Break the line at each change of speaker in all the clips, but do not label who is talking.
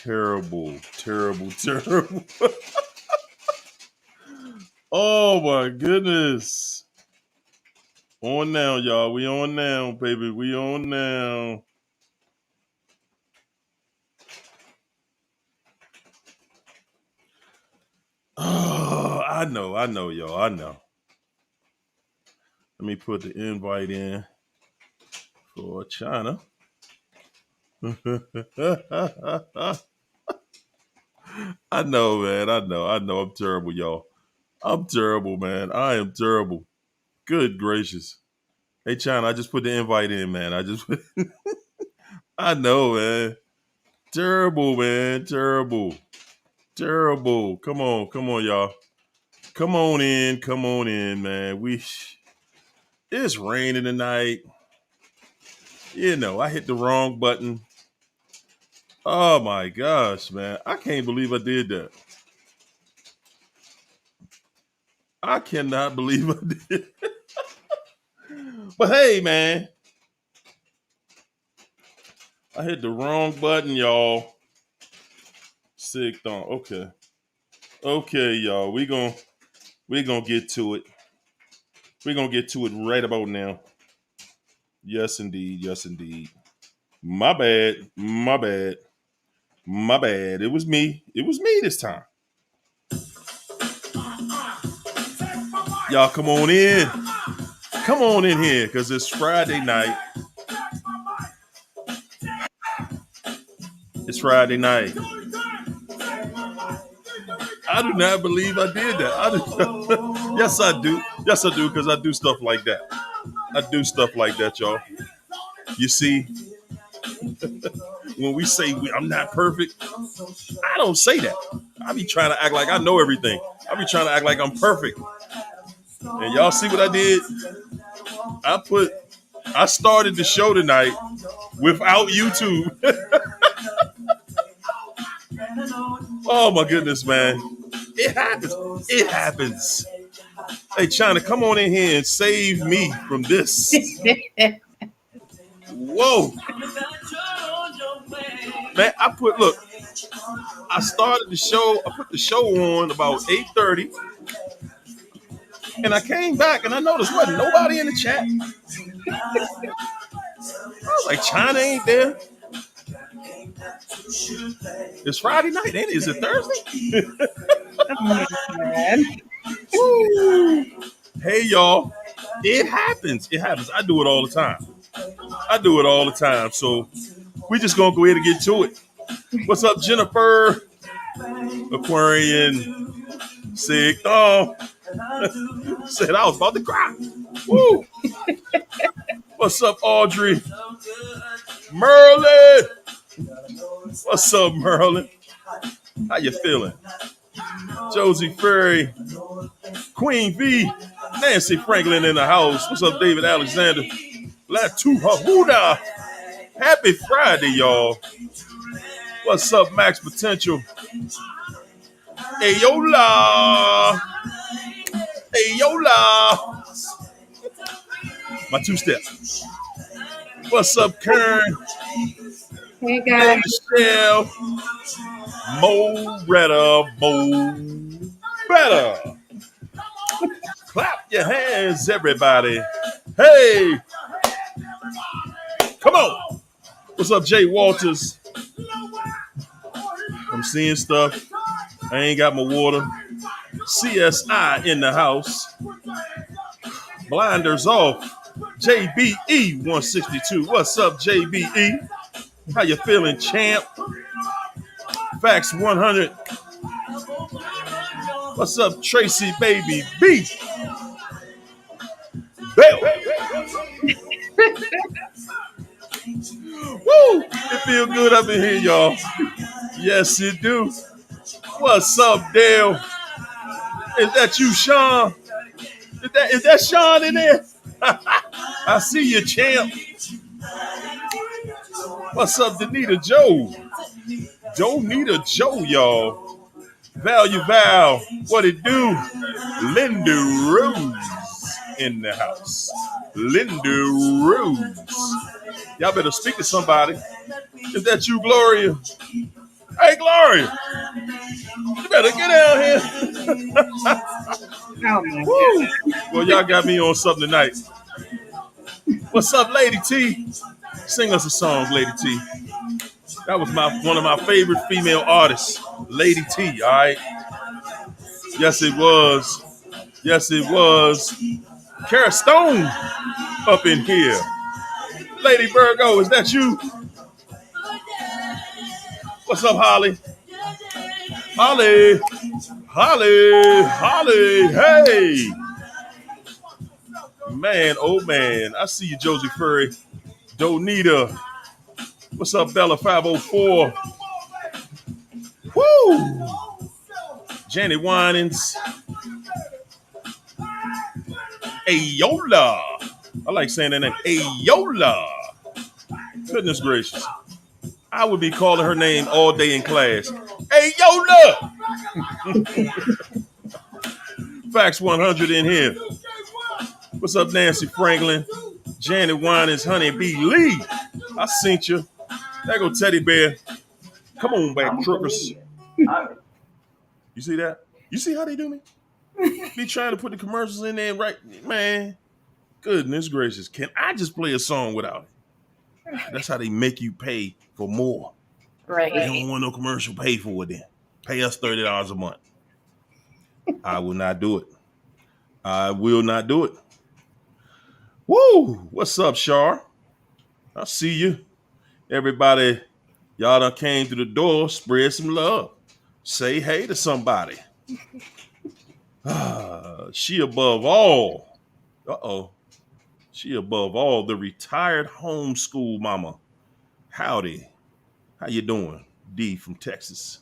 Terrible, terrible, terrible. Oh my goodness. On now, y'all. We on now, baby. We on now. Oh, I know, y'all. I know. Let me put the invite in for China. I know, man. I know. I'm terrible, y'all. I'm terrible, man. I am terrible. Good gracious. Hey, China, I just put the invite in, man. I know, man. Terrible, man. Terrible. Terrible. Come on, y'all. Come on in, man. It's raining tonight. I hit the wrong button. Oh my gosh, man. I can't believe I did that. I cannot believe I did. But hey, man. I hit the wrong button, y'all. Sick thong. Okay. Okay, y'all. We're gonna get to it. We're gonna get to it right about now. Yes, indeed. Yes, indeed. My bad. My bad. My bad. It was me. It was me this time. Y'all come on in. Come on in here because it's Friday night. It's Friday night. I do not believe I did that. Yes, I do. Yes, I do because I do stuff like that. I do stuff like that, y'all. You see, when we say I'm not perfect, I don't say that. I be trying to act like I know everything. I be trying to act like I'm perfect. And y'all see what I did? I started the show tonight without YouTube. Oh my goodness, man. It happens. It happens. Hey, China, come on in here and save me from this. Whoa. Man, I started the show, I put the show on about 8:30. And I came back and I noticed wasn't nobody in the chat. I was like, China ain't there. It's Friday night, ain't it? Is it Thursday? Woo. Hey, y'all. It happens. It happens. I do it all the time. So we just gonna go ahead and get to it. What's up, Jennifer? Aquarian. Sick. Oh. Said I was about to cry. Woo. What's up, Audrey? Merlin. What's up, Merlin? How you feeling? Josie Ferry. Queen V. Nancy Franklin in the house. What's up, David Alexander? Latu Hahuda. Happy Friday, y'all. What's up, Max Potential? Ayola. Ayola. My two-step. What's up, Kern?
Hey, guys.
Michelle. Moretta. Clap your hands, everybody. Hey. Come on. What's up, Jay Walters? I'm seeing stuff. I ain't got my water. CSI in the house. Blinders off. JBE 162. What's up, JBE? How you feeling, champ? Facts 100. What's up, Tracy Baby B? Woo! It feel good up in here, y'all. Yes, it do. What's up, Dale? Is that you, Sean? Is that Sean in there? I see you, champ. What's up, Danita Joe? Donita Joe, y'all. Value Val, what it do? Linda Rose in the house. Linda Rose. Y'all better speak to somebody. Is that you, Gloria? Hey, Gloria, you better get down here.
Oh my
Woo!
God.
Well, y'all got me on something tonight. What's up, Lady T? Sing us a song, Lady T. That was one of my favorite female artists, Lady T. All right. Yes, it was. Yes, it was. Kara Stone up in here. Lady Virgo, is that you? What's up, Holly? Holly, Holly, Holly. Hey, man, oh man. I see you, Josie Furry. Donita. What's up, Bella 504? Woo! Janet Winans. Ayola. I like saying that name. Ayola. Goodness gracious. I would be calling her name all day in class. Ayola. Facts 100 in here. What's up, Nancy Franklin? Janet Winans, Honey B. Lee. I seen you. There go Teddy Bear. Come on back, truckers. You see that? You see how they do me? Be trying to put the commercials in there, right? Man, goodness gracious. Can I just play a song without it? That's how they make you pay for more.
Right.
They don't want no commercial. Pay for it then. Pay us $30 a month. I will not do it. I will not do it. Woo! What's up, Shar? I see you. Everybody, y'all done came through the door. Spread some love. Say hey to somebody. She above all. Uh-oh. She above all, the retired homeschool mama. Howdy. How you doing? D from Texas.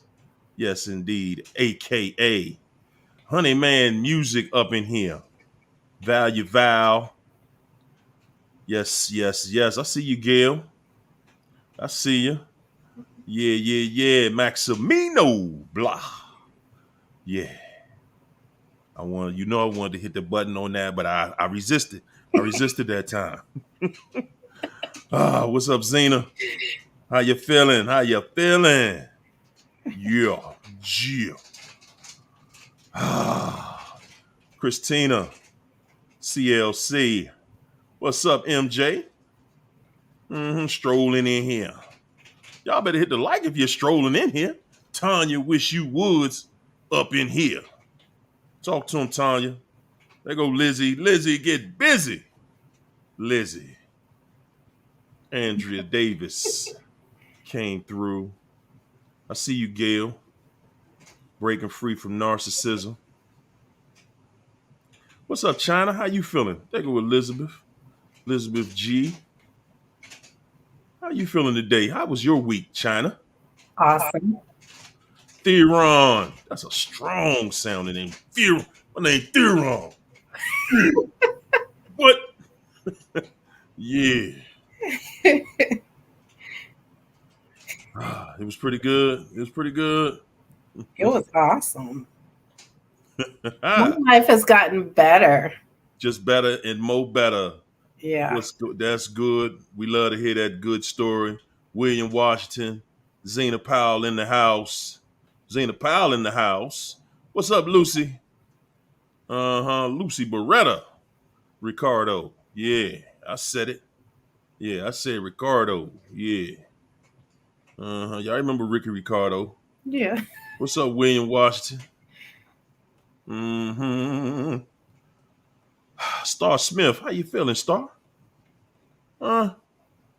Yes, indeed. AKA Honey Man Music up in here. Value Val. Yes, yes, yes. I see you, Gail. I see you. Yeah, yeah, yeah. Maximino. Blah. Yeah. I wanted to hit the button on that, but I resisted. I resisted that time. What's up, Zena? How you feeling? How you feeling? Yeah. Yeah. Christina. CLC. What's up, MJ? Strolling in here. Y'all better hit the like if you're strolling in here. Tanya Wish You Woods up in here. Talk to him, Tanya. There go Lizzie. Lizzie, get busy. Lizzie. Andrea Davis came through. I see you, Gail. Breaking free from narcissism. What's up, China? How you feeling? There go Elizabeth. Elizabeth G. How you feeling today? How was your week, China?
Awesome.
Theron. That's a strong sounding name. Theron. My name Theron. What? Yeah. It was pretty good. It was pretty good.
It was awesome. My life has gotten better.
Just better and more better.
Yeah.
That's good. We love to hear that good story. William Washington, Zena Powell in the house. Zena Powell in the house. What's up, Lucy? Lucy Beretta. Ricardo. Yeah, I said it. Yeah, I said Ricardo. Yeah. Y'all remember Ricky Ricardo?
Yeah.
What's up, William Washington? Star Smith, how you feeling, Star?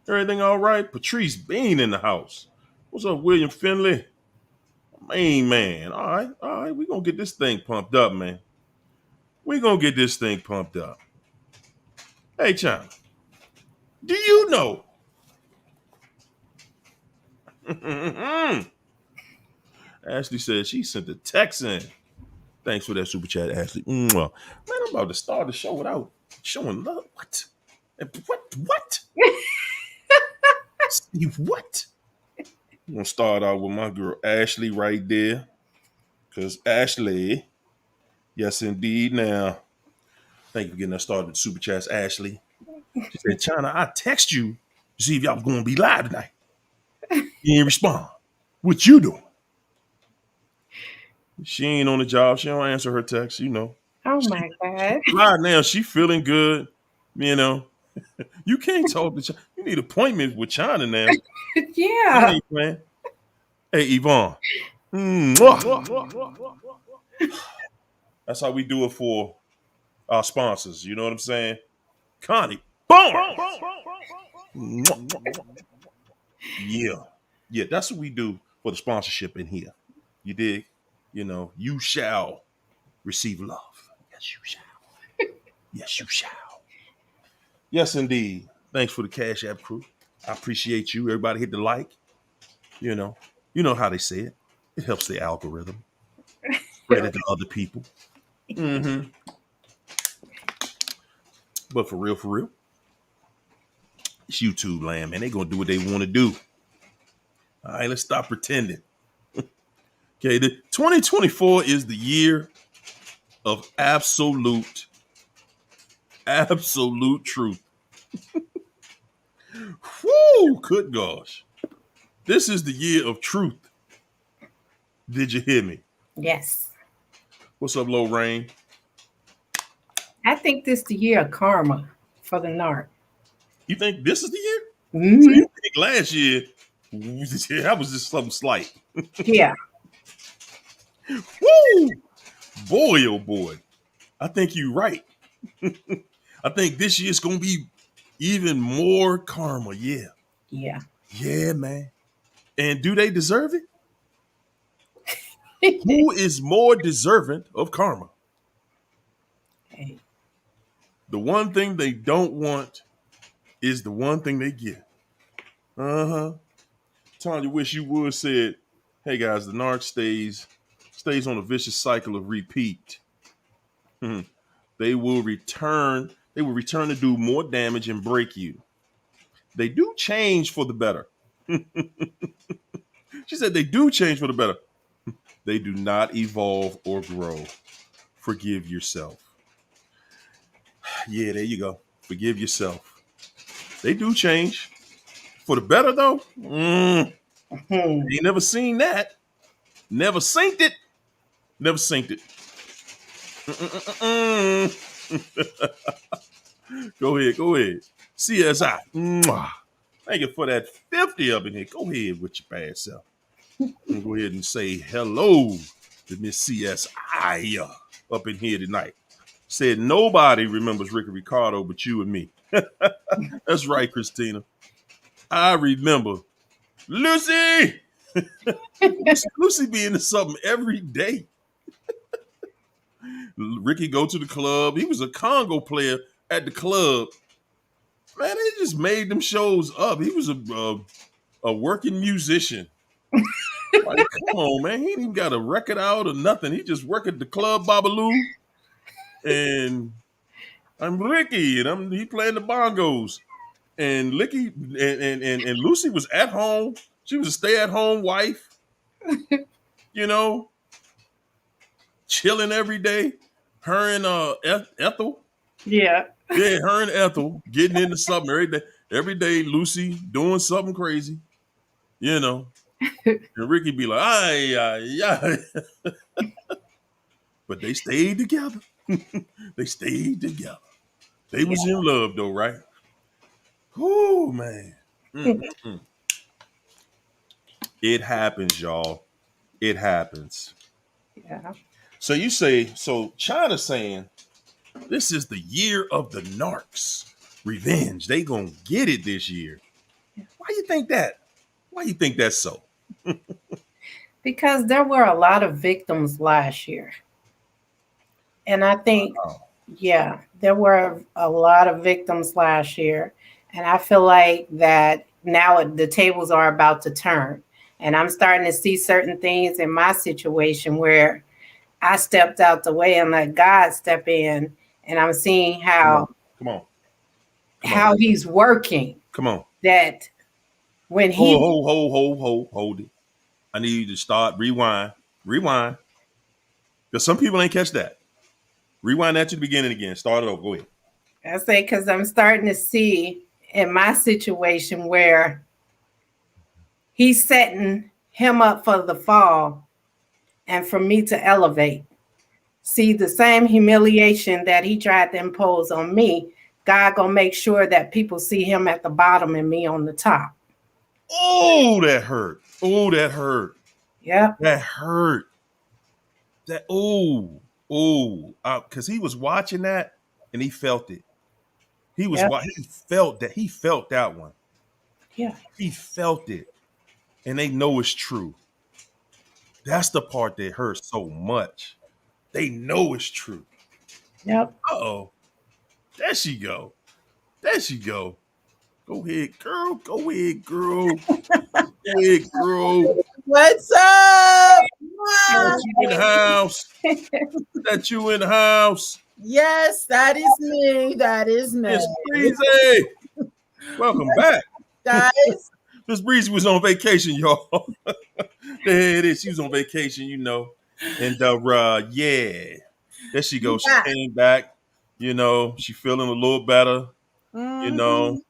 Everything all right? Patrice Bean in the house. What's up, William Finley? Main man. All right. We're gonna get this thing pumped up, man. We're gonna get this thing pumped up. Hey, China, do you know? Ashley said she sent a text in. Thanks for that super chat, Ashley. Man, I'm about to start the show without showing love. What? What? Steve, what? I'm gonna start out with my girl Ashley right there. Because Ashley, yes indeed. Now, thank you for getting us started. Super chats, Ashley. She said, China, I text you to see if y'all was gonna be live tonight. You didn't respond. What you doing? She ain't on the job. She don't answer her texts.
Oh my God.
Right now, she feeling good. You know, you can't talk to China. You need appointments with China now. She
Yeah.
ain't playing. Hey, Yvonne. Mwah. That's how we do it for our sponsors. You know what I'm saying? Connie. Boom. Yeah. Yeah, that's what we do for the sponsorship in here. You dig? You shall receive love. Yes, you shall. Yes, you shall. Yes, indeed. Thanks for the Cash App crew. I appreciate you. Everybody hit the like. You know, you know how they say it. It helps the algorithm. Spread it to other people. Mm-hmm. But for real, it's YouTube land, man. They gonna do what they want to do. All right, let's stop pretending. Okay, the 2024 is the year of absolute truth. Whoo, good gosh. This is the year of truth. Did you hear me?
Yes.
What's up, Lorraine?
I think this the year of karma for the narc.
You think this is the year? So
Hmm.
you think last year that was just something slight?
Yeah.
Woo! Boy, oh boy. I think you're right. I think this year's gonna be even more karma. Yeah.
Yeah.
Yeah, man. And do they deserve it? Who is more deserving of karma?
Hey.
The one thing they don't want is the one thing they get. Uh-huh. Tanya, wish you would said, hey guys, the narc stays on a vicious cycle of repeat. Hmm. They will return to do more damage and break you. They do change for the better. She said they do change for the better. They do not evolve or grow. Forgive yourself. Yeah, there you go. Forgive yourself. They do change. For the better, though?
Hmm.
Ain't never seen that. Never synced it. Never synced it. Go ahead. Go ahead. CSI. Mwah. Thank you for that 50 up in here. Go ahead with your bad self. Go ahead and say hello to Miss CSI up in here tonight. Said nobody remembers Ricky Ricardo but you and me. That's right, Christina. I remember Lucy. Lucy be into something every day. Ricky go to the club. He was a Congo player at the club. Man, they just made them shows up. He was a working musician. Like, come on, man. He ain't even got a record out or nothing. He just work at the club Babaloo. And I'm Ricky, and he playing the bongos. And Licky and Lucy was at home. She was a stay-at-home wife, you know, chilling every day. Her and Ethel.
Yeah.
Yeah, her and Ethel getting into something every day. Every day, Lucy doing something crazy, you know. And Ricky be like, ay, ay, ay. But they stayed together. They stayed together. They
Yeah.
was in love though, right? Oh man. Mm-mm-mm. It happens, y'all. It happens.
Yeah.
So China's saying this is the year of the narcs. Revenge. They gonna get it this year. Why you think that? Why you think that's so?
Because there were a lot of victims last year. And I think,
Oh,
yeah, there were a lot of victims last year. And I feel like that now the tables are about to turn. And I'm starting to see certain things in my situation where I stepped out the way and let God step in. And I'm seeing
come on.
how
Come on. Come on.
how he's working.
Come on.
That when
Hold,
he
hold, hold, hold, hold, hold it. I need you to start, rewind, rewind. Because some people ain't catch that. Rewind that to the beginning again. Start it over. Go ahead.
I say, because I'm starting to see in my situation where he's setting him up for the fall. and for me to elevate. See, the same humiliation that he tried to impose on me, God gonna make sure that people see him at the bottom and me on the top.
Oh, that hurt. Oh, that hurt.
Yep,
That hurt. That because he was watching that and he felt it.
yep,
He felt that. He felt that one.
yeah,
He felt it, and they know it's true. That's the part that hurts so much. They know it's true.
yep.
Uh-oh. There she go. There she go. Go ahead, girl. Go ahead, girl. Go ahead, girl.
What's up?
That
Mwah!
you in the house. That you in the house.
Yes, that is me. That is me.
Miss Breezy. Welcome back.
Guys,
Miss Breezy was on vacation, y'all. There it is. She was on vacation, And yeah. There she goes. She
yeah.
came back. She feeling a little better. You know.
Mhm.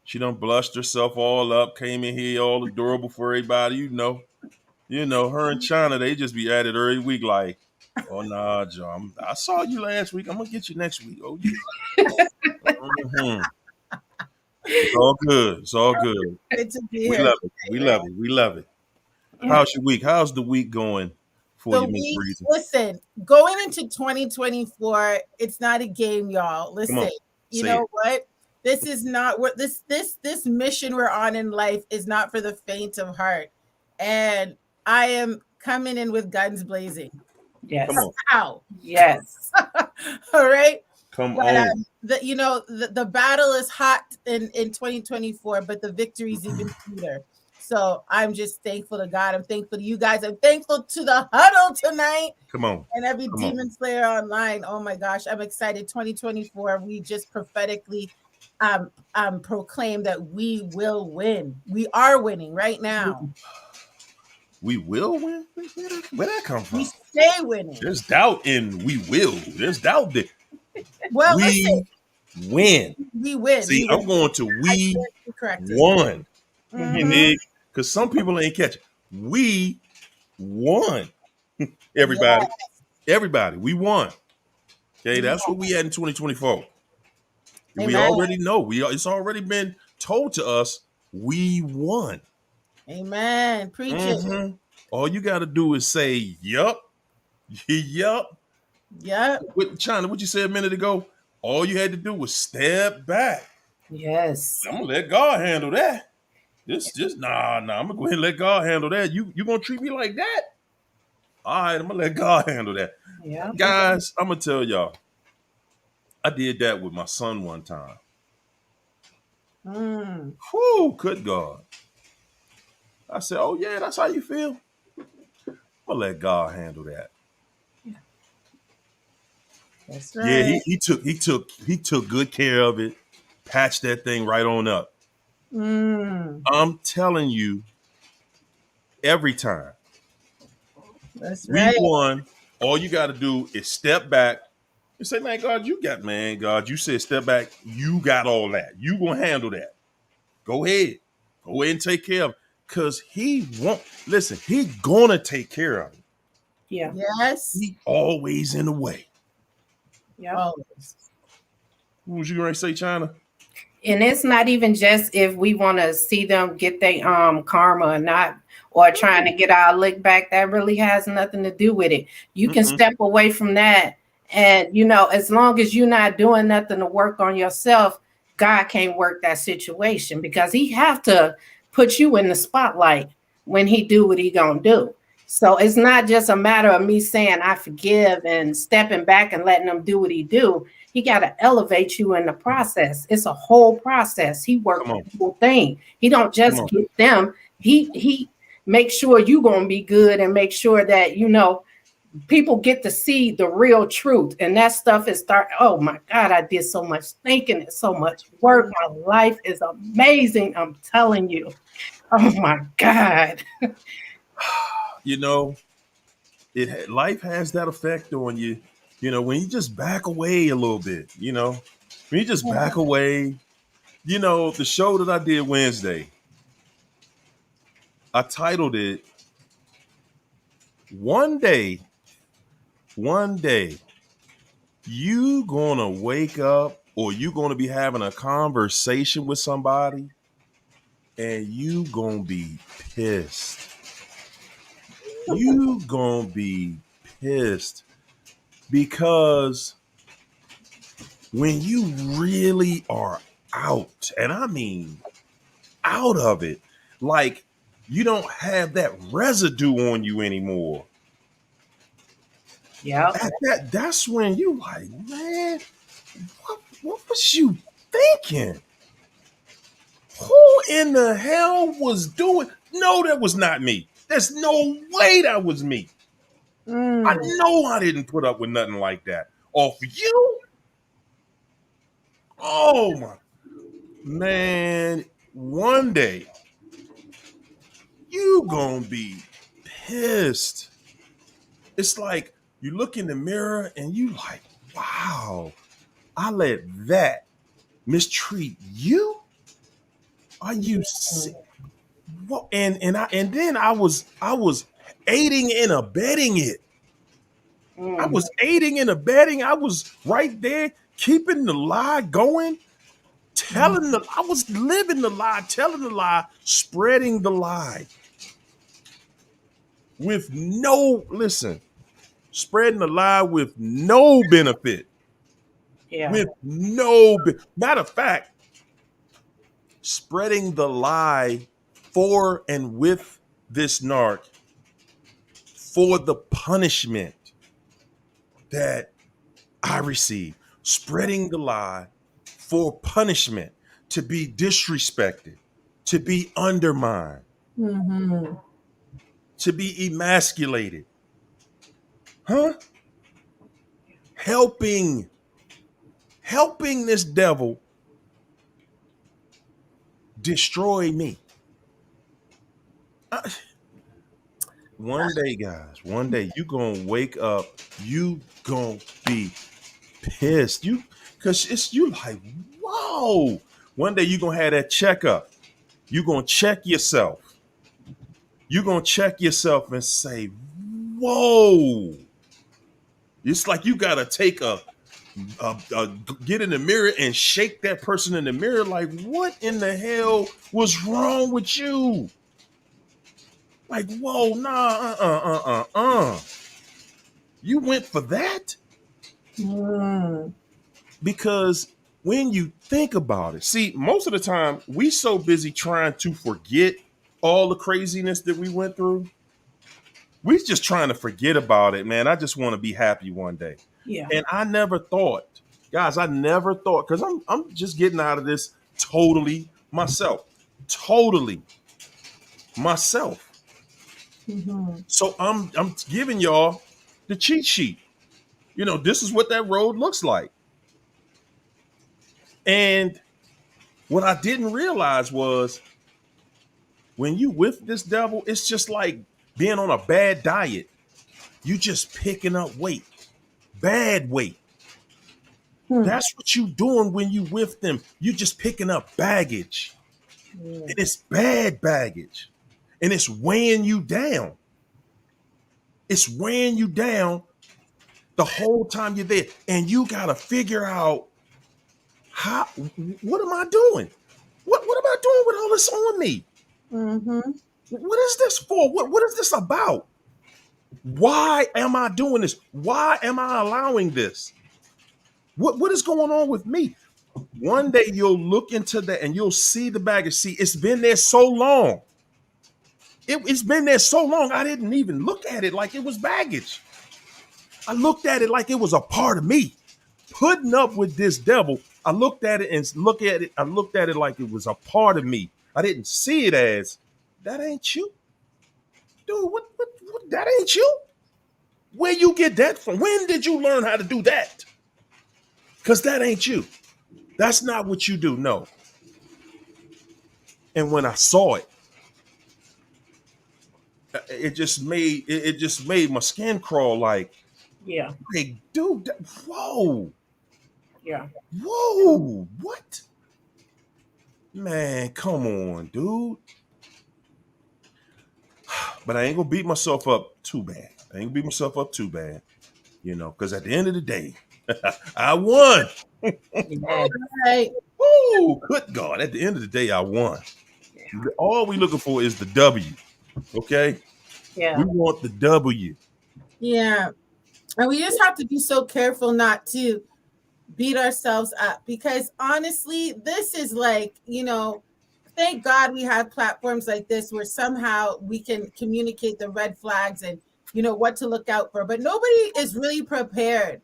She done blushed herself all up, came in here all adorable for everybody, her and China, they just be at it every week like, oh, nah, John, I saw you last week. I'm going to get you next week. Oh, yeah. Mhm. It's all good. It's all good.
Good to be
We
here.
love it. We love it. We love it. How's your week? How's the week going for
The
you, Miss
week,
Breezy?
listen, going into 2024, it's not a game, y'all.
Come
Listen,
on.
you
Say
know
it.
what? This is not what this mission we're on in life is not for the faint of heart. And I am coming in with guns blazing.
Yes,
Come on.
How?
yes,
All right.
Come
But
on.
the battle is hot in 2024, but the victory is even sweeter. So I'm just thankful to God. I'm thankful to you guys. I'm thankful to the huddle tonight
Come on.
and every
Come on.
demon slayer online. Oh my gosh, I'm excited. 2024, we just prophetically proclaim that we will win. We are winning right now.
We will win? Where'd that come
We
from?
stay winning.
There's doubt in we will. There's doubt that
Well, listen,
we win.
we win.
See,
We
I'm
win.
going to
I
we
stand corrected.
won.
Mhm.
Because some people ain't catching. We won.
Yeah.
Everybody, we won. Okay,
Yeah.
that's what we had in 2024. We
Amen.
already know. It's already been told to us. We won.
Amen. Preach it.
Mm-hmm. All you got to do is say, "Yup, yup."
Yep.
With China, what you said a minute ago. All you had to do was step back.
yes.
I'm gonna let God handle that. Just nah. I'm gonna go ahead and let God handle that. You gonna treat me like that? All right, I'm gonna let God handle that.
Yeah.
Guys, I'm gonna tell y'all. I did that with my son one time.
Mm.
Whew, good God. I said, oh yeah, that's how you feel? I'm gonna let God handle that.
That's
Yeah,
right.
he took good care of it, patched that thing right on up.
Mm.
I'm telling you, every time
That's
we
right.
won, all you gotta do is step back and say, God, you said step back, you got all that. You gonna handle that. Go ahead. Go ahead and take care of it. Cause he won't listen, he gonna take care of it.
Yeah.
Yes.
He always in the way.
Yeah.
Always.
What was you gonna say, China?
And it's not even just if we want to see them get their karma or not, or trying to get our lick back. That really has nothing to do with it. You can
Mm-mm.
step away from that, and as long as you're not doing nothing to work on yourself, God can't work that situation because He have to put you in the spotlight when He do what He gonna do. So it's not just a matter of me saying I forgive and stepping back and letting them do what He do. He got to elevate you in the process. It's a whole process. He worked
Come on.
the whole thing. He don't
Come
just
on.
get them. He make sure you gonna be good and make sure that people get to see the real truth. And that stuff is start. Oh my God, I did so much thinking and so much work. My life is amazing. I'm telling you. Oh my God.
Life has that effect on you. When you just back away a little bit. When you just back away. The show that I did Wednesday, I titled it one day, you gonna wake up or you gonna be having a conversation with somebody and you gonna be pissed. You gonna be pissed because when you really are out, and I mean out of it, like you don't have that residue on you anymore.
Yep.
That's when you like, man, what was you thinking? Who in the hell was doing? No, that was not me. There's no way that was me. I
Mm.
know I didn't put up with nothing like that. Off you? Oh my man. One day you gonna be pissed. It's like you look in the mirror and you like, wow, I let that mistreat you? Are you sick? What? And then I was aiding and abetting it. I
Mm.
was aiding and abetting. I was right there keeping the lie going, I was living the lie, telling the lie, spreading the lie with no, listen, spreading the lie with no benefit.
Yeah.
With no, matter of fact, spreading the lie for and with this narc for the punishment that I received. Spreading the lie for punishment, to be disrespected, to be undermined,
Mm-hmm.
to be emasculated. Huh? Helping, helping this devil destroy me. I- One day, guys, one day you gonna wake up, you gonna be pissed. You cause it's you like, whoa. One day you gonna have that checkup. You gonna check yourself. You gonna check yourself and say, whoa. It's like you gotta take get in the mirror and shake that person in the mirror. Like, what in the hell was wrong with you? Like, whoa, nah, You went for that?
Mm.
Because when you think about it, see, most of the time we so busy trying to forget all the craziness that we went through. We just trying to forget about it, man. I just want to be happy one day.
Yeah.
And I never thought, guys, I never thought, because I'm just getting out of this totally myself. Totally myself.
Mm-hmm.
So I'm giving y'all the cheat sheet. You know, this is what that road looks like. And what I didn't realize was when you with this devil, it's just like being on a bad diet. You just picking up weight, bad weight.
Hmm.
That's what you doing when you with them. You just picking up baggage.
Mm.
And it's bad baggage. And it's weighing you down. It's weighing you down the whole time you're there. And you gotta figure out how what am I doing? What am I doing with all this on me?
Mm-hmm.
What is this for? What is this about? Why am I doing this? Why am I allowing this? What is going on with me? One day you'll look into that and you'll see the baggage. See, it's been there so long. It's been there so long. I didn't even look at it like it was baggage. I looked at it like it was a part of me. Putting up with this devil, I looked at it and look at it. I looked at it like it was a part of me. I didn't see it as that ain't you, dude. What? That ain't you. Where you get that from? When did you learn how to do that? Because that ain't you. That's not what you do. No. And when I saw it, it just made my skin crawl.
Yeah.
Like, dude, whoa,
Yeah.
whoa, what? Man, come on, dude. But I ain't gonna beat myself up too bad. I ain't gonna beat myself up too bad, because at the end of the day, I won.
Yeah.
Right.
Woo! Good God! At the end of the day, I won.
Yeah.
All we looking for is the W. Okay, we
Yeah.
want the W.
Yeah. And we just have to be so careful not to beat ourselves up, because honestly, this is like, thank God we have platforms like this where somehow we can communicate the red flags and, what to look out for. But nobody is really prepared,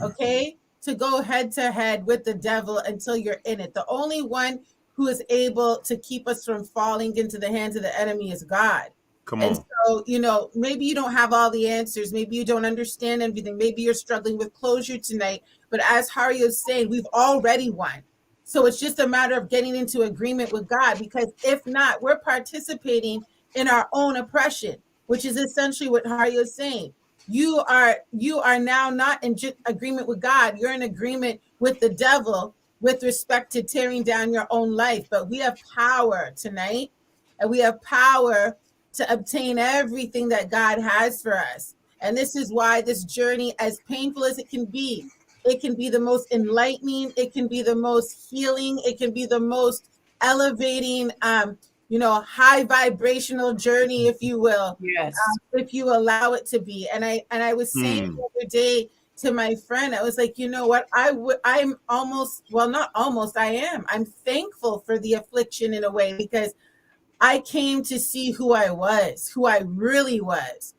okay, to go head to head with the devil until you're in it. The only one who is able to keep us from falling into the hands of the enemy is God.
Come
And
on.
so, maybe you don't have all the answers. Maybe you don't understand everything. Maybe you're struggling with closure tonight. But as Hari is saying, we've already won. So it's just a matter of getting into agreement with God, because if not, we're participating in our own oppression, which is essentially what Hari is saying. You are now not in agreement with God. You're in agreement with the devil with respect to tearing down your own life. But we have power tonight, and we have power to obtain everything that God has for us. And this is why this journey, as painful as it can be the most enlightening, it can be the most healing, it can be the most elevating, high vibrational journey, if you will,
Yes.
if you allow it to be. And I was saying
Hmm.
the other day to my friend, I was like, you know what, I'm almost, well, not almost, I'm thankful for the affliction in a way, because I came to see who I was, who I really was,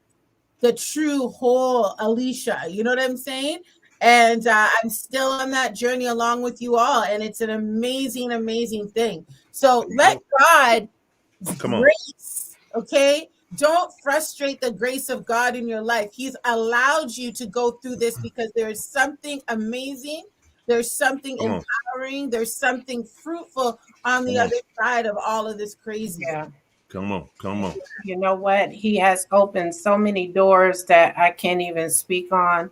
the true whole Alicia. You know what I'm saying? And I'm still on that journey along with you all. And it's an amazing, amazing thing. So
There you
let
go.
God's
Come on.
grace, okay? Don't frustrate the grace of God in your life. He's allowed you to go through this because there is something amazing. There's something
Come on.
empowering. There's something fruitful on the
Come on.
other side of all of this craziness.
Yeah.
Come on. Come on.
You know what? He has opened so many doors that I can't even speak on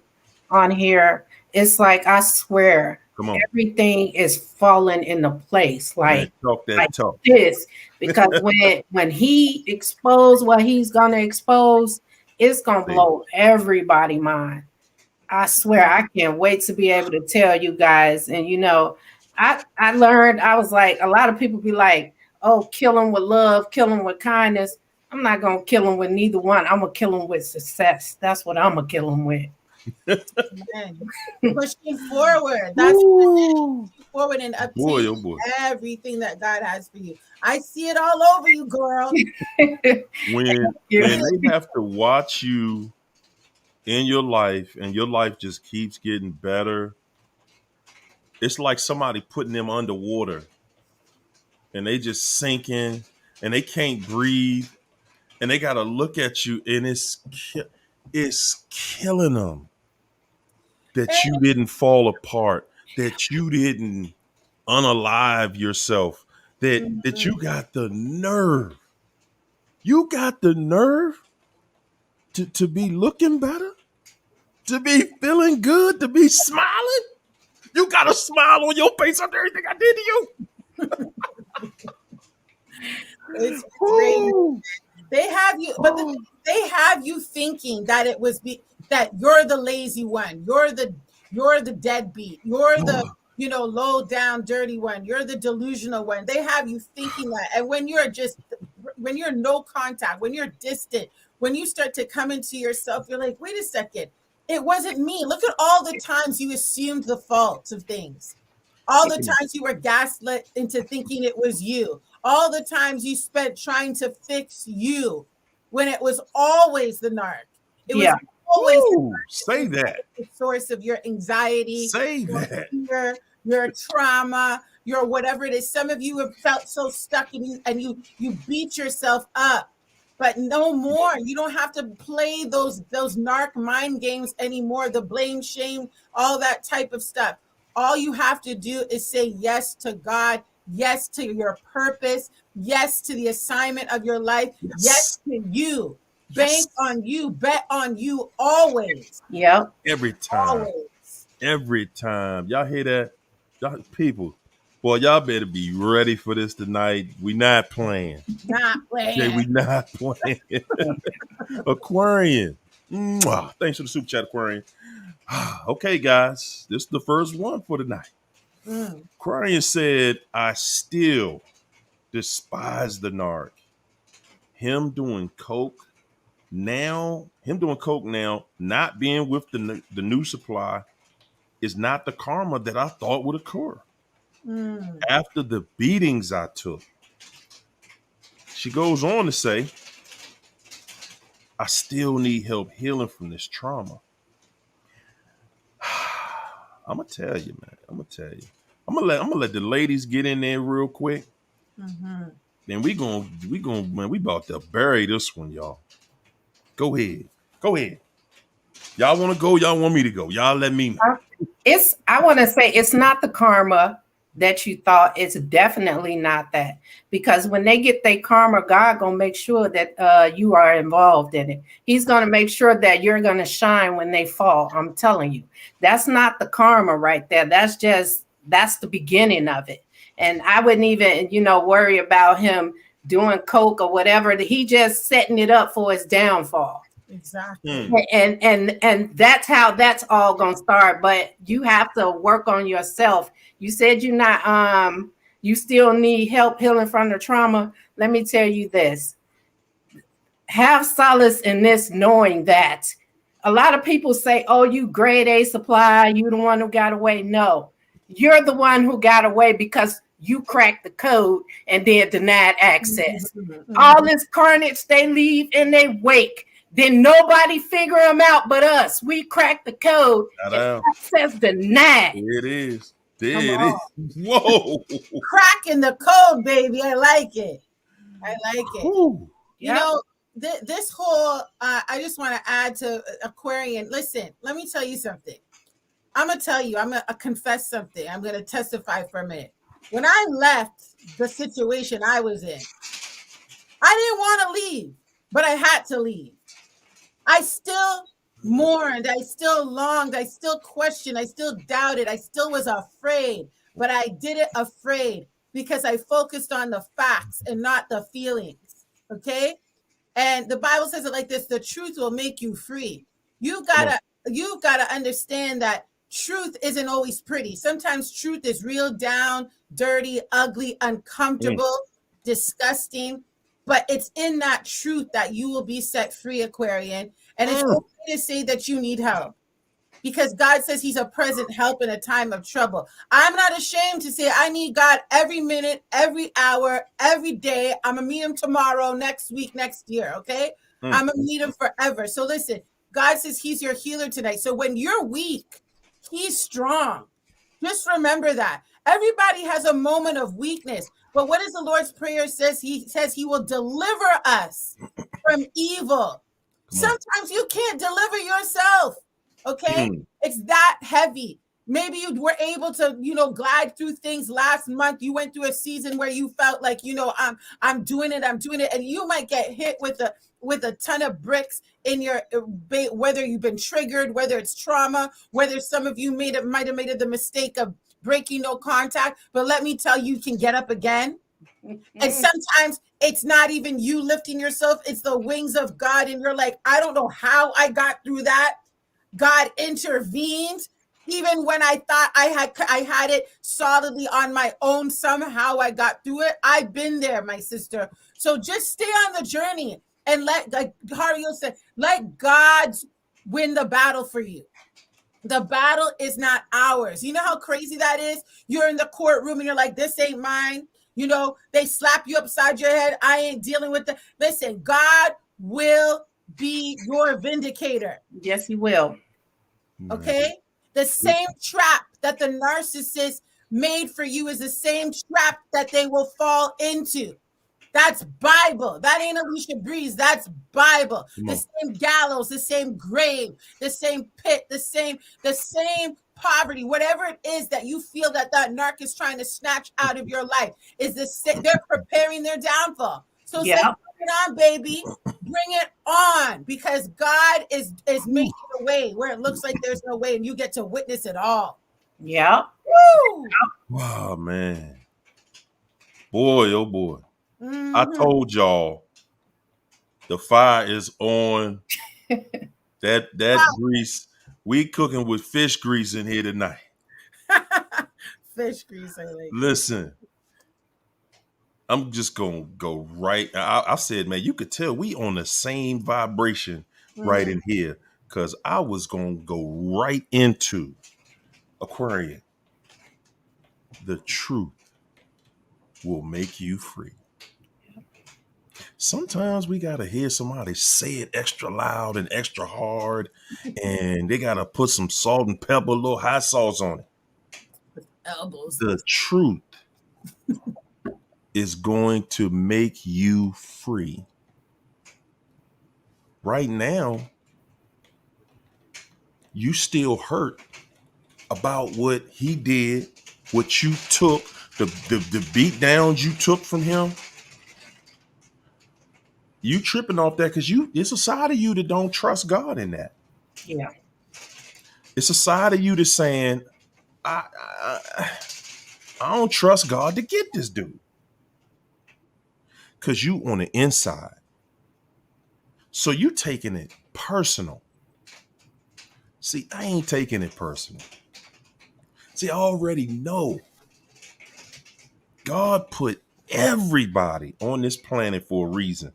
here. It's like, I swear
Come on.
everything is falling into place,
Man, talk
like
that talk.
this. Because when he expose what he's gonna expose, it's gonna
Say it.
blow everybody mind. I swear, I can't wait to be able to tell you guys. And I learned, I was like, a lot of people be like, oh, kill him with love, kill him with kindness. I'm not gonna kill him with neither one. I'm gonna kill him with success. That's what I'm gonna kill him with.
Amen. Pushing forward. That's
Woo.
forward and
Boy,
obtain
oh boy.
everything that God has for you. I see it all over you, girl.
When
Yeah.
they have to watch you in your life and your life just keeps getting better, it's like somebody putting them underwater and they just sinking and they can't breathe and they got to look at you and it's killing them that you didn't fall apart, that you didn't unalive yourself, that you got the nerve. You got the nerve to be looking better, to be feeling good, to be smiling. You got a smile on your face after everything I did to you.
It's crazy.
Woo.
They have you, but they have you thinking that that you're the lazy one, you're the deadbeat, you're the low down dirty one, you're the delusional one. They have you thinking that, and when you're no contact, when you're distant, when you start to come into yourself, you're like, wait a second, it wasn't me. Look at all the times you assumed the fault of things. All the times you were gaslit into thinking it was you. All the times you spent trying to fix you when it was always the narc. It was
Yeah.
always
Woo. Say that.
the source of your anxiety,
Say
your
that.
fear, your trauma, your whatever it is. Some of you have felt so stuck and you beat yourself up. But no more. You don't have to play those narc mind games anymore. The blame, shame, all that type of stuff. All you have to do is say yes to God, yes to your purpose, yes to the assignment of your life, yes
Yes.
to you.
Yes.
Bank on you, bet on you always.
Yep.
Every time.
Always.
Every time. Y'all hear that? Y'all people. Boy, y'all better be ready for this tonight. We not playing.
Not
Okay, we
playing.
not playing. Aquarian. Mwah. Thanks for the super chat, Aquarian. Okay, guys, this is the first one for tonight.
Mm.
Aquarian said, I still despise the narc. Him doing coke now, not being with the new supply is not the karma that I thought would occur.
Mm.
After the beatings I took, she goes on to say, I still need help healing from this trauma. I'm gonna tell you, man. I'm gonna let the ladies get in there real quick.
Mm-hmm.
Then we man, we about to bury this one, y'all. Go ahead. Go ahead. Y'all want to go? Y'all want me to go? Y'all let me know.
I want to say it's not the karma that you thought. It's definitely not that, because when they get their karma, God gonna make sure that you are involved in it. He's gonna make sure that you're gonna shine when they fall. I'm telling you, that's not the karma right there. That's the beginning of it. And I wouldn't even worry about him doing coke or whatever. He just setting it up for his downfall.
Exactly.
And that's how that's all gonna start. But you have to work on yourself. You said you still need help healing from the trauma. Let me tell you this. Have solace in this, knowing that a lot of people say, oh, you grade A supply, you the one who got away. No, you're the one who got away because you cracked the code and then denied access.
Mm-hmm.
All this carnage they leave in their wake. Then nobody figure them out but us. We cracked the code. Access denied.
There it is. There
Come
it
on.
is. Whoa.
Cracking the code, baby. I like it. I like it.
Whew.
You know, this whole, I just want to add to Aquarian. Listen, let me tell you something. I'm going to tell you, I'm going to confess something. I'm going to testify for a minute. When I left the situation I was in, I didn't want to leave, but I had to leave. I still mourned. I still longed. I still questioned. I still doubted. I still was afraid, but I did it afraid because I focused on the facts and not the feelings. Okay. And the Bible says it like this: the truth will make you free. You've got to understand that truth isn't always pretty. Sometimes truth is real down, dirty, ugly, uncomfortable, disgusting. But it's in that truth that you will be set free, Aquarian. And it's okay to say that you need help, because God says he's a present help in a time of trouble. I'm not ashamed to say I need God every minute, every hour, every day. I'm going to meet him tomorrow, next week, next year, okay? I'm going to meet him forever. So listen, God says he's your healer tonight. So when you're weak, he's strong. Just remember that. Everybody has a moment of weakness. But what is the Lord's Prayer says? He says he will deliver us from evil. Sometimes you can't deliver yourself. Okay. It's that heavy. Maybe you were able to, glide through things last month. You went through a season where you felt like, I'm doing it. And you might get hit with a ton of bricks in your, whether you've been triggered, whether it's trauma, whether some of you might have made the mistake of breaking no contact. But let me tell you, you can get up again. And sometimes it's not even you lifting yourself. It's the wings of God. And you're like, I don't know how I got through that. God intervened. Even when I thought I had it solidly on my own, somehow I got through it. I've been there, my sister. So just stay on the journey and like Hario said, let God win the battle for you. The battle is not ours. You know how crazy that is? You're in the courtroom and you're like, this ain't mine. They slap you upside your head. I ain't dealing with that. Listen, God will be your vindicator.
Yes, he will.
Okay? The same trap that the narcissist made for you is the same trap that they will fall into. That's Bible. That ain't Alicia Breeze. That's Bible. The same gallows, the same grave, the same pit, the same poverty, whatever it is that you feel that narc is trying to snatch out of your life, they're preparing their downfall. So say, bring it on, baby. Bring it on, because God is making a way where it looks like there's no way, and you get to witness it all.
Yep.
Woo!
Wow, man. Boy, oh boy. I
Mm-hmm.
told y'all the fire is on. That grease. We cooking with fish grease in here tonight.
Fish grease, I like it.
Listen, I'm just gonna go right. I said, man, you could tell we on the same vibration right
Mm.
in here. Cause I was gonna go right into Aquarian. The truth will make you free. Sometimes we gotta hear somebody say it extra loud and extra hard, and they gotta put some salt and pepper, a little hot sauce on it.
Elbows.
The truth is going to make you free. Right now, you still hurt about what he did, what you took, the beat downs you took from him. You tripping off that because it's a side of you that don't trust God in that.
Yeah.
It's a side of you that's saying, I, I, I don't trust God to get this dude. Because you on the inside. So you taking it personal. See, I ain't taking it personal. See, I already know God put everybody on this planet for a reason.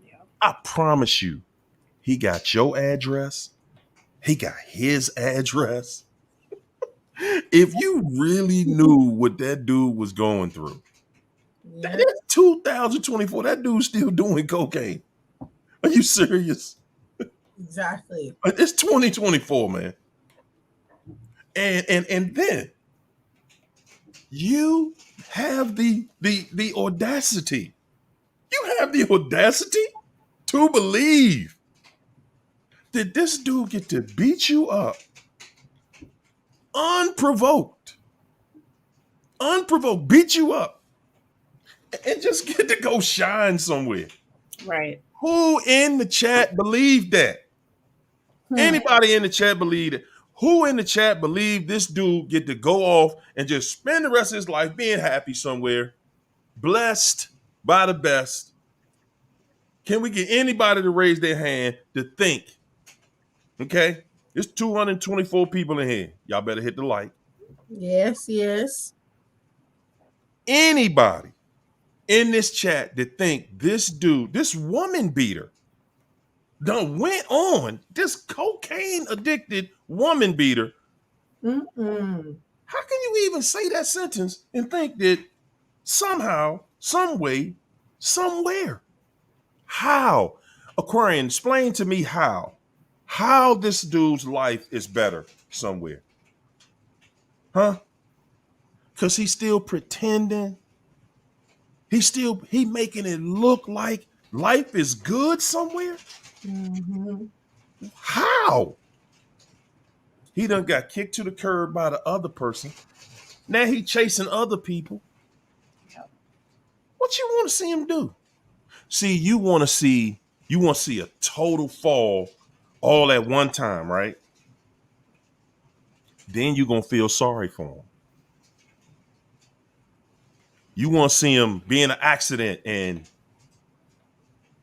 Yeah.
I promise you, he got your address. He got his address. If you really knew what that dude was going through,
Yeah,
that's 2024. That dude's still doing cocaine. Are you serious?
exactly.
It's 2024, man. And then you have the audacity. You have the audacity to believe that this dude get to beat you up unprovoked, beat you up, and just get to go shine somewhere.
Right.
Who in the chat believed that?
Hmm.
Anybody in the chat believe it? Who in the chat believe this dude get to go off and just spend the rest of his life being happy somewhere, blessed by the best? Can we get anybody to raise their hand to think? Okay, there's 224 people in here. Y'all better hit the like.
Yes, yes.
Anybody in this chat that think this dude, this woman beater, done went on, this cocaine addicted woman beater,
Mm-mm.
how can you even say that sentence and think that somehow, some way, somewhere? How? Aquarian, explain to me how. How this dude's life is better somewhere. Huh? Because he's still pretending. He making it look like life is good somewhere.
Mm-hmm.
How? He done got kicked to the curb by the other person. Now he chasing other people. What you want to see him do? See, you want to see a total fall all at one time, right? Then you're gonna feel sorry for him. You want to see him be in an accident and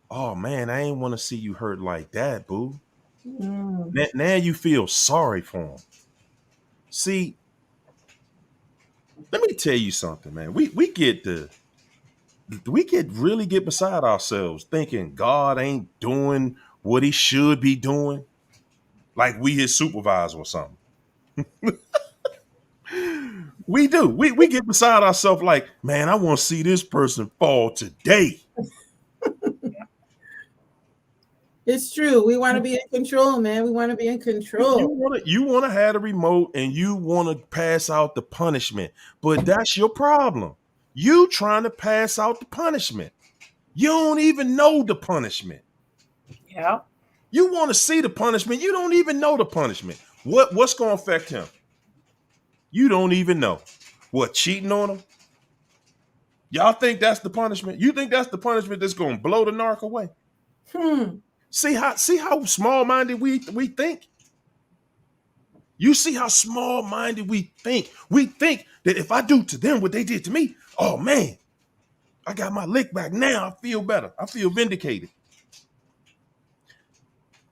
oh man, I ain't want to see you hurt like that, boo.
Mm.
Now you feel sorry for him. See, let me tell you something, man. We get really get beside ourselves thinking God ain't doing what he should be doing, like we his supervisor or something. We do. We get beside ourselves like, man, I want to see this person fall today.
It's true. We want to be in control, man. We want to be in control.
You want to have the remote and you want to pass out the punishment, but that's your problem. You trying to pass out the punishment. You don't even know the punishment.
Yeah.
You want to see the punishment. You don't even know the punishment. What's going to affect him? You don't even know. What, cheating on him? Y'all think that's the punishment? You think that's the punishment that's going to blow the narc away?
Hmm.
See how small-minded we think? You see how small-minded we think. We think that if I do to them what they did to me, oh man, I got my lick back. Now I feel better. I feel vindicated.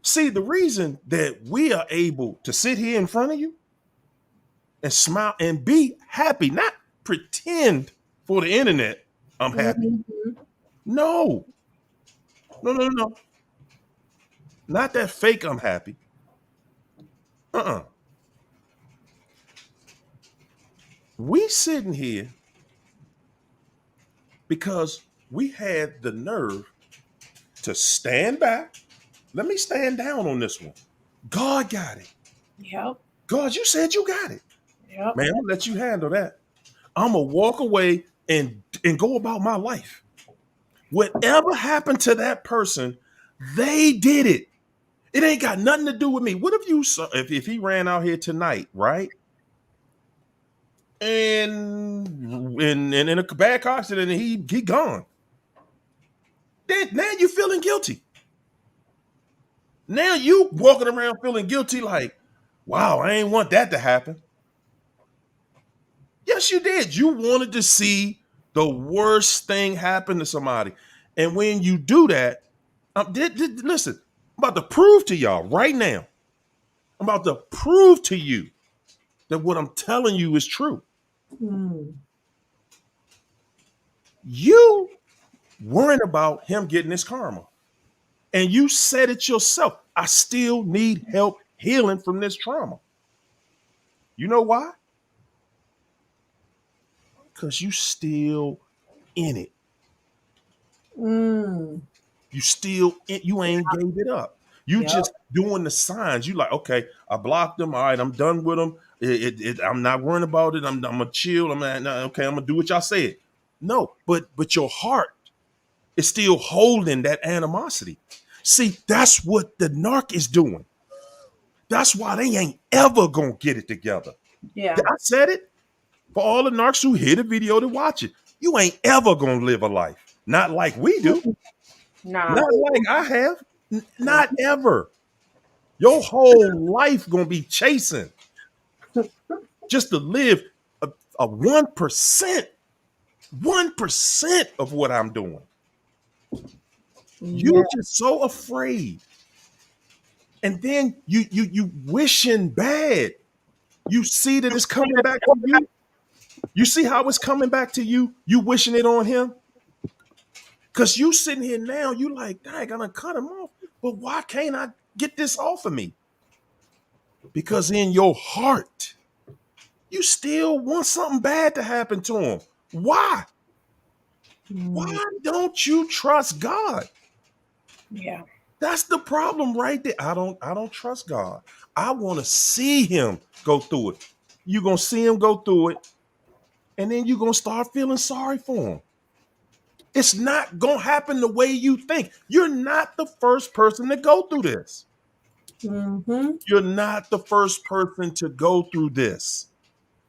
See, the reason that we are able to sit here in front of you and smile and be happy, not pretend for the internet I'm happy.
Mm-hmm.
No, no, no, no, no. Not that fake I'm happy. Uh-uh. We sitting here because we had the nerve to stand back. Let me stand down on this one. God got it.
Yep.
God, you said you got it.
Yep.
Man, I'm gonna let you handle that. I'm gonna walk away and go about my life. Whatever happened to that person, they did it. It ain't got nothing to do with me. What if you saw if he ran out here tonight, right? And in a bad car accident, and he gone. Then now you feeling guilty. Now you walking around feeling guilty, like, wow, I ain't want that to happen. Yes, you did. You wanted to see the worst thing happen to somebody. And when you do that, listen, I'm about to prove to y'all right now. I'm about to prove to you that what I'm telling you is true.
Mm.
You worrying about him getting his karma. And you said it yourself. I still need help healing from this trauma. You know why? Because you still in it.
Mm.
You still in, you ain't gave it up. You
Yep.
just doing the signs. You like, okay, I blocked them. All right, I'm done with them. I'm not worrying about it. I'm gonna chill. Okay, I'm gonna do what y'all said. No, but your heart is still holding that animosity. See, that's what the narc is doing. That's why they ain't ever gonna get it together.
Yeah.
I said it for all the narcs who hear the video to watch it. You ain't ever gonna live a life. Not like we do.
Nah.
Not like I have. Not ever. Your whole life gonna be chasing just to live a 1%, 1% of what I'm doing.
Yeah.
You just so afraid. And then you wishing bad. You see that it's coming back to you. You see how it's coming back to you. You wishing it on him. Cause you sitting here now, you like, dang, I'm gonna cut him off. But why can't I get this off of me? Because in your heart, you still want something bad to happen to him. Why? Why don't you trust God?
Yeah.
That's the problem right there. I don't trust God. I want to see him go through it. You're gonna see him go through it, and then you're gonna start feeling sorry for him. It's not gonna happen the way you think. You're not the first person to go through this.
Mm-hmm.
You're not the first person to go through this.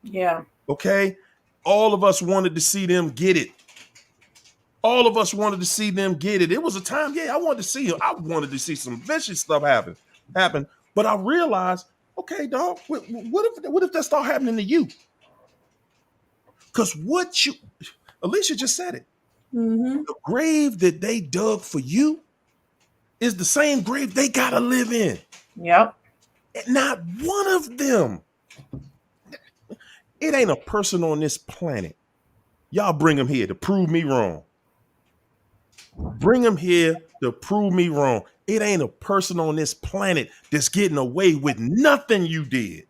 Yeah.
Okay? All of us wanted to see them get it. All of us wanted to see them get it. It was a time, yeah, I wanted to see him. I wanted to see some vicious stuff happen. But I realized, okay, dog, what if that start happening to you? Because Alicia just said it.
Mm-hmm.
The grave that they dug for you is the same grave they gotta live in.
Yep.
Not one of them. It ain't a person on this planet. Y'all bring them here to prove me wrong. Bring them here to prove me wrong. It ain't a person on this planet that's getting away with nothing you did.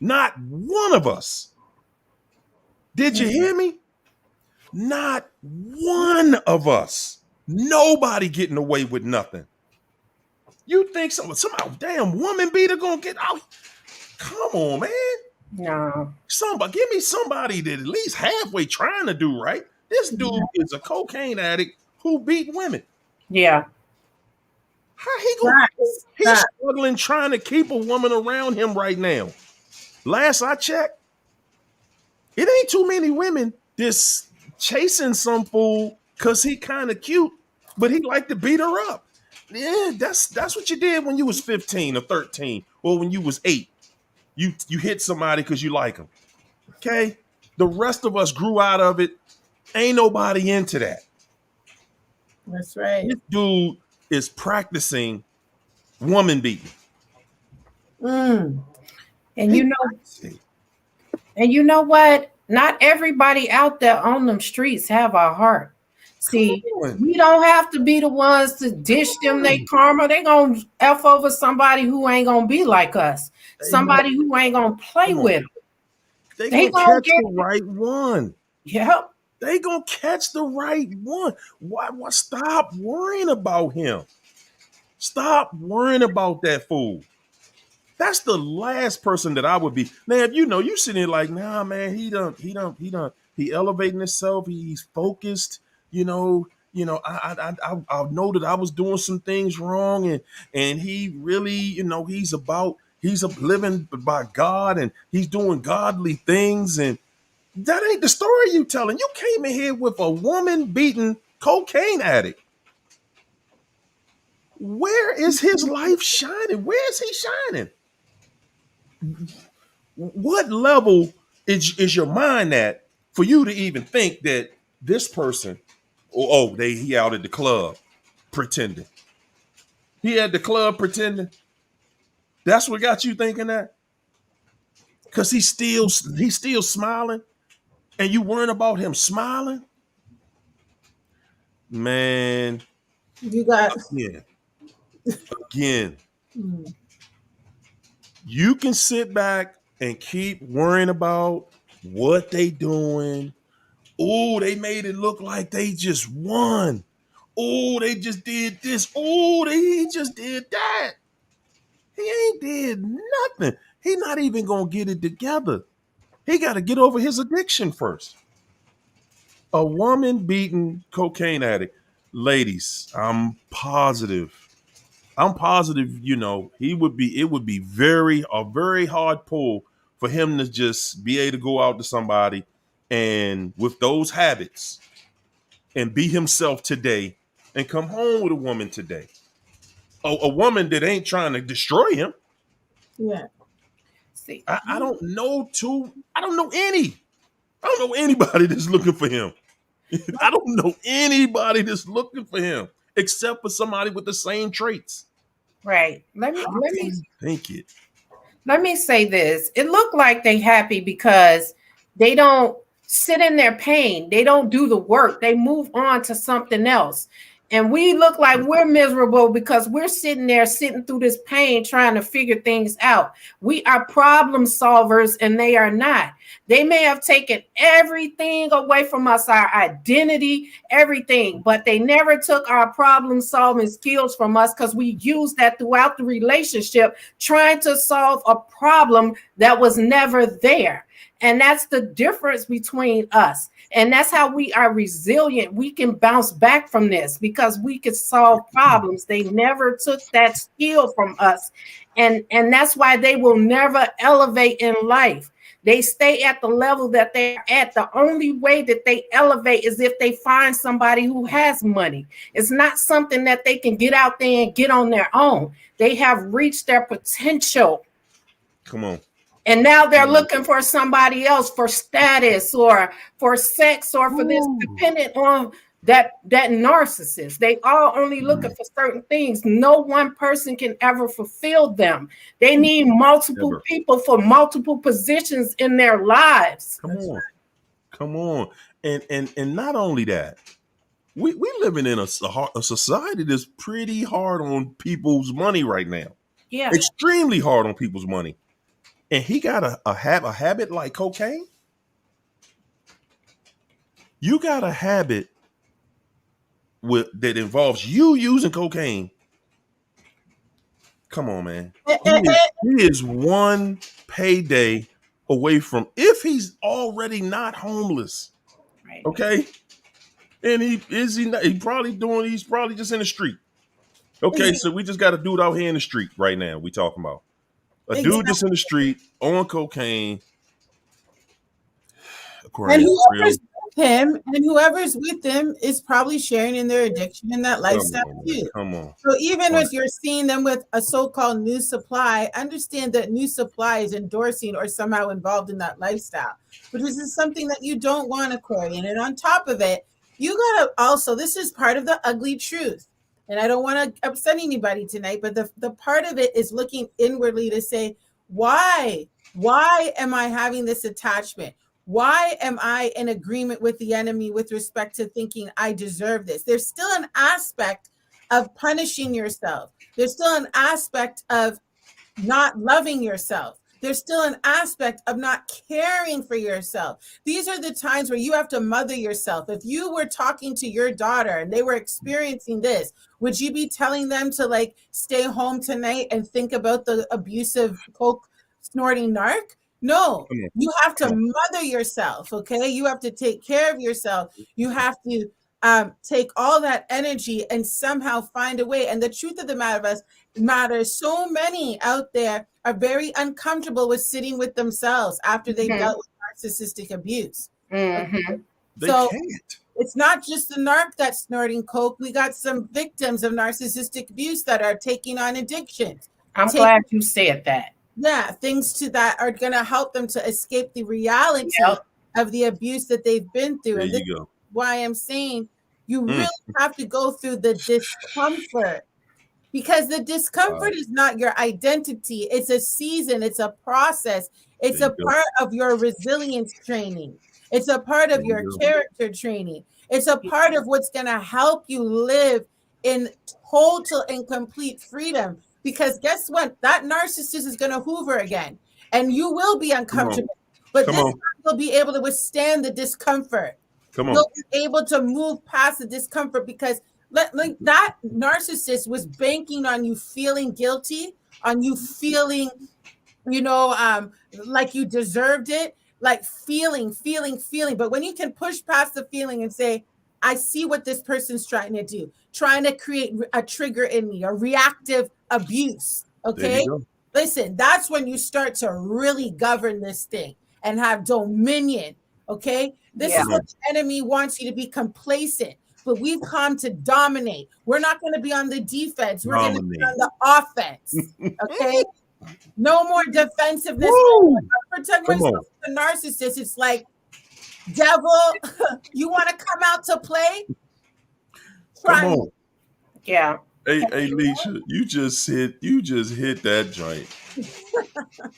Not one of us. Did you hear me? Not one of us. Nobody getting away with nothing. You think some damn woman beater gonna get out? Come on, man.
No.
Give me somebody that at least halfway trying to do right. This dude is a cocaine addict who beat women.
Yeah.
How he going?
Facts.
He's
Facts.
struggling trying to keep a woman around him right now. Last I checked, it ain't too many women that's chasing some fool because he kind of cute, but he like to beat her up. Yeah, that's what you did when you was 15 or 13 or when you was 8. You hit somebody because you like them. Okay, the rest of us grew out of it. Ain't nobody into that.
That's right.
This dude is practicing woman beating.
Mm. And
He
you know,
practicing.
and you know what? Not everybody out there on them streets have a heart.
Come
See,
on.
we don't have to be the ones to dish them their karma. They gonna F over somebody who ain't gonna be like us. Somebody who ain't gonna play
Come on.
with them.
They
They
gonna
gonna
catch
get,
the right one.
yep.
They gonna catch the right one. Why? Stop worrying about him. Stop worrying about that fool. That's the last person that I would be. Now, if you sitting there like, nah, man, he elevating himself. He's focused. I know that I was doing some things wrong, and he really, he's living by God, and he's doing godly things, and that ain't the story you telling. You came in here with a woman beating cocaine addict. Where is his life shining? Where is he shining? What level is your mind at for you to even think that this person, he out at the club pretending. He at the club pretending. That's what got you thinking that? Because he's still smiling and you worrying about him smiling? Man,
You got.
again, you can sit back and keep worrying about what they doing. Oh, they made it look like they just won. Oh, they just did this. Oh, he just did that. He ain't did nothing. He not even gonna get it together. He got to get over his addiction first. A woman beating cocaine addict. Ladies, I'm positive. It would be a very hard pull for him to just be able to go out to somebody and with those habits and be himself today and come home with a woman today. A woman that ain't trying to destroy him.
Yeah.
See,
I don't know any. I don't know anybody that's looking for him. I don't know anybody that's looking for him except for somebody with the same traits.
right.
How can you think it?
Let me say this. It looked like they happy because they don't sit in their pain. They don't do the work. They move on to something else. And we look like we're miserable because we're sitting through this pain, trying to figure things out. We are problem solvers and they are not. They may have taken everything away from us, our identity, everything, but they never took our problem solving skills from us because we used that throughout the relationship, trying to solve a problem that was never there. And that's the difference between us. And that's how we are resilient. We can bounce back from this because we can solve problems. They never took that skill from us. And that's why they will never elevate in life. They stay at the level that they're at. The only way that they elevate is if they find somebody who has money. It's not something that they can get out there and get on their own. They have reached their potential.
Come on.
And now they're looking for somebody else for status or for sex or for this, dependent on that narcissist. They all only looking for certain things. No one person can ever fulfill them. They need multiple people for multiple positions in their lives.
Come on. And not only that, we living in a society that's pretty hard on people's money right now.
Yeah.
Extremely hard on people's money. And he got a habit like cocaine. You got a habit that involves you using cocaine. Come on, man. He is one payday away from, if he's already not homeless.
Right.
Okay. And he's probably just in the street. Okay, so we just got a dude out here in the street right now. We talking about a dude that's in the street on cocaine.
And him and whoever's with him is probably sharing in their addiction and that
Come
lifestyle
on, man.
too.
Come on.
So even
All
if you're seeing them with a so-called new supply, understand that new supply is endorsing or somehow involved in that lifestyle, which is something that you don't want, Aquarian. And on top of it, you gotta also, this is part of the ugly truth. And I don't want to upset anybody tonight, but the part of it is looking inwardly to say, why? Why am I having this attachment? Why am I in agreement with the enemy with respect to thinking I deserve this? There's still an aspect of punishing yourself. There's still an aspect of not loving yourself. There's still an aspect of not caring for yourself. These are the times where you have to mother yourself. If you were talking to your daughter and they were experiencing this, would you be telling them to like stay home tonight and think about the abusive coke snorting narc? No,
come on.
you have to
Come on.
mother yourself. Okay. You have to take care of yourself. You have to take all that energy and somehow find a way. And the truth of the matter, so many out there are very uncomfortable with sitting with themselves after they've dealt with narcissistic abuse. Okay?
They
So
can't.
it's not just the narc that's snorting coke. We got some victims of narcissistic abuse that are taking on addictions.
I'm glad you said that.
Yeah, things to that are going to help them to escape the reality of the abuse that they've been through.
There
And this
you
is
go.
why I'm saying you really have to go through the discomfort, because the discomfort is not your identity. It's a season, it's a process, it's
There
a
you go.
part of your resilience training, it's a part
There
of
you
your
go.
character training, it's a part of what's going to help you live in total and complete freedom. Because guess what? That narcissist is going to hoover again, and you will be
Come on.
uncomfortable. But
Come
this
on.
time you'll be able to withstand the discomfort.
Come on.
You'll be able to move past the discomfort, because like that narcissist was banking on you feeling guilty, on you feeling, like you deserved it, like feeling. But when you can push past the feeling and say, I see what this person's trying to do, trying to create a trigger in me, a reactive abuse.
There you
Okay.
go.
Listen, that's when you start to really govern this thing and have dominion. Okay. This is
Come
what
on.
the enemy wants you to be complacent. But we've come to dominate. We're not going to be on the defense. We're going to be on
Dominate.
the offense. Okay. No more defensiveness.
Woo!
Protect
Come
myself
on.
from the narcissist. It's like, devil, you want to come out to play?
Come
Try me.
on.
Yeah.
Hey, Leisha, you just hit that joint.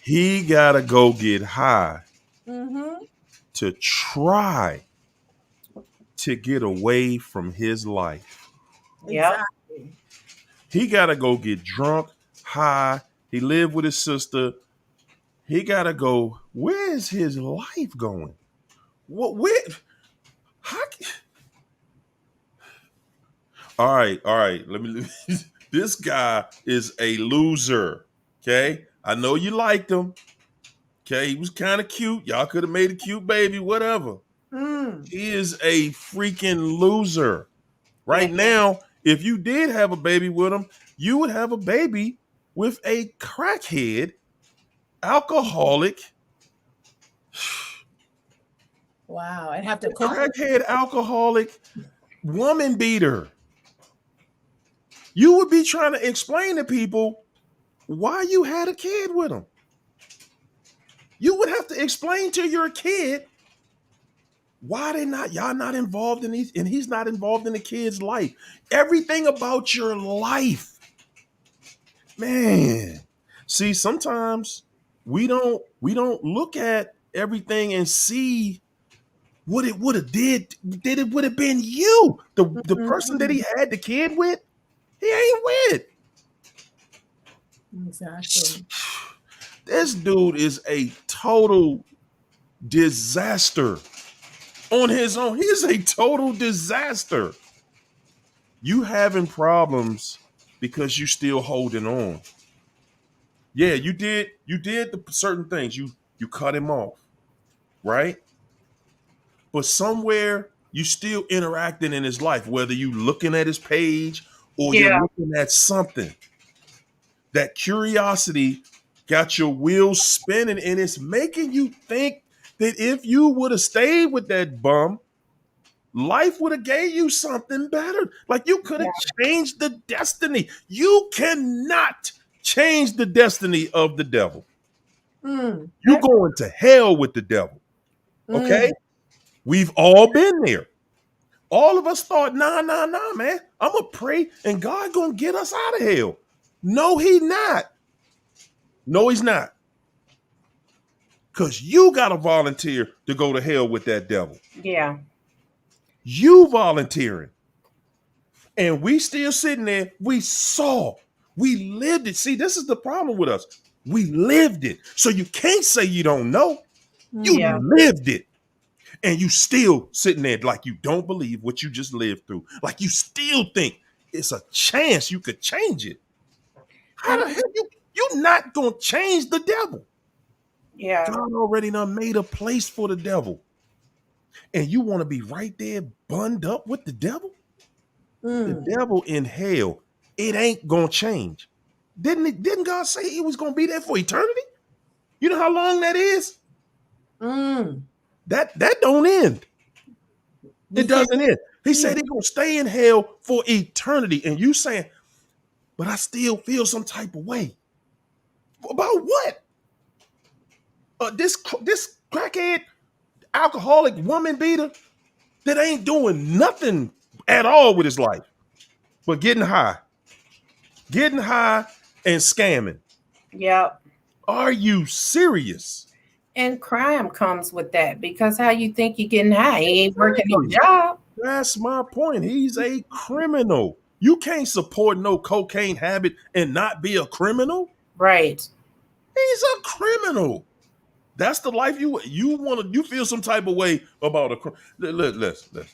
He gotta go get high
Mm-hmm.
to try to get away from his life.
Yeah.
Exactly.
He gotta go get drunk, high. He lived with his sister. He gotta go. Where is his life going? What? Where? How, all right, all right. Let me. This guy is a loser. Okay, I know you liked him. Okay, he was kind of cute. Y'all could have made a cute baby, whatever.
Mm.
He is a freaking loser.
Yeah.
Right now, if you did have a baby with him, you would have a baby with a crackhead, alcoholic,
Wow. I'd have to cope.
crackhead, alcoholic, woman beater. You would be trying to explain to people why you had a kid with him. You would have to explain to your kid why y'all not involved in these, and he's not involved in the kid's life. Everything about your life, man. See, sometimes we don't look at everything and see what it would have did it would have been you, the person that he had the kid with, he ain't with.
Exactly.
This dude is a total disaster on his own. He is a total disaster. You having problems because you still holding on. Yeah, you did the certain things. You cut him off, right? But somewhere you still interacting in his life, whether you looking at his page or you're
Yeah.
looking at something. That curiosity got your wheels spinning, and it's making you think that if you would have stayed with that bum, life would have gave you something better. Like you could have
Yeah.
changed the destiny. You cannot change the destiny of the devil.
Mm.
You going to hell with the devil. Okay?
Mm.
We've all been there. All of us thought, nah, man. I'm gonna pray and God gonna get us out of hell. No, he not. No, he's not. Because you gotta volunteer to go to hell with that devil.
Yeah.
You volunteering. And we still sitting there. We saw. We lived it. See, this is the problem with us. We lived it. So you can't say you don't know. You
Yeah.
lived it. And you still sitting there like you don't believe what you just lived through. Like you still think it's a chance you could change it. How the hell you're not gonna change the devil?
Yeah.
God already done made a place for the devil. And you want to be right there bunned up with the devil? The
Mm.
devil in hell, it ain't gonna change. Didn't God say he was gonna be there for eternity? You know how long that is?
Mm.
That don't end.
We
It
can't
doesn't end. He
see
said
it.
he's gonna stay in hell for eternity. And you saying, but I still feel some type of way. About what? This crackhead, alcoholic woman beater that ain't doing nothing at all with his life, but getting high and scamming.
Yep.
Are you serious?
And crime comes with that because how you think you're getting high? He ain't working no
Exactly.
job.
That's my point. He's a criminal. You can't support no cocaine habit and not be a criminal.
Right.
He's a criminal. That's the life you want to. You feel some type of way about a. Listen.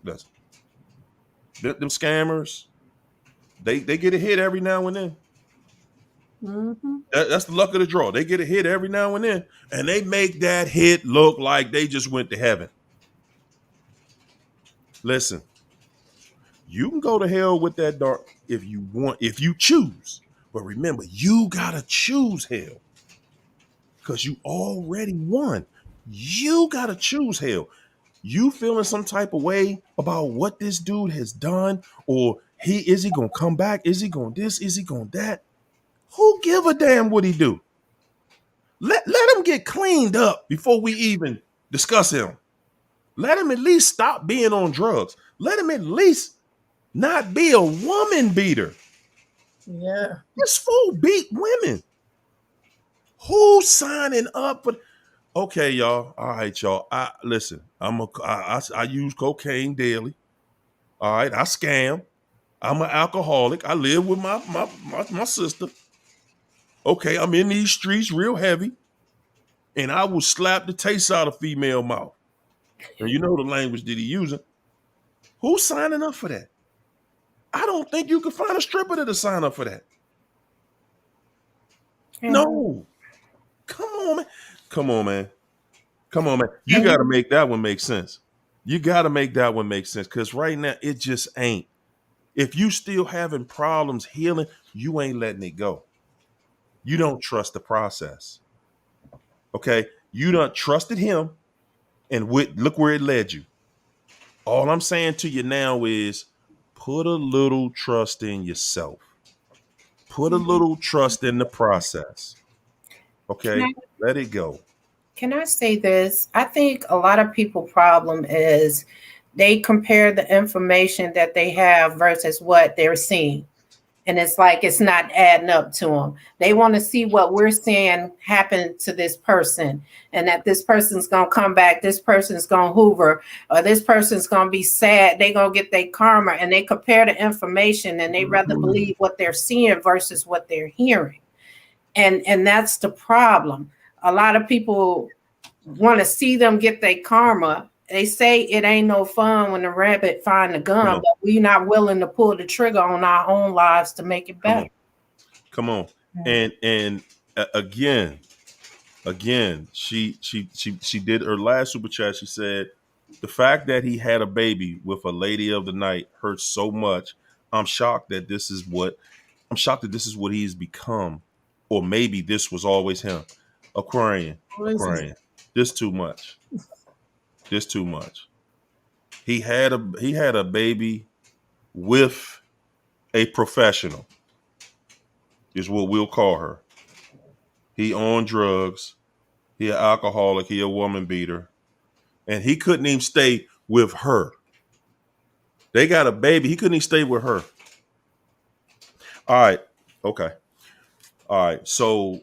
Them scammers, they get a hit every now and then.
Mm-hmm.
That's the luck of the draw. They get a hit every now and then, and they make that hit look like they just went to heaven. Listen, you can go to hell with that dark if you want, if you choose. But remember, you gotta choose hell because you already won. You gotta choose hell. You feeling some type of way about what this dude has done, or is he gonna come back? Is he gonna this? Is he gonna that? Who give a damn what he do? Let him get cleaned up before we even discuss him. Let him at least stop being on drugs. Let him at least not be a woman beater.
Yeah.
This fool beat women. Who's signing up for? Okay, y'all. All right, y'all. Listen. I use cocaine daily. All right. I scam. I'm an alcoholic. I live with my sister. Okay, I'm in these streets real heavy, and I will slap the taste out of female mouth. And you know the language that he using. Who's signing up for that? I don't think you can find a stripper that'll sign up for that.
Yeah.
No. Come on, man. Come on, man. Come on, man. You got to make that one make sense. You got to make that one make sense because right now it just ain't. If you still having problems healing, you ain't letting it go. You don't trust the process. Okay? You done trusted him and look where it led you. All I'm saying to you now is put a little trust in yourself. Put a little trust in the process. Okay? Let it go.
Can I say this? I think a lot of people's problem is they compare the information that they have versus what they're seeing. And it's like it's not adding up to them. They want to see what we're seeing happen to this person and that this person's going to come back, this person's going to hoover, or this person's going to be sad. They're going to get their karma, and they compare the information and they rather believe what they're seeing versus what they're hearing. And that's the problem. A lot of people want to see them get their karma. They say it ain't no fun when the rabbit find the gun, but we're not willing to pull the trigger on our own lives to make it better.
Come on. And again, she did her last super chat. She said the fact that he had a baby with a lady of the night hurts so much. I'm shocked that this is what he's become, or maybe this was always him. Aquarian. This too much. He had a baby with a professional, is what we'll call her. He on drugs. He an alcoholic. He a woman beater. And he couldn't even stay with her. They got a baby. He couldn't even stay with her. All right. Okay. All right. So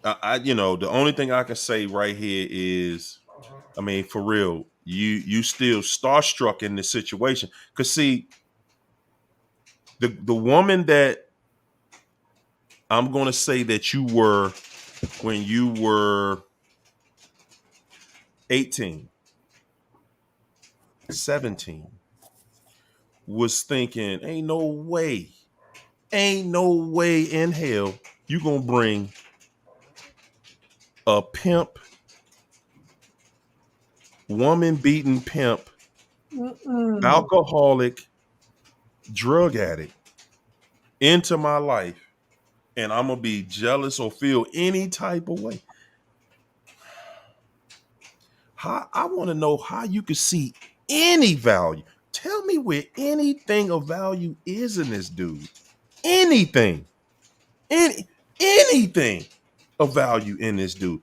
the only thing I can say right here is, I mean, for real, you still starstruck in this situation. Cause see, the woman that I'm gonna say that you were when you were 18, 17, was thinking, ain't no way in hell you gonna bring a pimp, woman beating pimp, alcoholic, drug addict into my life, and I'm gonna be jealous or feel any type of way. I want to know how you can see any value. Tell me where anything of value is in this dude. Anything. Anything of value in this dude.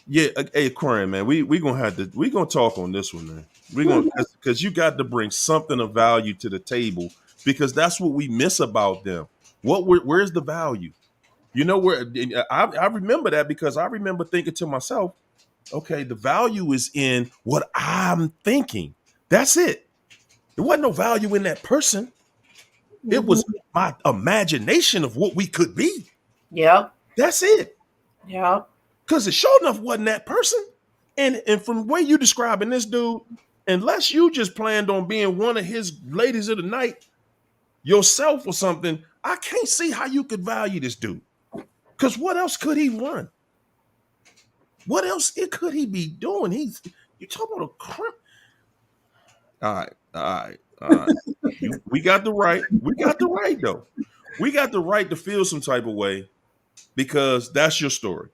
Yeah, hey, Aquarian, man, we gonna talk on this one, man. We're gonna, because you got to bring something of value to the table, because that's what we miss about them. Where's the value? You know where I remember that, because I remember thinking to myself, okay, the value is in what I'm thinking. That's it. There wasn't no value in that person. It was my imagination of what we could be.
Yep.
That's it.
Yep.
Because it sure enough wasn't that person. And from the way you describing this dude, unless you just planned on being one of his ladies of the night yourself or something, I can't see how you could value this dude. Because what else could he run? What else could he be doing? You talk about a crime. All right. We got the right. We got the right though. We got the right to feel some type of way, because that's your story.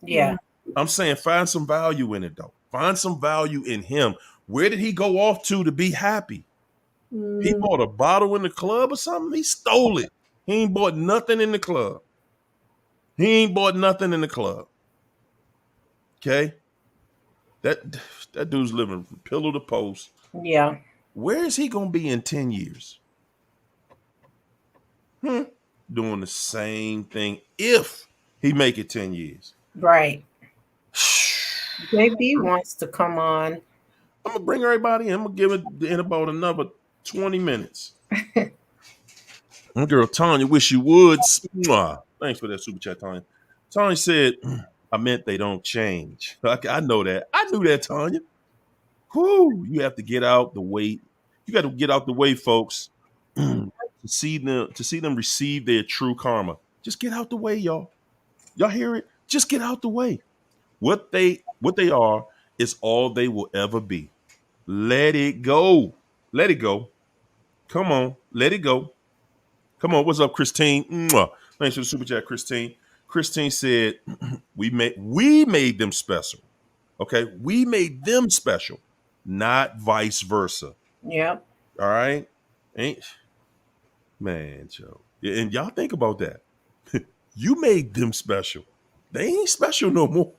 Yeah.
I'm saying find some value in it though. Find some value in him. Where did he go off to be happy? He bought a bottle in the club or something. He stole it. He ain't bought nothing in the club. Okay. That dude's living from pillow to post.
Yeah.
Where is he gonna be in 10 years? Doing the same thing if he make it 10 years.
Right. JB wants to come on.
I'm gonna bring everybody in. I'm gonna give it in about another 20 minutes. My girl Tanya, wish you would. Mwah. Thanks for that super chat, Tanya. Tanya said, I meant they don't change. I know that. I knew that, Tanya. Whew, you have to get out the way. You got to get out the way, folks, to see them receive their true karma. Just get out the way, y'all. Y'all hear it? Just get out the way. What they are is all they will ever be. Let it go. Let it go. Come on. Let it go. Come on. What's up, Christine? Mwah. Thanks for the super chat, Christine. Christine said, we made them special. Okay. We made them special, not vice versa.
Yep.
All right. Man, Joe. And y'all think about that. You made them special. They ain't special no more.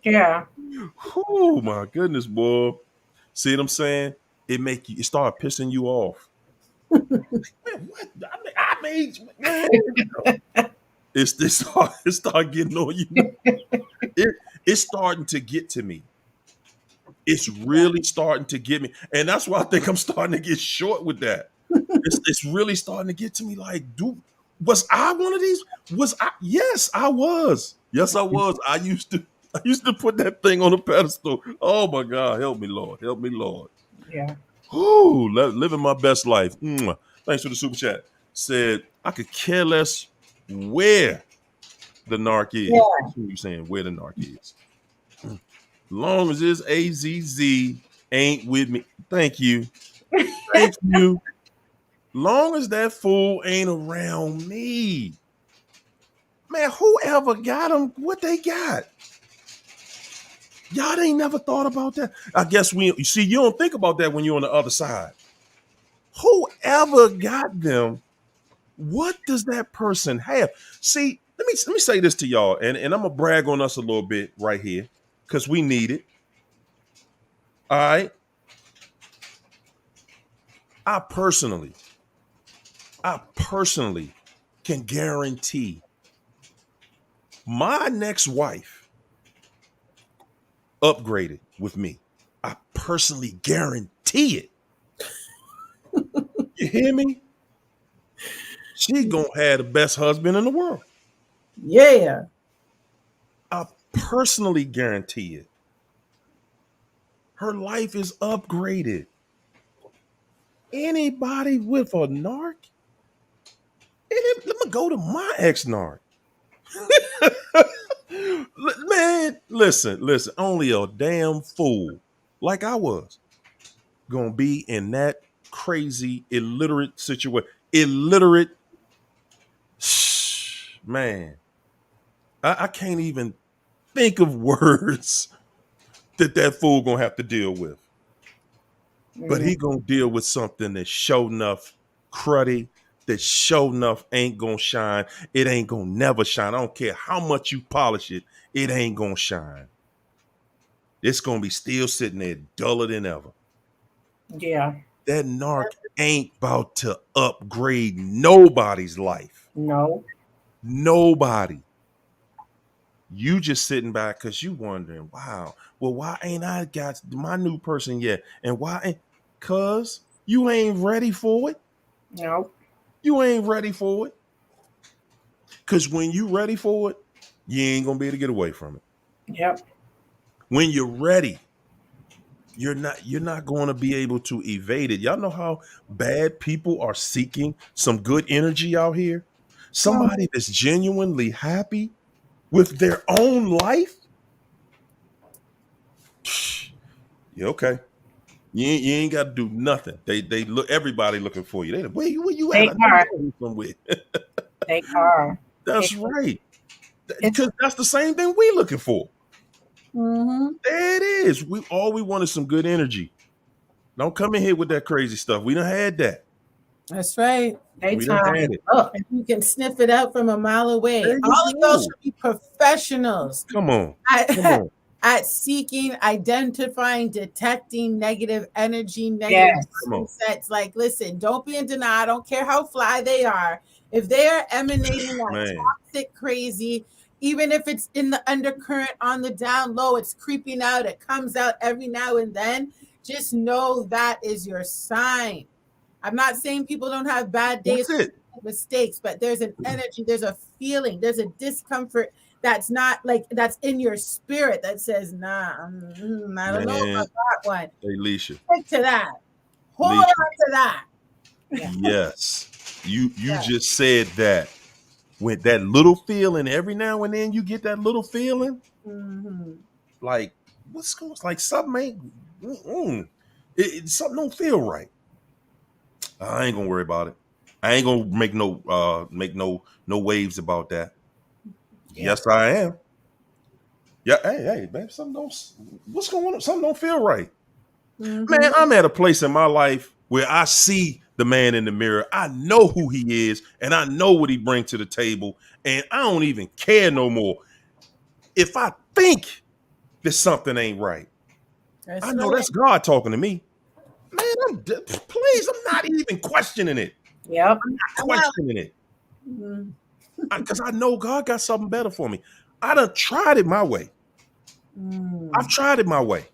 Yeah.
Oh my goodness, boy. See what I'm saying? It start pissing you off. Man, what? I made man. It start getting on you. It's starting to get to me. It's really starting to get me. And that's why I think I'm starting to get short with that. It's really starting to get to me like, dude, was I one of these? Yes, I was. Yes, I was. I used to put that thing on a pedestal. Oh my God, help me, Lord. Help me, Lord.
Yeah.
Ooh, living my best life. Thanks for the super chat. Said, I could care less where the narc is.
Yeah.
That's what you're saying, where the narc is. Long as this AZZ ain't with me. Thank you. Thank you. Long as that fool ain't around me. Man, whoever got them, what they got? Y'all ain't never thought about that. I guess you see, you don't think about that when you're on the other side. Whoever got them, what does that person have? See, let me say this to y'all, and I'm gonna brag on us a little bit right here, because we need it. All right. I personally can guarantee my next wife upgraded with me. I personally guarantee it. You hear me? She gonna have the best husband in the world.
Yeah.
I personally guarantee it. Her life is upgraded. Anybody with a narc? Let me go to my ex-narc. Man, listen. Only a damn fool like I was gonna be in that crazy illiterate situation. Illiterate, man. I can't even think of words that fool gonna have to deal with. But he gonna deal with something that's sure enough cruddy, that sure enough ain't gonna shine. It ain't gonna never shine. I don't care how much you polish it, it ain't gonna shine. It's gonna be still sitting there duller than ever.
Yeah.
That narc ain't about to upgrade nobody's life.
No.
Nobody. You just sitting back because you wondering, wow, well, why ain't I got my new person yet? And why ain't, cause you ain't ready for it.
No.
You ain't ready for it. Cause when you ready for it, you ain't gonna be able to get away from it.
Yep.
When you're ready, you're not going to be able to evade it. Y'all know how bad people are seeking some good energy out here? Somebody that's genuinely happy with their own life. Yeah, okay. You ain't got to do nothing. They look, everybody looking for you. They like, where you at?
They
I know
are.
you somewhere.
They are.
That's right. Because that's the same thing we looking for.
Mm-hmm.
There it is. We want is some good energy. Don't come in here with that crazy stuff. We done had that.
That's right.
They
We done
time
had it.
up.
And you can sniff it out from a mile away.
There you
All of those
go.
should be professionals
Come on.
at, at seeking, identifying, detecting negative energy, negative
Yes.
mindsets. Like, listen, don't be in denial. I don't care how fly they are. If they are emanating that
Man.
toxic, crazy, even if it's in the undercurrent on the down low, it's creeping out. It comes out every now and then. Just know that is your sign. I'm not saying people don't have bad days,
That's it.
mistakes, but there's an energy, there's a feeling, there's a discomfort that's not like that's in your spirit that says, nah, I don't know about that one.
Hey, Leisha.
Stick to that. Hold
Leisha.
on to that.
Yes. You just said that. With that little feeling, every now and then you get that little feeling.
Mm-hmm.
Like, what's going on? Like something ain't something don't feel right. I ain't gonna worry about it. I ain't gonna make no waves about that.
Yeah.
Yes, I am. Yeah, hey, man, what's going on? Something don't feel right.
Mm-hmm.
Man, I'm at a place in my life where I see the man in the mirror. I know who he is, and I know what he brings to the table, and I don't even care no more. If I think that something ain't right, I know that's God talking to me. Man, please, I'm not even questioning it.
Yep.
I'm not questioning it. Because I know God got something better for me. I done tried it my way. I've tried it my way.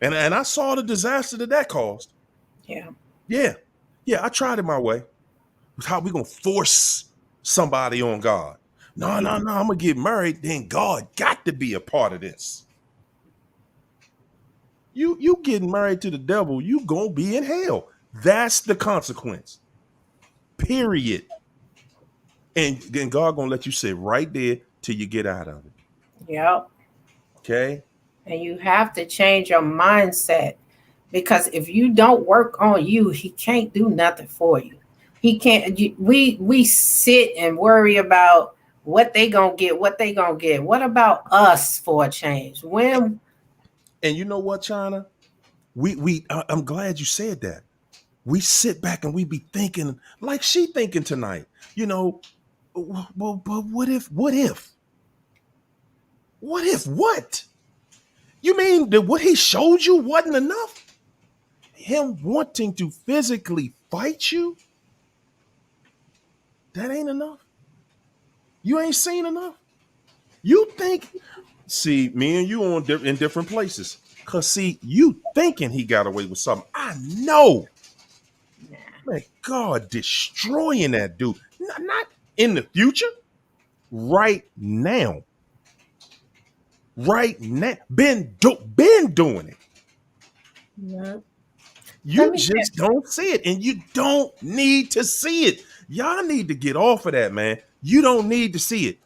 And I saw the disaster that caused.
Yeah.
Yeah, I tried it my way. How we gonna force somebody on God? No, I'm gonna get married. Then God got to be a part of this. You getting married to the devil, you gonna be in hell. That's the consequence. Period. And then God gonna let you sit right there till you get out of it.
Yep.
Okay.
And you have to change your mindset, because if you don't work on you, he can't do nothing for you. He can't. We sit and worry about what they gonna get. What about us for a change? When
And you know what, China? I'm glad you said that. We sit back and we be thinking like she thinking tonight. You know, well, but what? You mean that what he showed you wasn't enough? Him wanting to physically fight you, that ain't enough. You ain't seen enough. You think, see, me and you in different places. Cause see, you thinking he got away with something. I know. Man, God destroying that dude. Not in the future. Right now. Right now. Been doing it.
Yeah.
You just don't see it, and you don't need to see it. Y'all need to get off of that, man. You don't need to see it.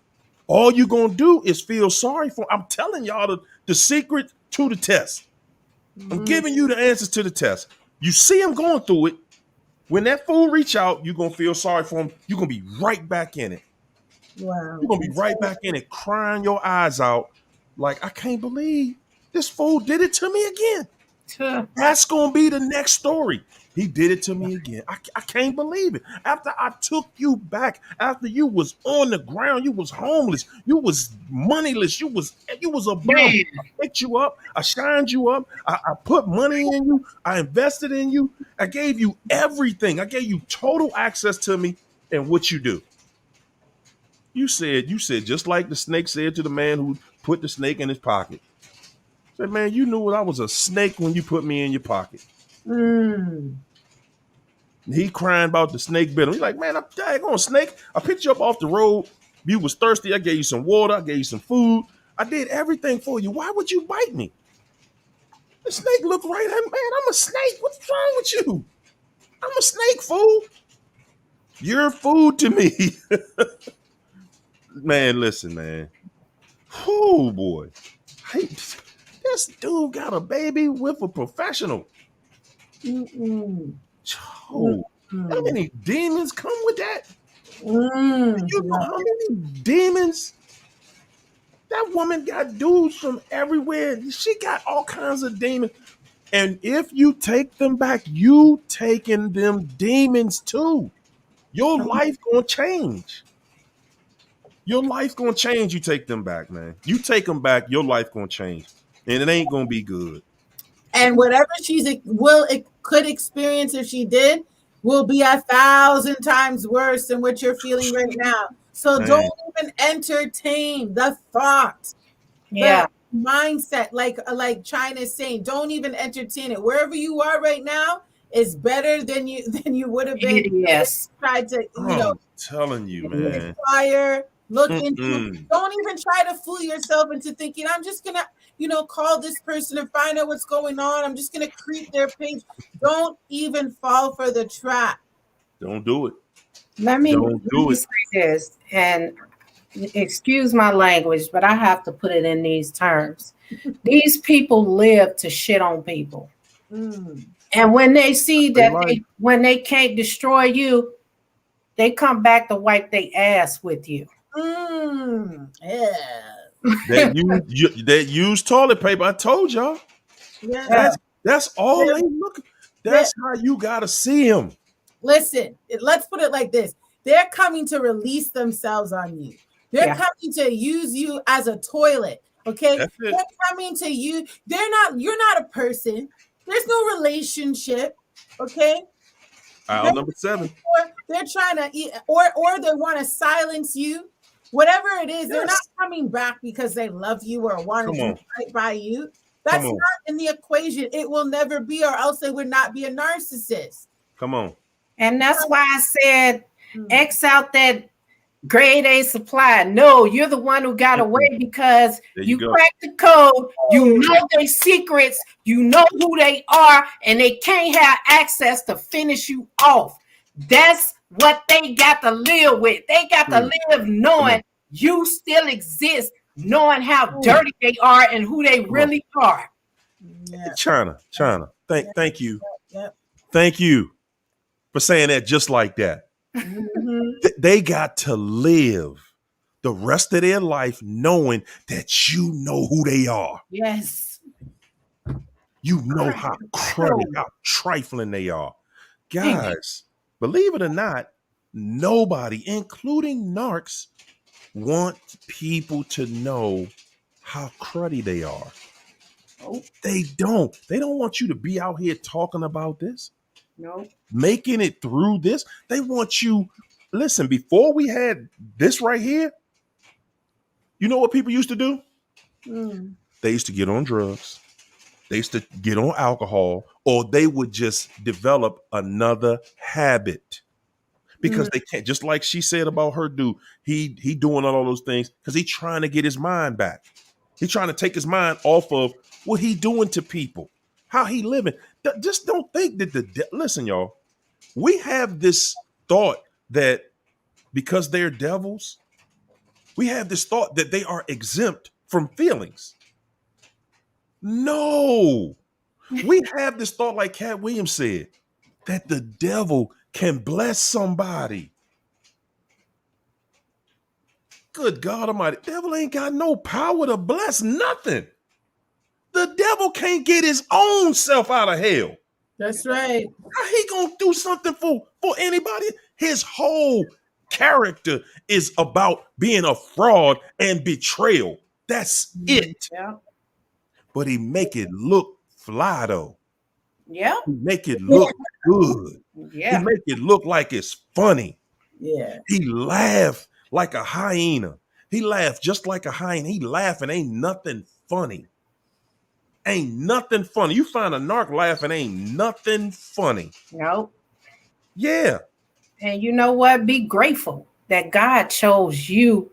All you gonna do is feel sorry for. I'm telling y'all the secret to the test. I'm giving you the answers to the test. You see him going through it. When that fool reach out, you're gonna feel sorry for him. You're gonna be right back in it.
Wow.
You're gonna be right back in it, crying your eyes out, like I can't believe this fool did it to me again. That's gonna be the next story. He did it to me again. I can't believe it. After I took you back, after you was on the ground, you was homeless, you was moneyless, you was a bum. I picked you up, I shined you up, I put money in you, I invested in you, I gave you everything. I gave you total access to me, and what you do? You said just like the snake said to the man who put the snake in his pocket. Said, man, you knew I was a snake when you put me in your pocket. He crying about the snake bit him. He's like, man, I'm daggone snake. I picked you up off the road. You was thirsty. I gave you some water. I gave you some food. I did everything for you. Why would you bite me? The snake looked right at me. Man, I'm a snake. What's wrong with you? I'm a snake, fool. You're food to me. Man, listen, man. Oh, boy. This dude got a baby with a professional. Oh, how many demons come with that? You know how many demons? That woman got dudes from everywhere. She got all kinds of demons. And if you take them back, you taking them demons too. Your life gonna change. Your life gonna change. You take them back, man. You take them back, your life gonna change. And it ain't gonna be good.
And whatever it could experience if she did will be 1,000 times worse than what you're feeling right now. So don't even entertain the thought.
Yeah.
The mindset, like China is saying, don't even entertain it. Wherever you are right now is better than you would have been.
Yes.
Tried to,
I'm telling you, man.
Inquire, look into. Don't even try to fool yourself into thinking I'm just gonna, call this person and find out what's going on. I'm just gonna creep their page. Don't even fall for the trap.
Don't do it.
Let me say this, and excuse my language, but I have to put it in these terms. These people live to shit on people. And when they see that when they can't destroy you, they come back to wipe their ass with you.
Yeah.
That use toilet paper. I told y'all.
Yeah.
That's all they look. That's how you gotta see them.
Listen, let's put it like this. They're coming to release themselves on you. They're coming to use you as a toilet. Okay. They're coming to you. You're not a person. There's no relationship. Okay.
Aisle number 7.
They're trying to eat, or they want to silence you. Whatever it is, they're not coming back because they love you or want to do right by you. That's not in the equation. It will never be, or else they would not be a narcissist.
Come on.
And that's why I said X out that grade A supply. No, you're the one who got away because you cracked the code. You know their secrets. You know who they are, and they can't have access to finish you off. That's what they got to live with. They got to live knowing you still exist, knowing how dirty they are and who they really are.
China. Thank you. Thank you for saying that just like that. They got to live the rest of their life knowing that you know who they are.
Yes.
You know how cruddy,
Incredible.
how trifling they are.
Thank you.
Guys, believe it or not, nobody, including narcs, want people to know how cruddy they are.
Nope.
They don't. They don't want you to be out here talking about this,
Nope.
making it through this. They want you. Listen, before we had this right here, you know what people used to do?
Mm.
They used to get on drugs. They used to get on alcohol, or they would just develop another habit because
Mm.
they can't. Just like she said about her dude, he doing all those things because he's trying to get his mind back. He's trying to take his mind off of what he doing to people, how he living. Just don't think that listen, y'all. We have this thought that because they're devils, we have this thought that they are exempt from feelings. No, we have this thought, like Cat Williams said, that the devil can bless somebody. Good God Almighty, devil ain't got no power to bless nothing. The devil can't get his own self out of hell.
That's right.
How he gonna do something for anybody? His whole character is about being a fraud and betrayal. That's it.
Yeah.
But he make it look fly though.
Yeah.
He make it look good. He
Yeah.
make it look like it's funny.
Yeah.
He laugh like a hyena. He laugh just like a hyena. He laughing, ain't nothing funny. Ain't nothing funny. You find a narc laughing, ain't nothing funny.
Nope.
Yeah.
And you know what? Be grateful that God chose you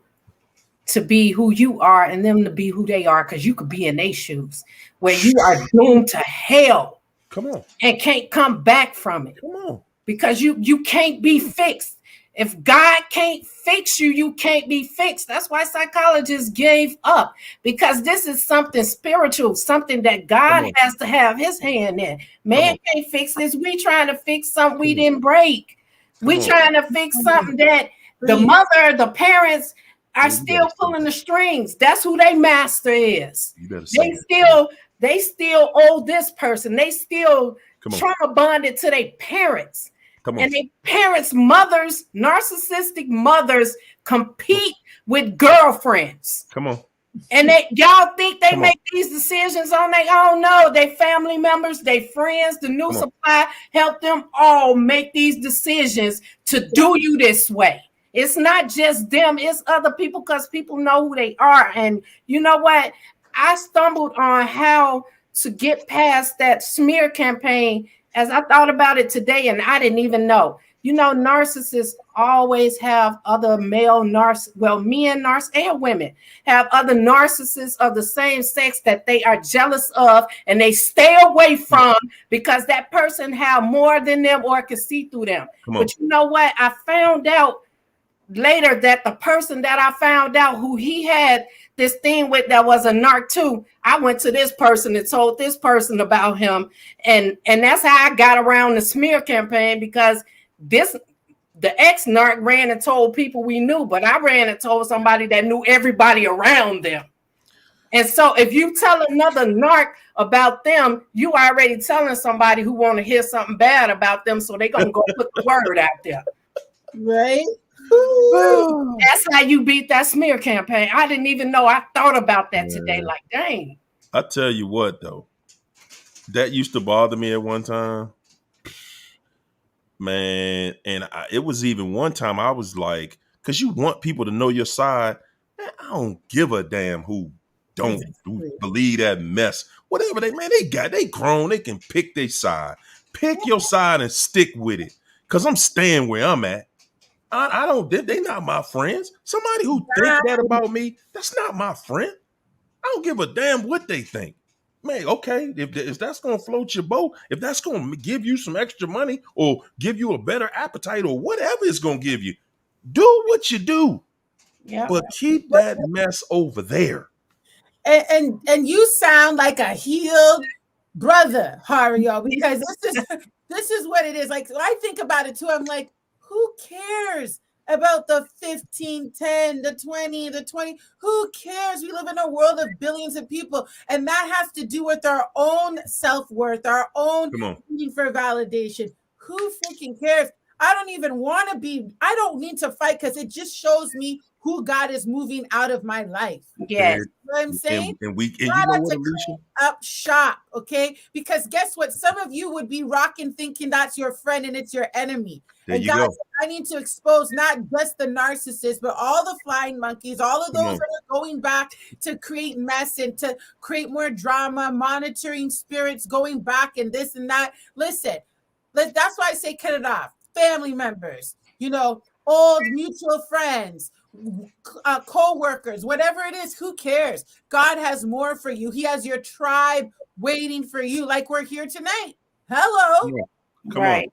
to be who you are and them to be who they are, because you could be in their shoes where you are doomed to hell.
Come on.
And can't come back from it.
Come on.
Because you can't be fixed. If God can't fix you, you can't be fixed. That's why psychologists gave up, because this is something spiritual, something that God has to have his hand in. Man can't fix this. We trying to fix something we didn't break. We trying to fix something that the mother, the parents are still pulling the strings. That's who their master is. They still owe this person. They still trauma bonded to their parents. And their parents' mothers, narcissistic mothers, compete with girlfriends.
Come on.
And y'all think they make these decisions on their own? No, they family members, they friends, the new supply help them all make these decisions to do you this way. It's not just them, it's other people, because people know who they are. And you know what? I stumbled on how to get past that smear campaign as I thought about it today, and I didn't even know. You know, narcissists always have other male men, and women have other narcissists of the same sex that they are jealous of and they stay away from because that person have more than them or can see through them. But you know what? I found out later that the person that I found out who he had this thing with that was a narc too, I went to this person and told this person about him, and that's how I got around the smear campaign, because the ex-narc ran and told people we knew, but I ran and told somebody that knew everybody around them. And so if you tell another narc about them, you already telling somebody who want to hear something bad about them, so they're gonna go put the word out there.
Right?
That's how you beat that smear campaign. I didn't even know. I thought about that today. Like, dang.
I tell you what, though, that used to bother me at one time, man. And it was even one time I was like, because you want people to know your side. Man, I don't give a damn who believe that mess. Whatever they grown. They can pick their side. Pick your side and stick with it. Because I'm staying where I'm at. I don't, they not my friends. Somebody who think that about me, that's not my friend. I don't give a damn what they think. Man, okay, if that's going to float your boat, if that's going to give you some extra money or give you a better appetite or whatever it's going to give you, do what you do. Yeah. But keep that mess over there.
And you sound like a healed brother, Hario, because this is what it is. Like, when I think about it too, I'm like, who cares about the 15, 10, the 20, the 20. Who cares? We live in a world of billions of people. And that has to do with our own self-worth, our own
Come on.
needing for validation. Who freaking cares? I don't even want to be, I don't need to fight because it just shows me who God is moving out of my life.
Yes.
You know what I'm saying?
And you
God
know
had
what,
to
Alicia?
clean up shop, okay? Because guess what? Some of you would be rocking thinking that's your friend and it's your enemy.
There
And
you
God
go.
said, I need to expose not just the narcissist, but all the flying monkeys, all of
Come
those
on.
that are going back to create mess and to create more drama, monitoring spirits, going back and this and that. Listen, that's why I say cut it off. Family members, you know, old mutual friends, co-workers, whatever it is, who cares? God has more for you. He has your tribe waiting for you, like we're here tonight. Hello.
Come on.
Right.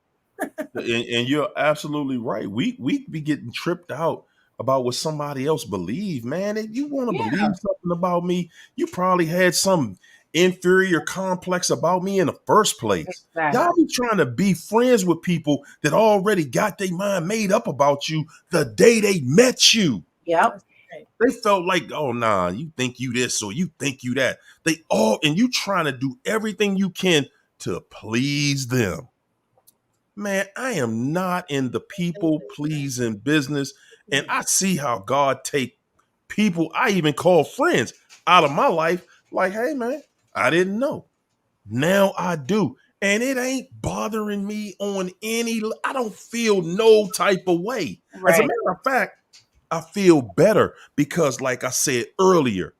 And you're absolutely right. We be getting tripped out about what somebody else believe, man. If you want to
Yeah.
believe something about me, you probably had some inferior complex about me in the first place. Y'all
Exactly.
be trying to be friends with people that already got their mind made up about you the day they met you.
Yep.
They felt like, oh nah, you think you this or you think you that. They all, and you trying to do everything you can to please them. Man, I am not in the people pleasing business. And I see how God take people I even call friends out of my life. Like, hey man, I didn't know. Now I do. And it ain't bothering me on I don't feel no type of way. As a
Right.
matter of fact, I feel better because, like I said earlier,